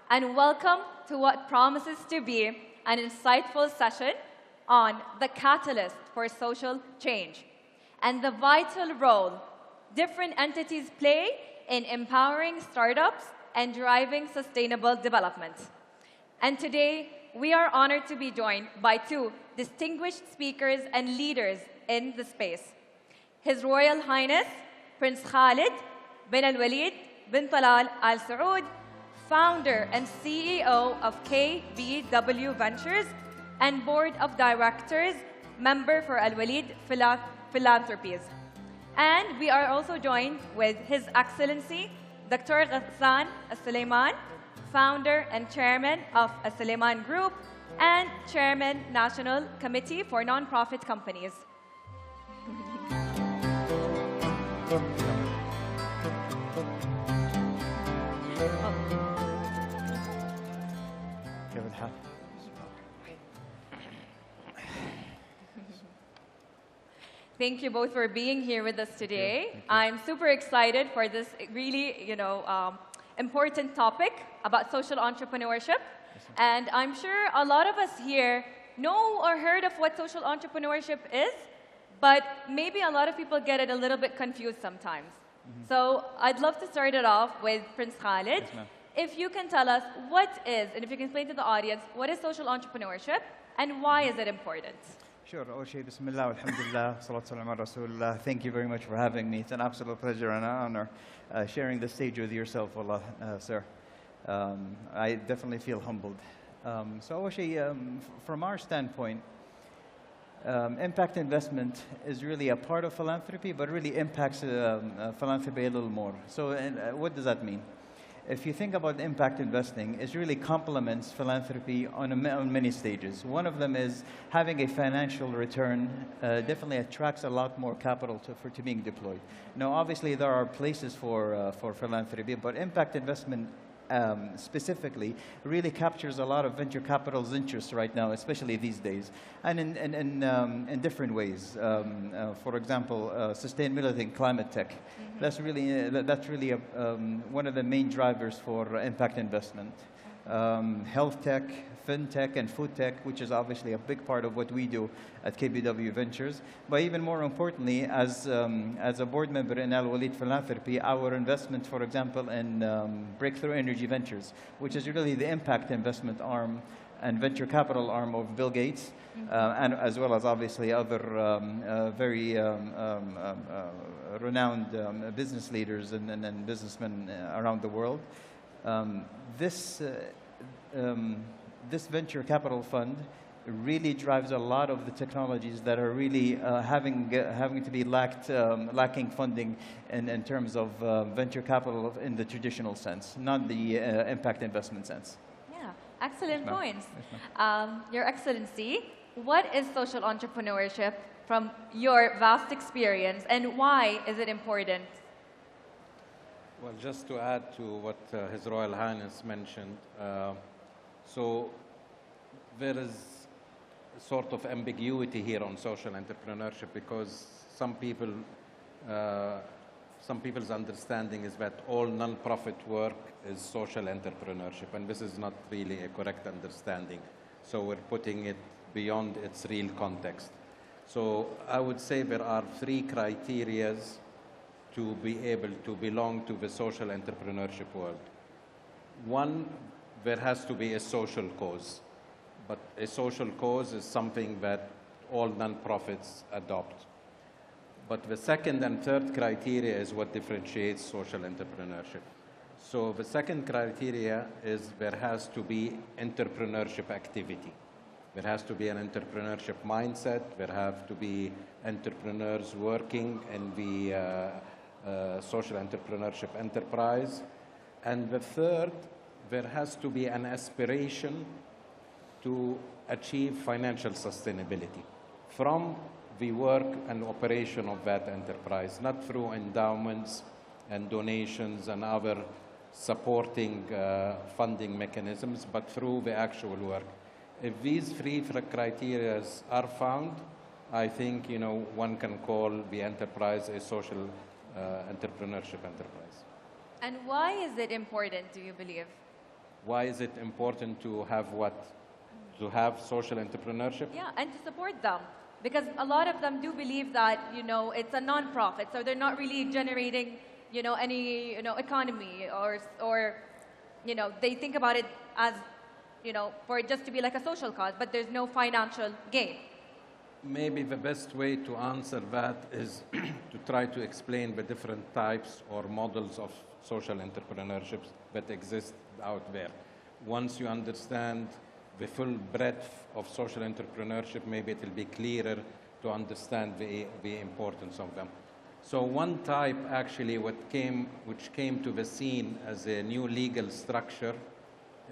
and welcome to what promises to be an insightful session on the catalyst for social change and the vital role different entities play in empowering startups and driving sustainable development. And today, we are honored to be joined by two distinguished speakers and leaders in the space. His Royal Highness, Prince Khalid bin Al-Walid bin Talal Al Saud, founder and CEO of KBW and Board of Directors, member for Al-Walid Philanthropies. And we are also joined with His Excellency, Dr. Ghassan Al-Suleiman, founder and chairman of Al-Suleiman Group and chairman, National Committee for Nonprofit Companies. Thank you both for being here with us today. Thank you. I'm super excited for this really, important topic about social entrepreneurship. And I'm sure a lot of us here know or heard of what social entrepreneurship is, but maybe a lot of people get it a little bit confused sometimes. So I'd love to start it off with Prince Khalid. Yes, if you can tell us what is, and if you can explain to the audience, what is social entrepreneurship and why is it important? Sure. Oshé, Bismillah, Alhamdulillah, Salatu Salam ala Rasulullah. Thank you very much for having me. It's an absolute pleasure and an honor sharing the stage with yourself, Allah, sir. I definitely feel humbled. So Oshé, from our standpoint, impact investment is really a part of philanthropy, but really impacts philanthropy a little more. So what does that mean? If you think about impact investing, it really complements philanthropy on many stages. One of them is having a financial return definitely attracts a lot more capital to being deployed. Now, obviously, there are places for philanthropy, but impact investment specifically really captures a lot of venture capital's interest right now, especially these days, and in different ways. For example, sustainability and climate tech. That's really one of the main drivers for impact investment. Health tech, fintech, and food tech, which is obviously a big part of what we do at KBW Ventures. But even more importantly, as a board member in Al-Walid Philanthropy, our investment, for example, in Breakthrough Energy Ventures, which is really the impact investment arm and venture capital arm of Bill Gates, and as well as obviously other very renowned business leaders and businessmen around the world. This venture capital fund really drives a lot of the technologies that are really having to be lacking funding in terms of venture capital in the traditional sense, not the impact investment sense. Yeah, excellent Yes, points. Yes, Your Excellency, what is social entrepreneurship from your vast experience and why is it important? Well, just to add to what His Royal Highness mentioned, so there is sort of ambiguity here on social entrepreneurship because some people's understanding is that all non-profit work is social entrepreneurship, and this is not really a correct understanding. So we're putting it beyond its real context. So I would say there are three criteria to be able to belong to the social entrepreneurship world. One, there has to be a social cause. But a social cause is something that all non-profits adopt. But the second and third criteria is what differentiates social entrepreneurship. So the second criteria is there has to be entrepreneurship activity. There has to be an entrepreneurship mindset. There have to be entrepreneurs working in the social entrepreneurship enterprise. And the third, there has to be an aspiration to achieve financial sustainability from the work and operation of that enterprise, not through endowments and donations and other supporting funding mechanisms, but through the actual work. If these three criteria are found, I think one can call the enterprise a social entrepreneurship enterprise. And why is it important, do you believe? Why is it important to have what? To have social entrepreneurship? Yeah, and to support them. Because a lot of them do believe that, it's a non-profit, so they're not really generating, any, economy or they think about it as, for it just to be like a social cause, but there's no financial gain. Maybe the best way to answer that is to try to explain the different types or models of social entrepreneurship that exist out there. Once you understand the full breadth of social entrepreneurship, maybe it will be clearer to understand the importance of them. So one type actually which came to the scene as a new legal structure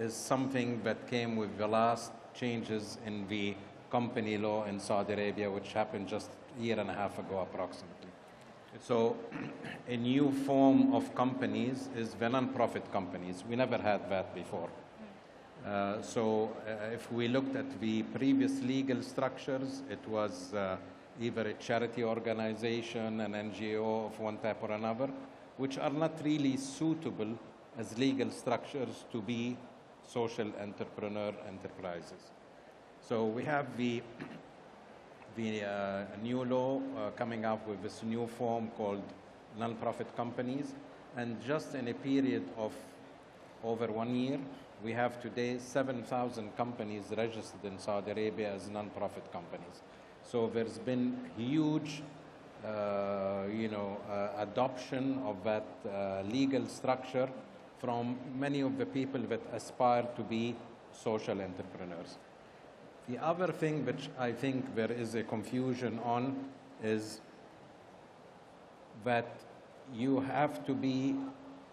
is something that came with the last changes in the company law in Saudi Arabia, which happened just a year and a half ago approximately. So a new form of companies is the non-profit companies. We never had that before. If we looked at the previous legal structures, it was either a charity organization, an NGO of one type or another, which are not really suitable as legal structures to be social entrepreneur enterprises. So we have the new law coming up with this new form called non-profit companies, and just in a period of over 1 year, we have today 7,000 companies registered in Saudi Arabia as non-profit companies. So there's been huge, adoption of that legal structure from many of the people that aspire to be social entrepreneurs. The other thing which I think there is a confusion on is that you have to be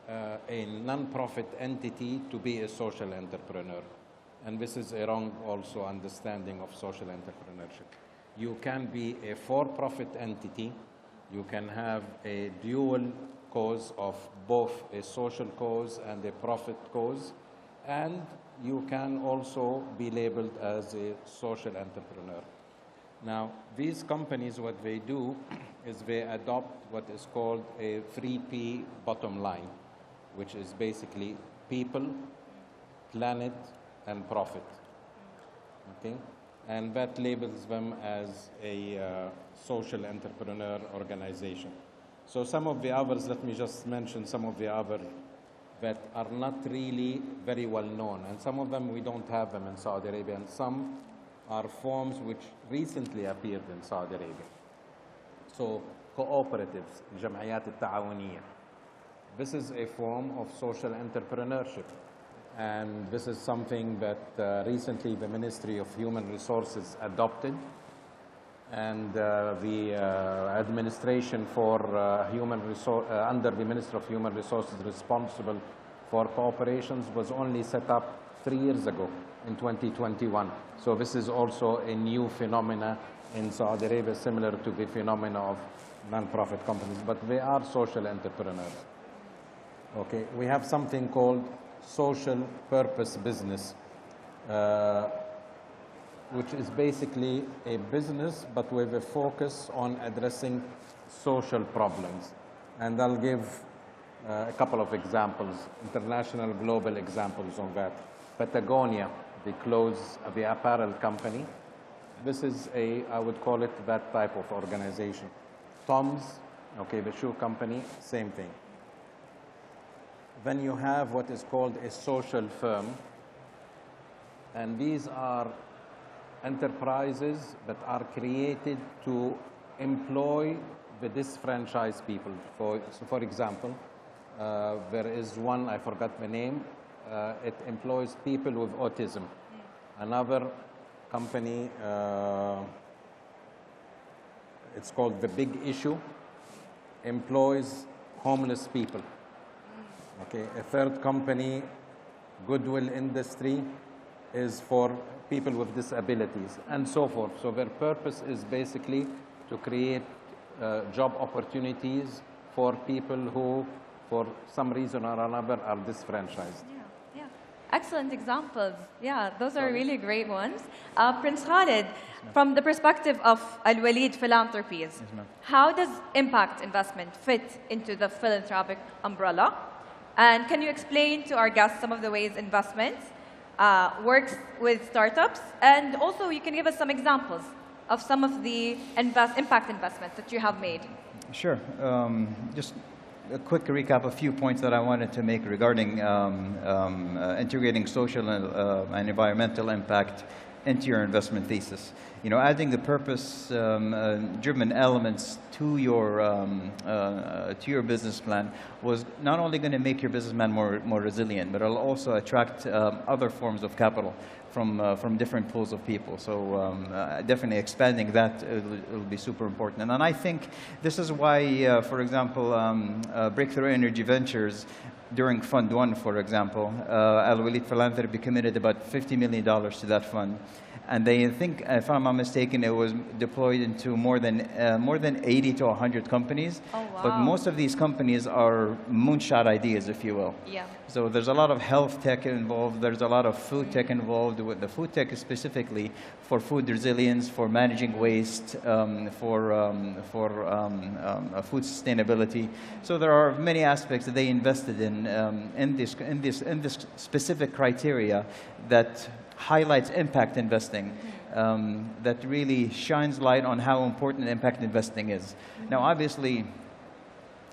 a non-profit entity to be a social entrepreneur. And this is a wrong also understanding of social entrepreneurship. You can be a for-profit entity, you can have a dual cause of both a social cause and a profit cause, and you can also be labeled as a social entrepreneur. Now, these companies, what they do is they adopt what is called a 3P bottom line, which is basically people, planet, and profit. Okay? And that labels them as a social entrepreneur organization. So some of the others, let me just mention some of the other that are not really very well known. And some of them, we don't have them in Saudi Arabia. And some are forms which recently appeared in Saudi Arabia. So cooperatives, جمعيات التعاونية. This is a form of social entrepreneurship. And this is something that recently the Ministry of Human Resources adopted. And the administration for under the Ministry of Human Resources responsible for cooperations was only set up 3 years ago in 2021. So this is also a new phenomena in Saudi Arabia, similar to the phenomena of non-profit companies, but they are social entrepreneurs. Okay, we have something called social purpose business, which is basically a business but with a focus on addressing social problems. And I'll give a couple of examples, international, global examples on that. Patagonia, the apparel company. This is I would call it that type of organization. Tom's, okay, the shoe company, same thing. Then you have what is called a social firm, and these are enterprises that are created to employ the disfranchised people. For example, there is one, I forgot the name, it employs people with autism. Another company. It's called The Big Issue, employs homeless people. Okay, a third company, Goodwill Industry, is for people with disabilities, and so forth. So their purpose is basically to create job opportunities for people who, for some reason or another, are disfranchised. Yeah. Excellent examples. Yeah, those are really great ones. Prince Khalid, from the perspective of Al Walid Philanthropies, how does impact investment fit into the philanthropic umbrella? And can you explain to our guests some of the ways investments works with startups? And also, you can give us some examples of some of the impact investments that you have made. Sure. Just a quick recap, a few points that I wanted to make regarding integrating social and environmental impact into your investment thesis. You know, adding the purpose-driven elements to your business plan was not only going to make your business plan more resilient, but it'll also attract other forms of capital from different pools of people. So definitely expanding that will be super important. And I think this is why, for example, Breakthrough Energy Ventures, during Fund 1, for example, Al Walid Philanthropy committed about $50 million to that fund. And they think, if I'm not mistaken, it was deployed into more than 80 to 100 companies. Oh, wow. But most of these companies are moonshot ideas, if you will. Yeah. So there's a lot of health tech involved. There's a lot of food tech involved. With the food tech is specifically for food resilience, for managing waste, for food sustainability. So there are many aspects that they invested in this specific criteria that highlights impact investing, that really shines light on how important impact investing is. Now, obviously,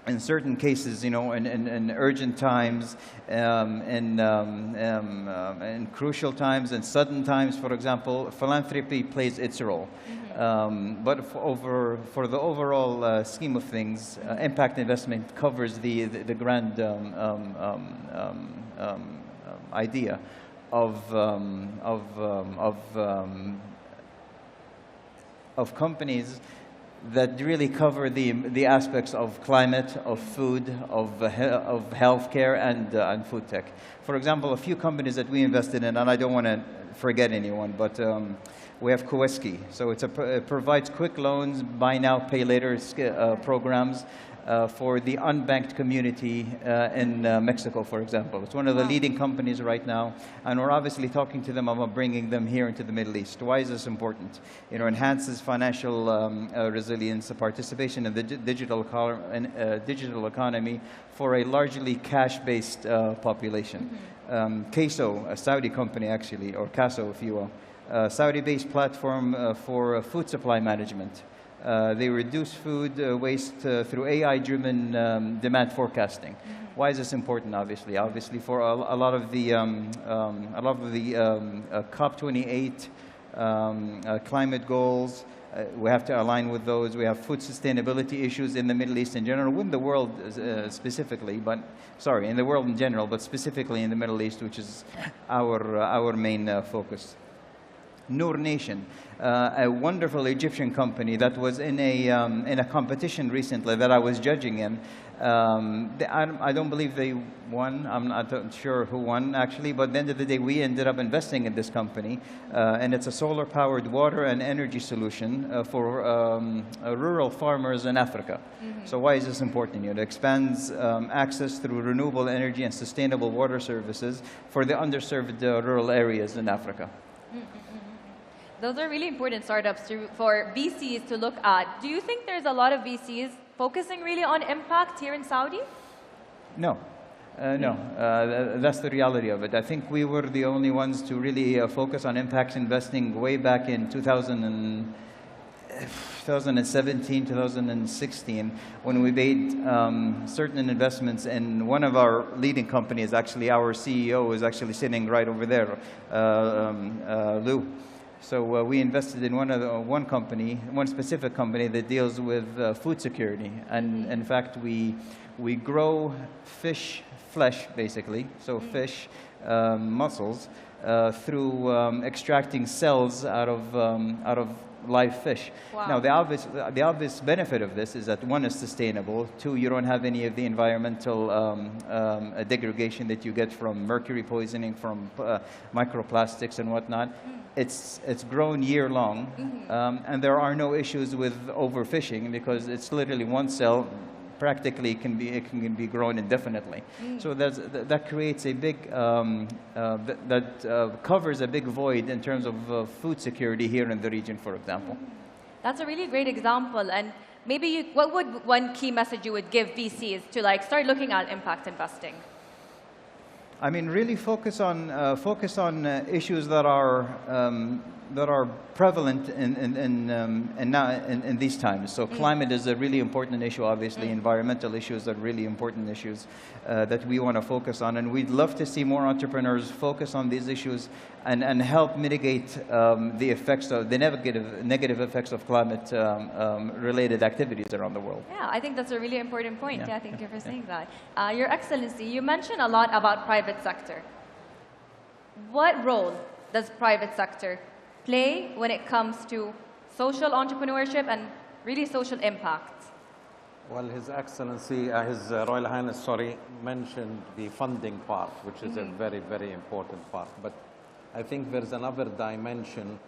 in certain cases, you know, in urgent times, in crucial times, and sudden times, for example, philanthropy plays its role. But for the overall scheme of things, impact investment covers the grand idea of companies that really cover the aspects of climate, of food, of healthcare, and food tech. For example, a few companies that we invested in, and I don't want to forget anyone, but we have Kuweski. So it provides quick loans, buy now, pay later programs for the unbanked community in Mexico, for example. It's one of the leading companies right now, and we're obviously talking to them about bringing them here into the Middle East. Why is this important? You know, enhances financial resilience, participation in the digital economy for a largely cash-based population. Queso, a Saudi company actually, or Caso, if you will, a Saudi-based platform for food supply management. They reduce food waste through AI-driven demand forecasting. Why is this important? Obviously, for a lot of the COP28 climate goals, we have to align with those. We have food sustainability issues in the Middle East in general, in the world specifically, but sorry, in the world in general, but specifically in the Middle East, which is our main focus. Noor Nation, a wonderful Egyptian company that was in a competition recently that I was judging in. I don't believe they won. I'm not sure who won, actually. But at the end of the day, we ended up investing in this company. And it's a solar-powered water and energy solution for rural farmers in Africa. So why is this important? You know, it expands access through renewable energy and sustainable water services for the underserved rural areas in Africa. Those are really important startups for VCs to look at. Do you think there's a lot of VCs focusing really on impact here in Saudi? No. No. That's the reality of it. I think we were the only ones to really focus on impact investing way back in 2017, 2016, when we made certain investments in one of our leading companies. Actually, our CEO is actually sitting right over there, Lou. So we invested in one specific company that deals with food security. And in fact, we grow fish flesh, basically, so fish muscles, through extracting cells out of live fish. Wow. Now, the obvious benefit of this is that, one, is sustainable. Two, you don't have any of the environmental degradation that you get from mercury poisoning, from microplastics and whatnot. It's grown year long, and there are no issues with overfishing because it's literally one cell. Practically, it can be grown indefinitely. So that creates a big, covers a big void in terms of food security here in the region, for example. That's a really great example. And maybe what would one key message you would give VCs to like start looking at impact investing? I mean, really focus on issues that are prevalent in these times. So climate is a really important issue, obviously. Environmental issues are really important issues that we want to focus on. And we'd love to see more entrepreneurs focus on these issues and help mitigate the effects of the negative effects of climate related activities around the world. Yeah, I think that's a really important point. Yeah, thank you for saying that. Your Excellency, you mentioned a lot about private sector. What role does private sector play when it comes to social entrepreneurship and really social impact? Well, His Excellency, His Royal Highness, mentioned the funding part, which is a very, very important part. But I think there's another dimension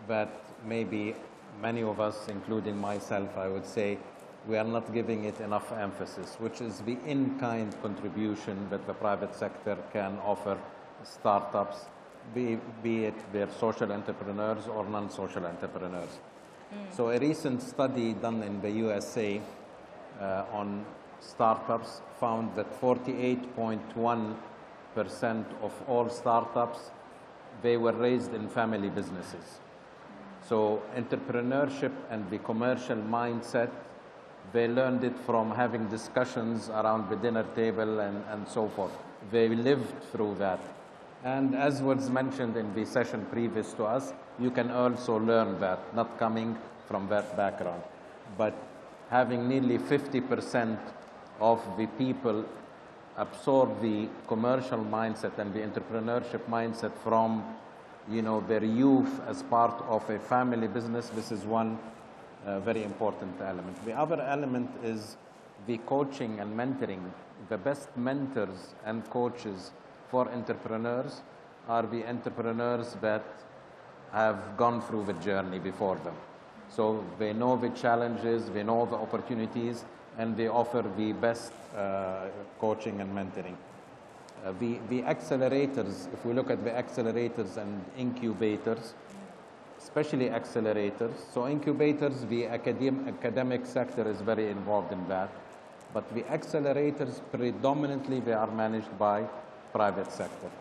that maybe many of us, including myself, I would say, we are not giving it enough emphasis, which is the in-kind contribution that the private sector can offer startups, be it they're social entrepreneurs or non-social entrepreneurs. So a recent study done in the USA on startups found that 48.1% of all startups, they were raised in family businesses. So entrepreneurship and the commercial mindset, they learned it from having discussions around the dinner table and so forth. They lived through that. And as was mentioned in the session previous to us, you can also learn that, not coming from that background. But having nearly 50% of the people absorb the commercial mindset and the entrepreneurship mindset from, their youth as part of a family business, this is one very important element. The other element is the coaching and mentoring. The best mentors and coaches for entrepreneurs are the entrepreneurs that have gone through the journey before them. So they know the challenges, they know the opportunities, and they offer the best coaching and mentoring. The accelerators, if we look at the accelerators and incubators, especially accelerators. So incubators, the academic sector is very involved in that. But the accelerators, predominantly, they are managed by private sector.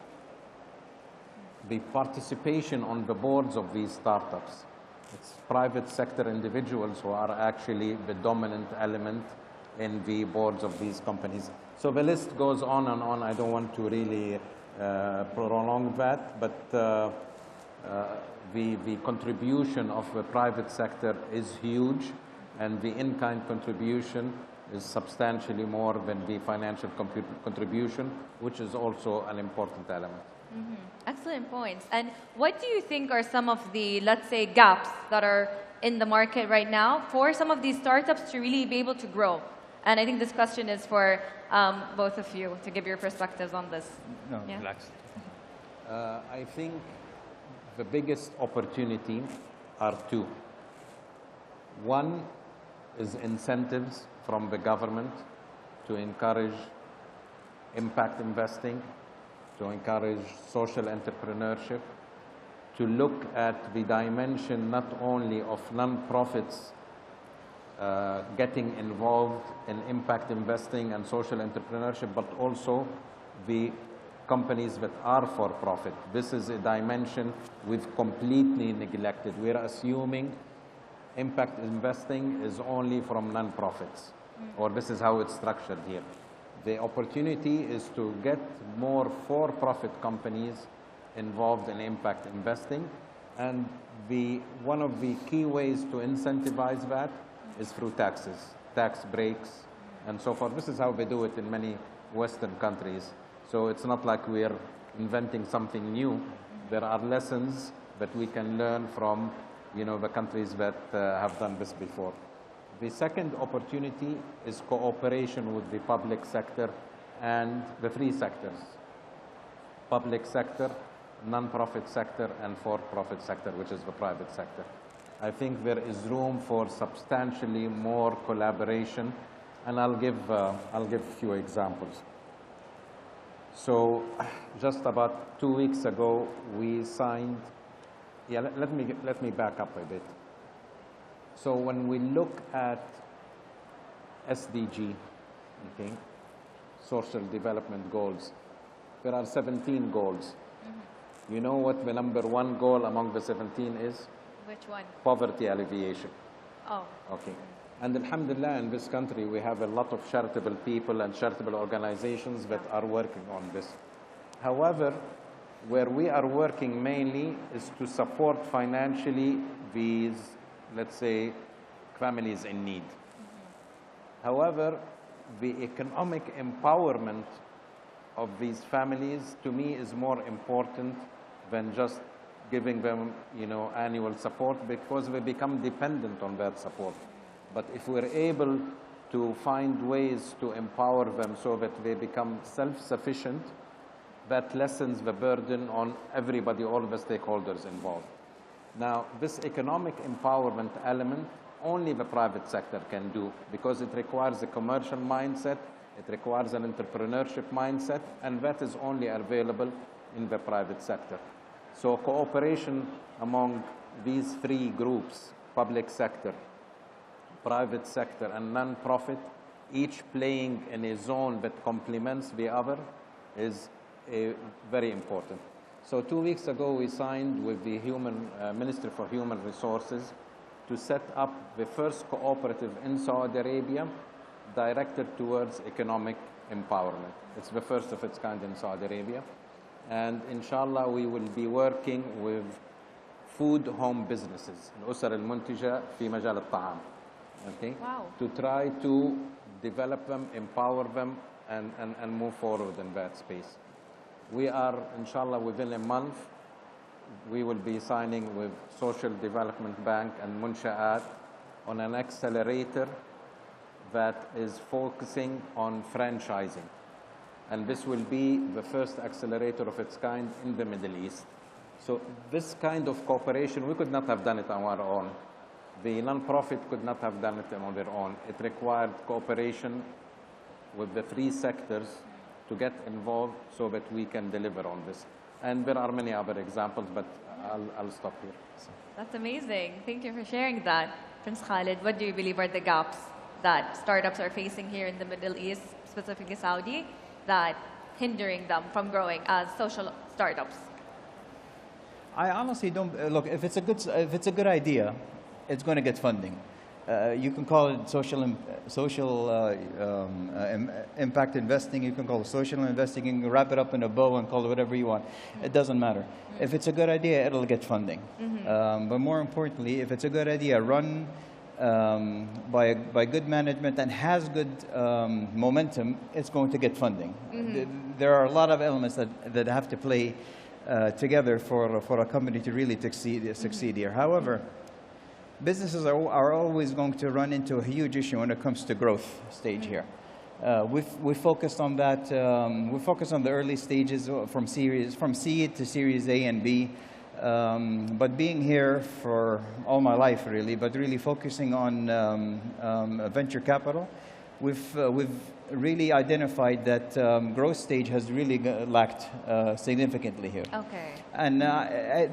The participation on the boards of these startups, it's private sector individuals who are actually the dominant element in the boards of these companies. So the list goes on and on. I don't want to really prolong that, but the contribution of the private sector is huge, and the in-kind contribution is substantially more than the financial contribution, which is also an important element. Excellent points. And what do you think are some of the, let's say, gaps that are in the market right now for some of these startups to really be able to grow? And I think this question is for both of you to give your perspectives on this. No, relax. I think the biggest opportunity are two. One is incentives from the government to encourage impact investing, to encourage social entrepreneurship, to look at the dimension not only of non-profits getting involved in impact investing and social entrepreneurship, but also the companies that are for profit. This is a dimension we've completely neglected. We're assuming impact investing is only from non-profits, or this is how it's structured here. The opportunity is to get more for-profit companies involved in impact investing, and one of the key ways to incentivize that is through taxes, tax breaks, and so forth. This is how they do it in many Western countries. So it's not like we're inventing something new. there are lessons that we can learn from, the countries that have done this before. The second opportunity is cooperation with the public sector and the three sectors: public sector, non-profit sector, and for-profit sector, which is the private sector. I think there is room for substantially more collaboration, and I'll give a few examples. So, just about 2 weeks ago, we signed. Let me back up a bit. So, when we look at SDG, okay, Social Development Goals, there are 17 goals. You know what the number one goal among the 17 is? Which one? Poverty alleviation. Oh. Okay. And alhamdulillah, in this country, we have a lot of charitable people and charitable organizations that are working on this. However, where we are working mainly is to support financially these, let's say, families in need. However, the economic empowerment of these families, to me, is more important than just giving them, annual support, because they become dependent on that support. But if we're able to find ways to empower them so that they become self-sufficient, that lessens the burden on everybody, all the stakeholders involved. Now, this economic empowerment element, only the private sector can do, because it requires a commercial mindset, it requires an entrepreneurship mindset, and that is only available in the private sector. So cooperation among these three groups, public sector, private sector, and non-profit, each playing in a zone that complements the other, is very important. So 2 weeks ago, we signed with the Ministry for Human Resources to set up the first cooperative in Saudi Arabia directed towards economic empowerment. It's the first of its kind in Saudi Arabia. And inshallah, we will be working with food home businesses, الأسر المنتجة في مجال الطعام. Okay? Wow. To try to develop them, empower them, and move forward in that space. We are, inshallah, within a month, we will be signing with Social Development Bank and Munsha'at on an accelerator that is focusing on franchising. And this will be the first accelerator of its kind in the Middle East. So this kind of cooperation, we could not have done it on our own. The non-profit could not have done it on their own. It required cooperation with the three sectors to get involved so that we can deliver on this. And there are many other examples, but I'll stop here. So. That's amazing. Thank you for sharing that. Prince Khalid, what do you believe are the gaps that startups are facing here in the Middle East, specifically Saudi, that hindering them from growing as social startups? I honestly don't look. If it's a good idea, it's going to get funding. You can call it social impact investing. You can call it social investing. You can wrap it up in a bow and call it whatever you want. It doesn't matter. If it's a good idea, it'll get funding. But more importantly, if it's a good idea run by good management and has good momentum, it's going to get funding. There are a lot of elements that have to play together for a company to really succeed here. However, businesses are always going to run into a huge issue when it comes to growth stage here. We focused on that. We focused on the early stages from seed to Series A and B. But being here for all my life, really, but really focusing on venture capital, we've really identified that growth stage has really lacked significantly here. Okay. And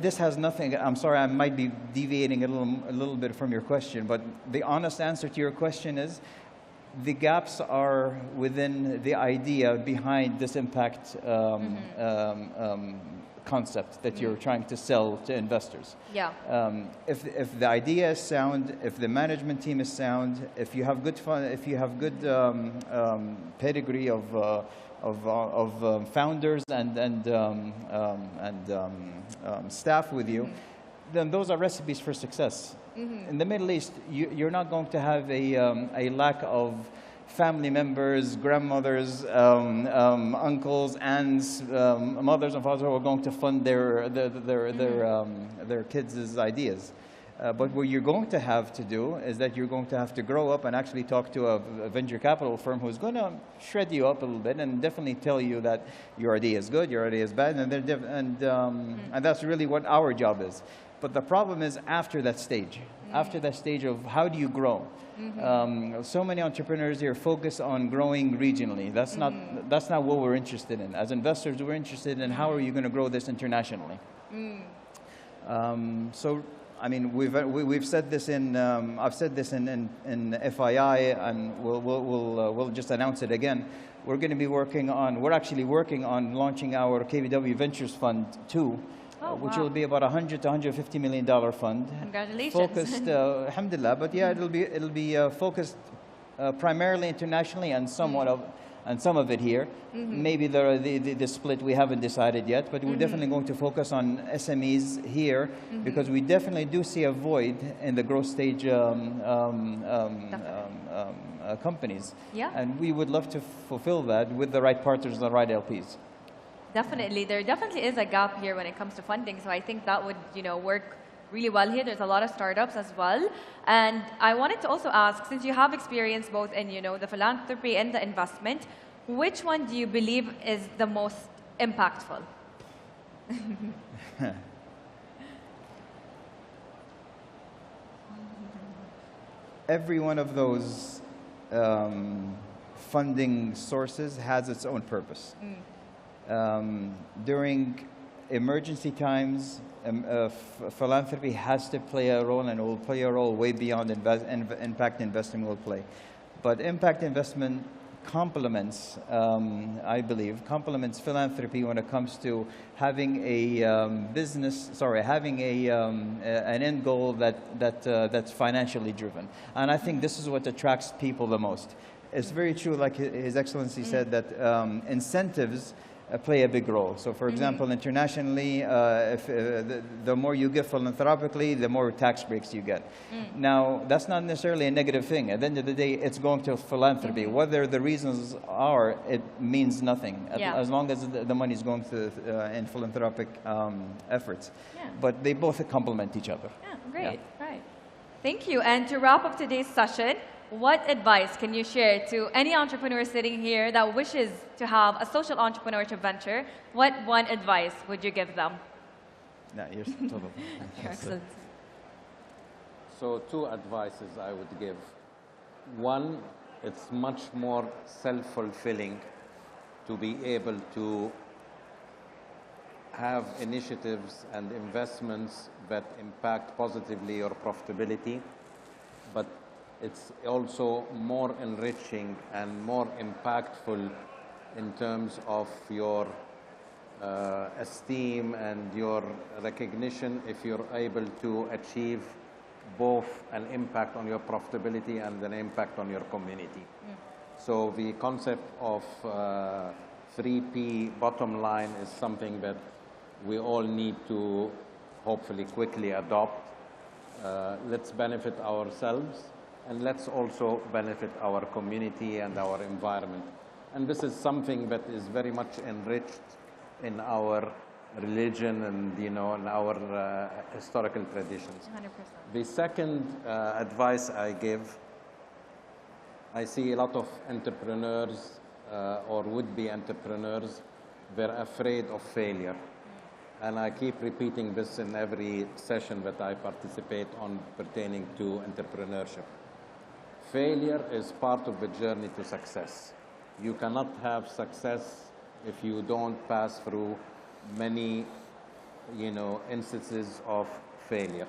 this has nothing. I'm sorry, I might be deviating a little bit from your question, but the honest answer to your question is, the gaps are within the idea behind this impact concept that you're trying to sell to investors. Yeah. If the idea is sound, if the management team is sound, if you have good pedigree of founders and staff with you, then those are recipes for success. In the Middle East, you're not going to have a lack of family members, grandmothers, uncles, aunts, mothers and fathers who are going to fund their kids' ideas. But what you're going to have to do is that you're going to have to grow up and actually talk to a venture capital firm who's going to shred you up a little bit and definitely tell you that your idea is good, your idea is bad, and that's really what our job is. But the problem is after that stage of how do you grow? So many entrepreneurs here focus on growing regionally. That's not what we're interested in. As investors, we're interested in how are you going to grow this internationally. So, I mean, we've said this in I've said this in FII, and we'll just announce it again. We're going to be we're actually working on launching our KBW Ventures Fund 2. Which will be about $100 to $150 million fund. Congratulations. Focused, alhamdulillah, but yeah, it'll be focused primarily internationally and some of it here. Maybe the split we haven't decided yet, but we're definitely going to focus on SMEs here because we definitely do see a void in the growth stage companies. Yeah. And we would love to fulfill that with the right partners and the right LPs. Definitely. There definitely is a gap here when it comes to funding. So I think that would, work really well here. There's a lot of startups as well. And I wanted to also ask, since you have experience both in, the philanthropy and the investment, which one do you believe is the most impactful? Every one of those funding sources has its own purpose. During emergency times, philanthropy has to play a role, and it will play a role way beyond impact investing will play. But impact investment complements, I believe, complements philanthropy when it comes to having a having an end goal that's financially driven. And I think this is what attracts people the most. It's very true, like His Excellency said, that incentives play a big role. So, for example, internationally, the more you give philanthropically, the more tax breaks you get. Now, that's not necessarily a negative thing. At the end of the day, it's going to philanthropy. Whether the reasons are, it means nothing, as long as the money is going to in philanthropic efforts. But they both complement each other. Great. Right. Thank you. And to wrap up today's session, what advice can you share to any entrepreneur sitting here that wishes to have a social entrepreneurship venture? What one advice would you give them? You're total. Excellent. So 2 advices I would give. One, it's much more self-fulfilling to be able to have initiatives and investments that impact positively your profitability, but it's also more enriching and more impactful in terms of your esteem and your recognition if you're able to achieve both an impact on your profitability and an impact on your community. So the concept of 3P bottom line is something that we all need to hopefully quickly adopt. Let's benefit ourselves, and let's also benefit our community and our environment. And this is something that is very much enriched in our religion and, in our historical traditions. 100%. The second advice I give, I see a lot of entrepreneurs or would-be entrepreneurs, they're afraid of failure. And I keep repeating this in every session that I participate on pertaining to entrepreneurship. Failure is part of the journey to success. You cannot have success if you don't pass through many, instances of failure.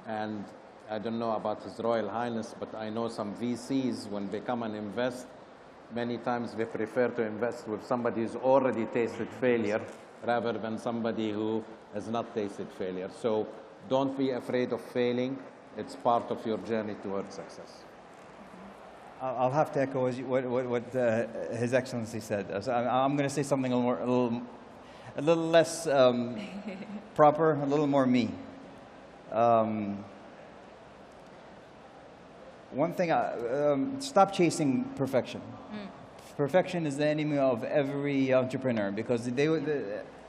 And I don't know about His Royal Highness, but I know some VCs, when they come and invest, many times they prefer to invest with somebody who's already tasted failure rather than somebody who has not tasted failure. So don't be afraid of failing. It's part of your journey towards success. I'll have to echo what His Excellency said. So I'm going to say something a little less one thing, stop chasing perfection. Perfection is the enemy of every entrepreneur because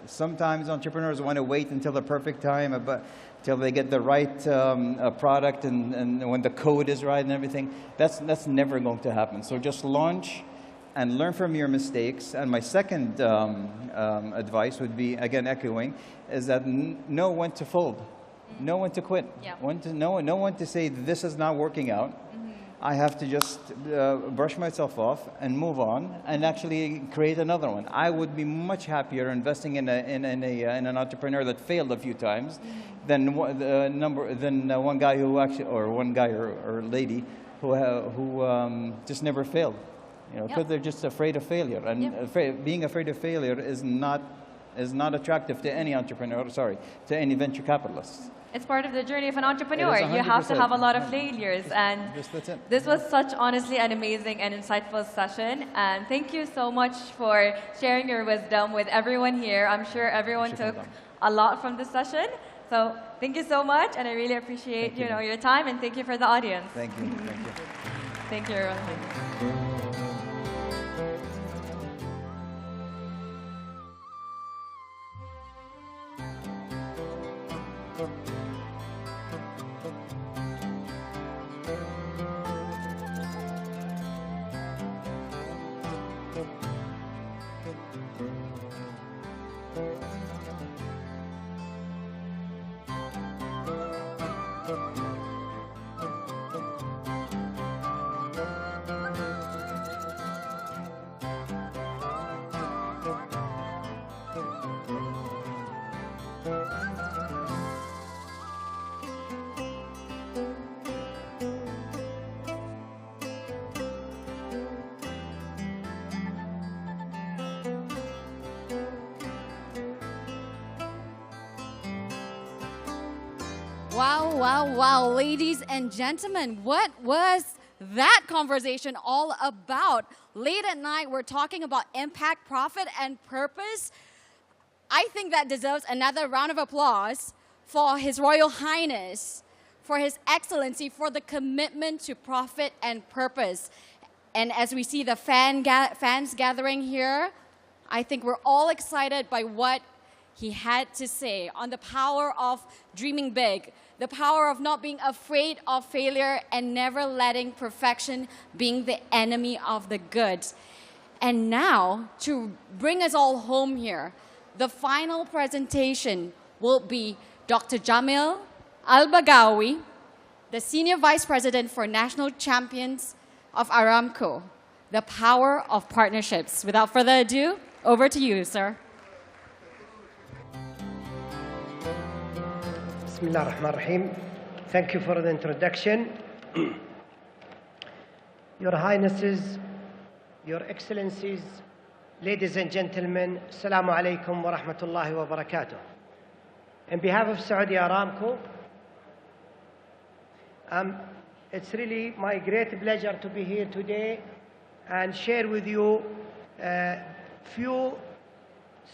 sometimes entrepreneurs want to wait until the perfect time, until they get the right product and when the code is right and everything. That's never going to happen. So just launch and learn from your mistakes. And my second advice would be, again echoing, is that know when to fold, know when to quit, know when to say this is not working out. I have to just brush myself off and move on and actually create another one. I would be much happier investing in an entrepreneur that failed a few times than one guy who actually, or one guy or lady who just never failed. You know, because they're just afraid of failure, and being afraid of failure is not attractive to any entrepreneur. Sorry, to any venture capitalist. It's part of the journey of an entrepreneur. You have to have a lot of failures. And this was such, honestly, an amazing and insightful session. And thank you so much for sharing your wisdom with everyone here. I'm sure everyone took a lot from this session. So thank you so much. And I really appreciate your time. And thank you for the audience. Thank you. Thank you. Thank you, everyone. Wow, wow, wow. Ladies and gentlemen, what was that conversation all about? Late at night, we're talking about impact, profit, and purpose. I think that deserves another round of applause for His Royal Highness, for His Excellency, for the commitment to profit and purpose. And as we see the fans gathering here, I think we're all excited by what he had to say on the power of dreaming big, the power of not being afraid of failure and never letting perfection being the enemy of the good. And now, to bring us all home here, the final presentation will be Dr. Jamil Al-Bagawi, the Senior Vice President for National Champions of Aramco, the power of partnerships. Without further ado, over to you, sir. Bismillah ar-Rahman ar-Rahim. Thank you for the introduction. Your Highnesses, Your Excellencies, ladies and gentlemen, Assalamu alaikum wa rahmatullahi wa barakatuh. On behalf of Saudi Aramco, it's really my great pleasure to be here today and share with you a few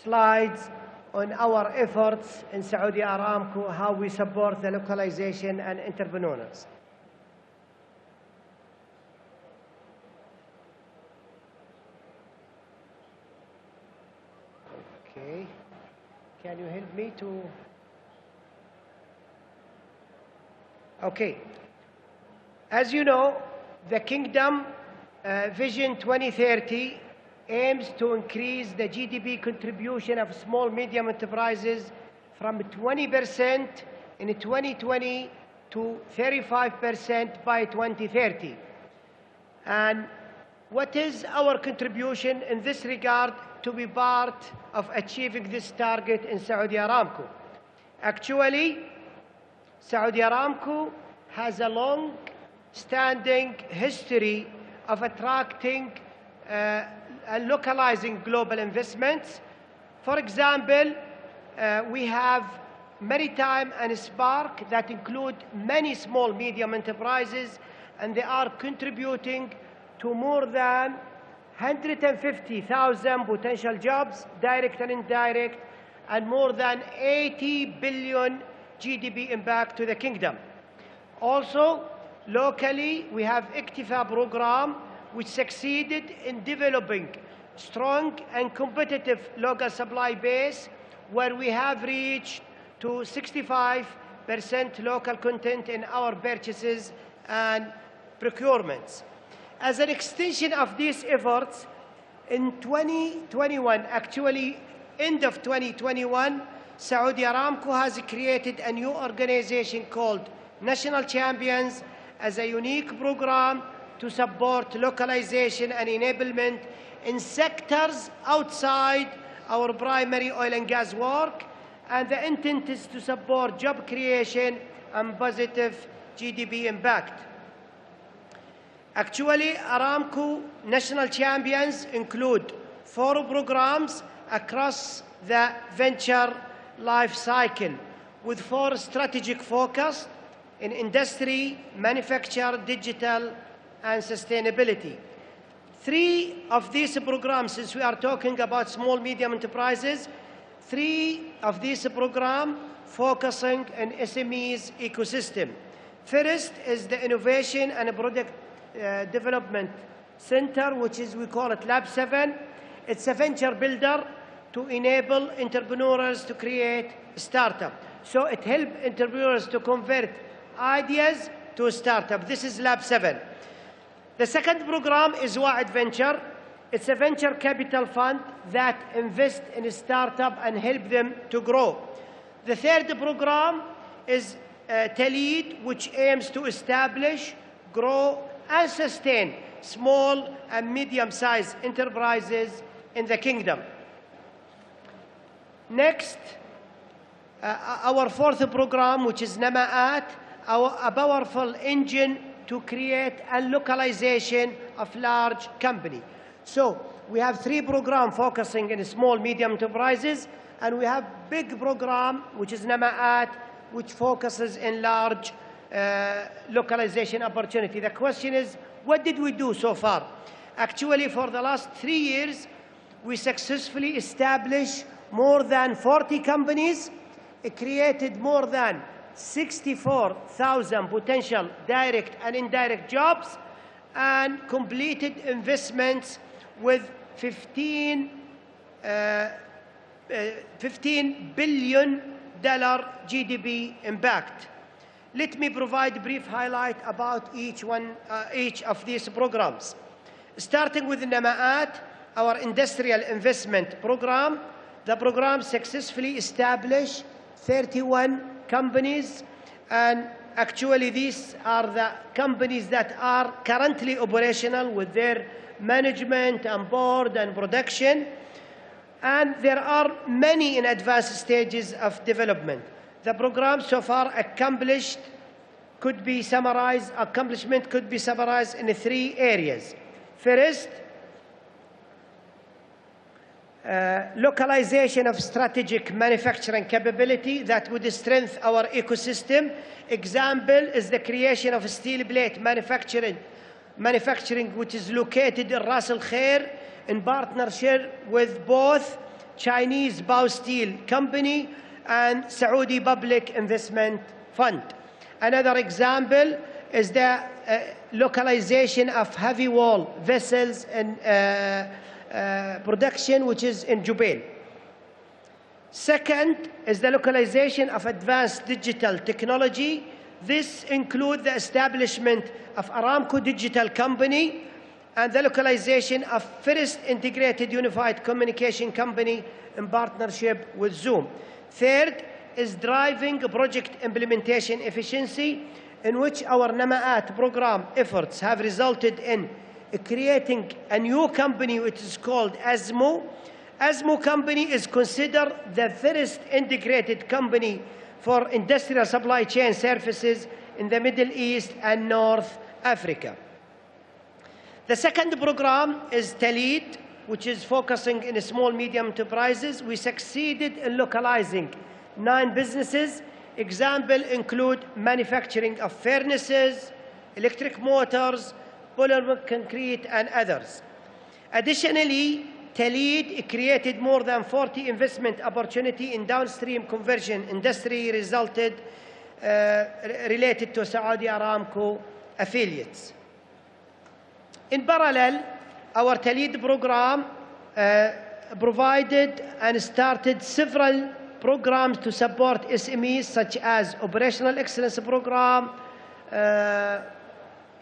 slides on our efforts in Saudi Aramco, how we support the localization and entrepreneurs. Okay, can you help me to? Okay, as you know, the Kingdom Vision 2030 aims to increase the GDP contribution of small medium enterprises from 20% in 2020 to 35% by 2030. And what is our contribution in this regard to be part of achieving this target in Saudi Aramco? Actually, Saudi Aramco has a long-standing history of attracting and localizing global investments. For example, we have Maritime and Spark that include many small medium enterprises, and they are contributing to more than 150,000 potential jobs, direct and indirect, and more than 80 billion GDP impact to the kingdom. Also, Locally, we have Iktifa program, which succeeded in developing strong and competitive local supply base, where we have reached to 65% local content in our purchases and procurements. As an extension of these efforts, in 2021, actually end of 2021, Saudi Aramco has created a new organization called National Champions as a unique program to support localization and enablement in sectors outside our primary oil and gas work, and the intent is to support job creation and positive GDP impact. Actually, Aramco National Champions include 4 programs across the venture life cycle, with 4 strategic focus in industry, manufacture, digital, and sustainability. 3 of these programs, since we are talking about small, medium enterprises, 3 of these programs focusing on SMEs ecosystem. First is the Innovation and Product Development Center, which is, we call it Lab 7. It's a venture builder to enable entrepreneurs to create a startup. So it helps entrepreneurs to convert ideas to a startup. This is Lab 7. The second program is Wa'ad Venture. It's a venture capital fund that invests in a startup and help them to grow. The third program is Talid, which aims to establish, grow, and sustain small and medium-sized enterprises in the kingdom. Next, our fourth program, which is Nama'at, a powerful engine to create a localization of large company. So we have 3 programs focusing in small, medium enterprises, and we have big program, which is Nama'at, which focuses in large localization opportunity. The question is, what did we do so far? Actually, for the last 3 years, we successfully established more than 40 companies, created more than 64,000 potential direct and indirect jobs, and completed investments with $15 billion GDP impact. Let me provide a brief highlight about each of these programs. Starting with Nama'at, our industrial investment program. The program successfully established 31 companies, and actually these are the companies that are currently operational with their management and board and production, and there are many in advanced stages of development. The program so far accomplishment could be summarized in 3 areas. First, localization of strategic manufacturing capability that would strengthen our ecosystem. Example is the creation of steel plate manufacturing, which is located in Ras Al Khair in partnership with both Chinese Bao Steel Company and Saudi Public Investment Fund. Another example is the localization of heavy wall vessels and production, which is in Jubail. Second is the localization of advanced digital technology. This includes the establishment of Aramco Digital Company and the localization of first integrated unified communication company in partnership with Zoom. Third is driving project implementation efficiency, in which our Nama'at program efforts have resulted in creating a new company which is called ASMO. ASMO company is considered the first integrated company for industrial supply chain services in the Middle East and North Africa. The second program is Talid, which is focusing in small, medium enterprises. We succeeded in localizing 9 businesses. Examples include manufacturing of furnaces, electric motors, polymer concrete, and others. Additionally, Talid created more than 40 investment opportunity in downstream conversion industry related to Saudi Aramco affiliates. In parallel, our Talid program provided and started several programs to support SMEs, such as Operational Excellence Program,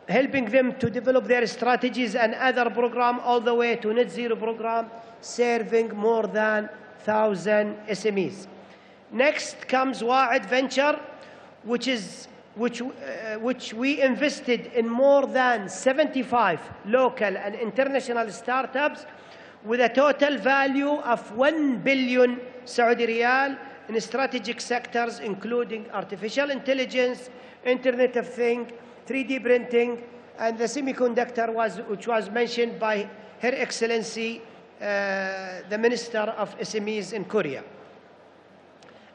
helping them to develop their strategies, and other programs, all the way to Net Zero program, serving more than 1,000 SMEs. Next comes Wa'id Venture, which we invested in more than 75 local and international startups with a total value of 1 billion Saudi riyal in strategic sectors, including artificial intelligence, Internet of Things, 3D printing, and the semiconductor, which was mentioned by Her Excellency, the Minister of SMEs in Korea.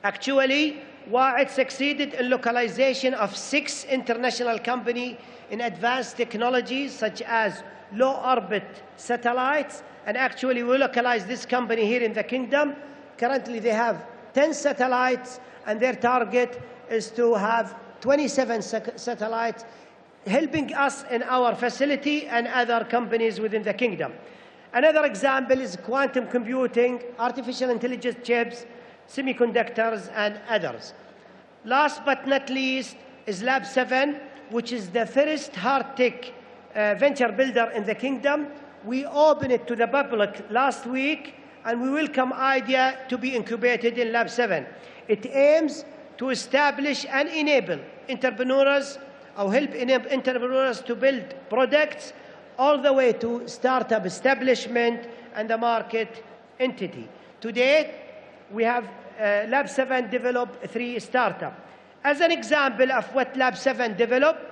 Actually, Wa'id succeeded in localization of 6 international companies in advanced technologies, such as low-orbit satellites, and actually we localized this company here in the Kingdom. Currently, they have 10 satellites, and their target is to have 27 satellites, helping us in our facility and other companies within the Kingdom. Another example is quantum computing, artificial intelligence chips, semiconductors, and others. Last but not least is Lab 7, which is the first hard tech venture builder in the Kingdom. We opened it to the public last week, and we welcome idea to be incubated in Lab 7. It aims to establish and enable entrepreneurs, or help entrepreneurs to build products, all the way to startup establishment and the market entity. To date, we have Lab 7 developed 3 startups. As an example of what Lab 7 developed,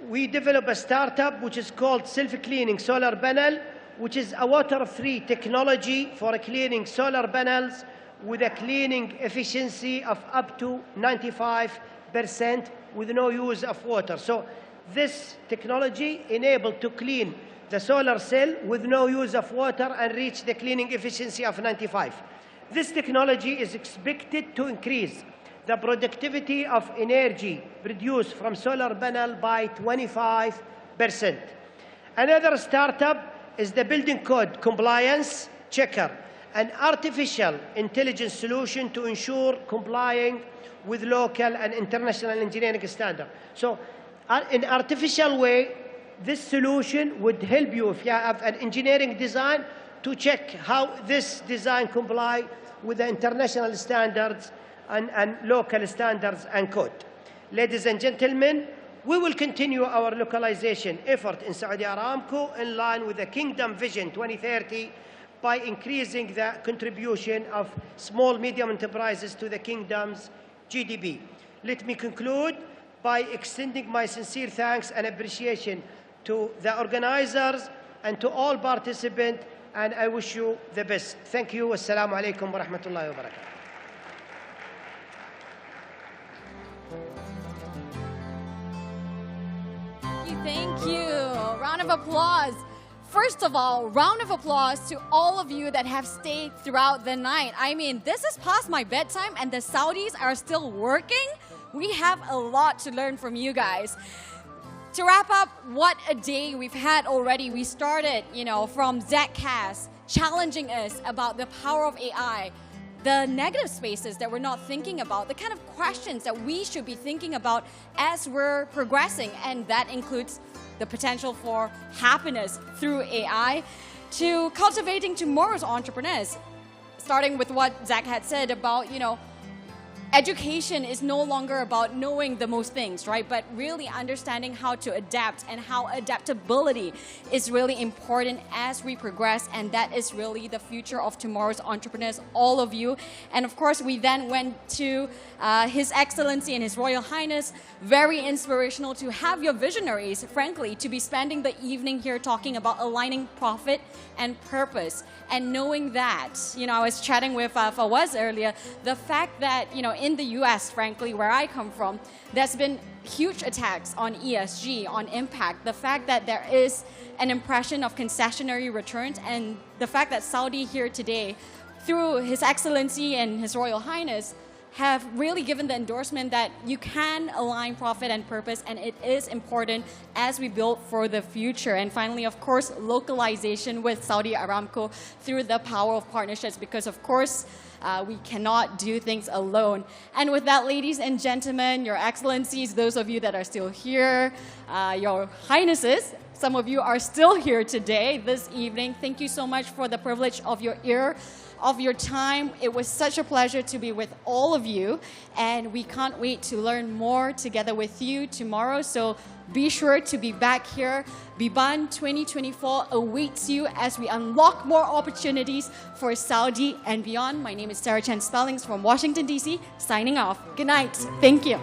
we developed a startup which is called self-cleaning solar panel, which is a water-free technology for cleaning solar panels with a cleaning efficiency of up to 95% with no use of water. So this technology enabled to clean the solar cell with no use of water and reach the cleaning efficiency of 95. This technology is expected to increase the productivity of energy produced from solar panel by 25%. Another startup is the building code compliance checker, an artificial intelligence solution to ensure complying with local and international engineering standards. So in artificial way, this solution would help you, if you have an engineering design, to check how this design comply with the international standards and local standards and code. Ladies and gentlemen, we will continue our localization effort in Saudi Aramco in line with the Kingdom Vision 2030 by increasing the contribution of small medium enterprises to the Kingdom's GDP. Let me conclude by extending my sincere thanks and appreciation to the organizers and to all participants, and I wish you the best. Thank you. Assalamu alaikum wa rahmatullahi wa barakatuh. Thank you. Round of applause. First of all, round of applause to all of you that have stayed throughout the night. I mean, this is past my bedtime and the Saudis are still working. We have a lot to learn from you guys. To wrap up, what a day we've had already. We started, from Zach Cass challenging us about the power of AI, the negative spaces that we're not thinking about, the kind of questions that we should be thinking about as we're progressing, and that includes the potential for happiness through AI, to cultivating tomorrow's entrepreneurs, starting with what Zach had said about, education is no longer about knowing the most things, right? But really understanding how to adapt and how adaptability is really important as we progress. And that is really the future of tomorrow's entrepreneurs, all of you. And of course, we then went to His Excellency and His Royal Highness. Very inspirational to have your visionaries, frankly, to be spending the evening here talking about aligning profit and purpose. And knowing that, I was chatting with Fawaz earlier, the fact that, in the US, frankly, where I come from, there's been huge attacks on ESG, on impact. The fact that there is an impression of concessionary returns, and the fact that Saudi here today, through His Excellency and His Royal Highness, have really given the endorsement that you can align profit and purpose, and it is important as we build for the future. And finally, of course, localization with Saudi Aramco through the power of partnerships, because of course, we cannot do things alone. And with that, ladies and gentlemen, your excellencies, those of you that are still here, your highnesses, some of you are still here today, this evening. Thank you so much for the privilege of your ear, of your time. It was such a pleasure to be with all of you, and we can't wait to learn more together with you tomorrow. So be sure to be back here. Biban 2024 awaits you as we unlock more opportunities for Saudi and beyond. My name is Sarah Chen Spellings from Washington, D.C., signing off. Good night. Thank you.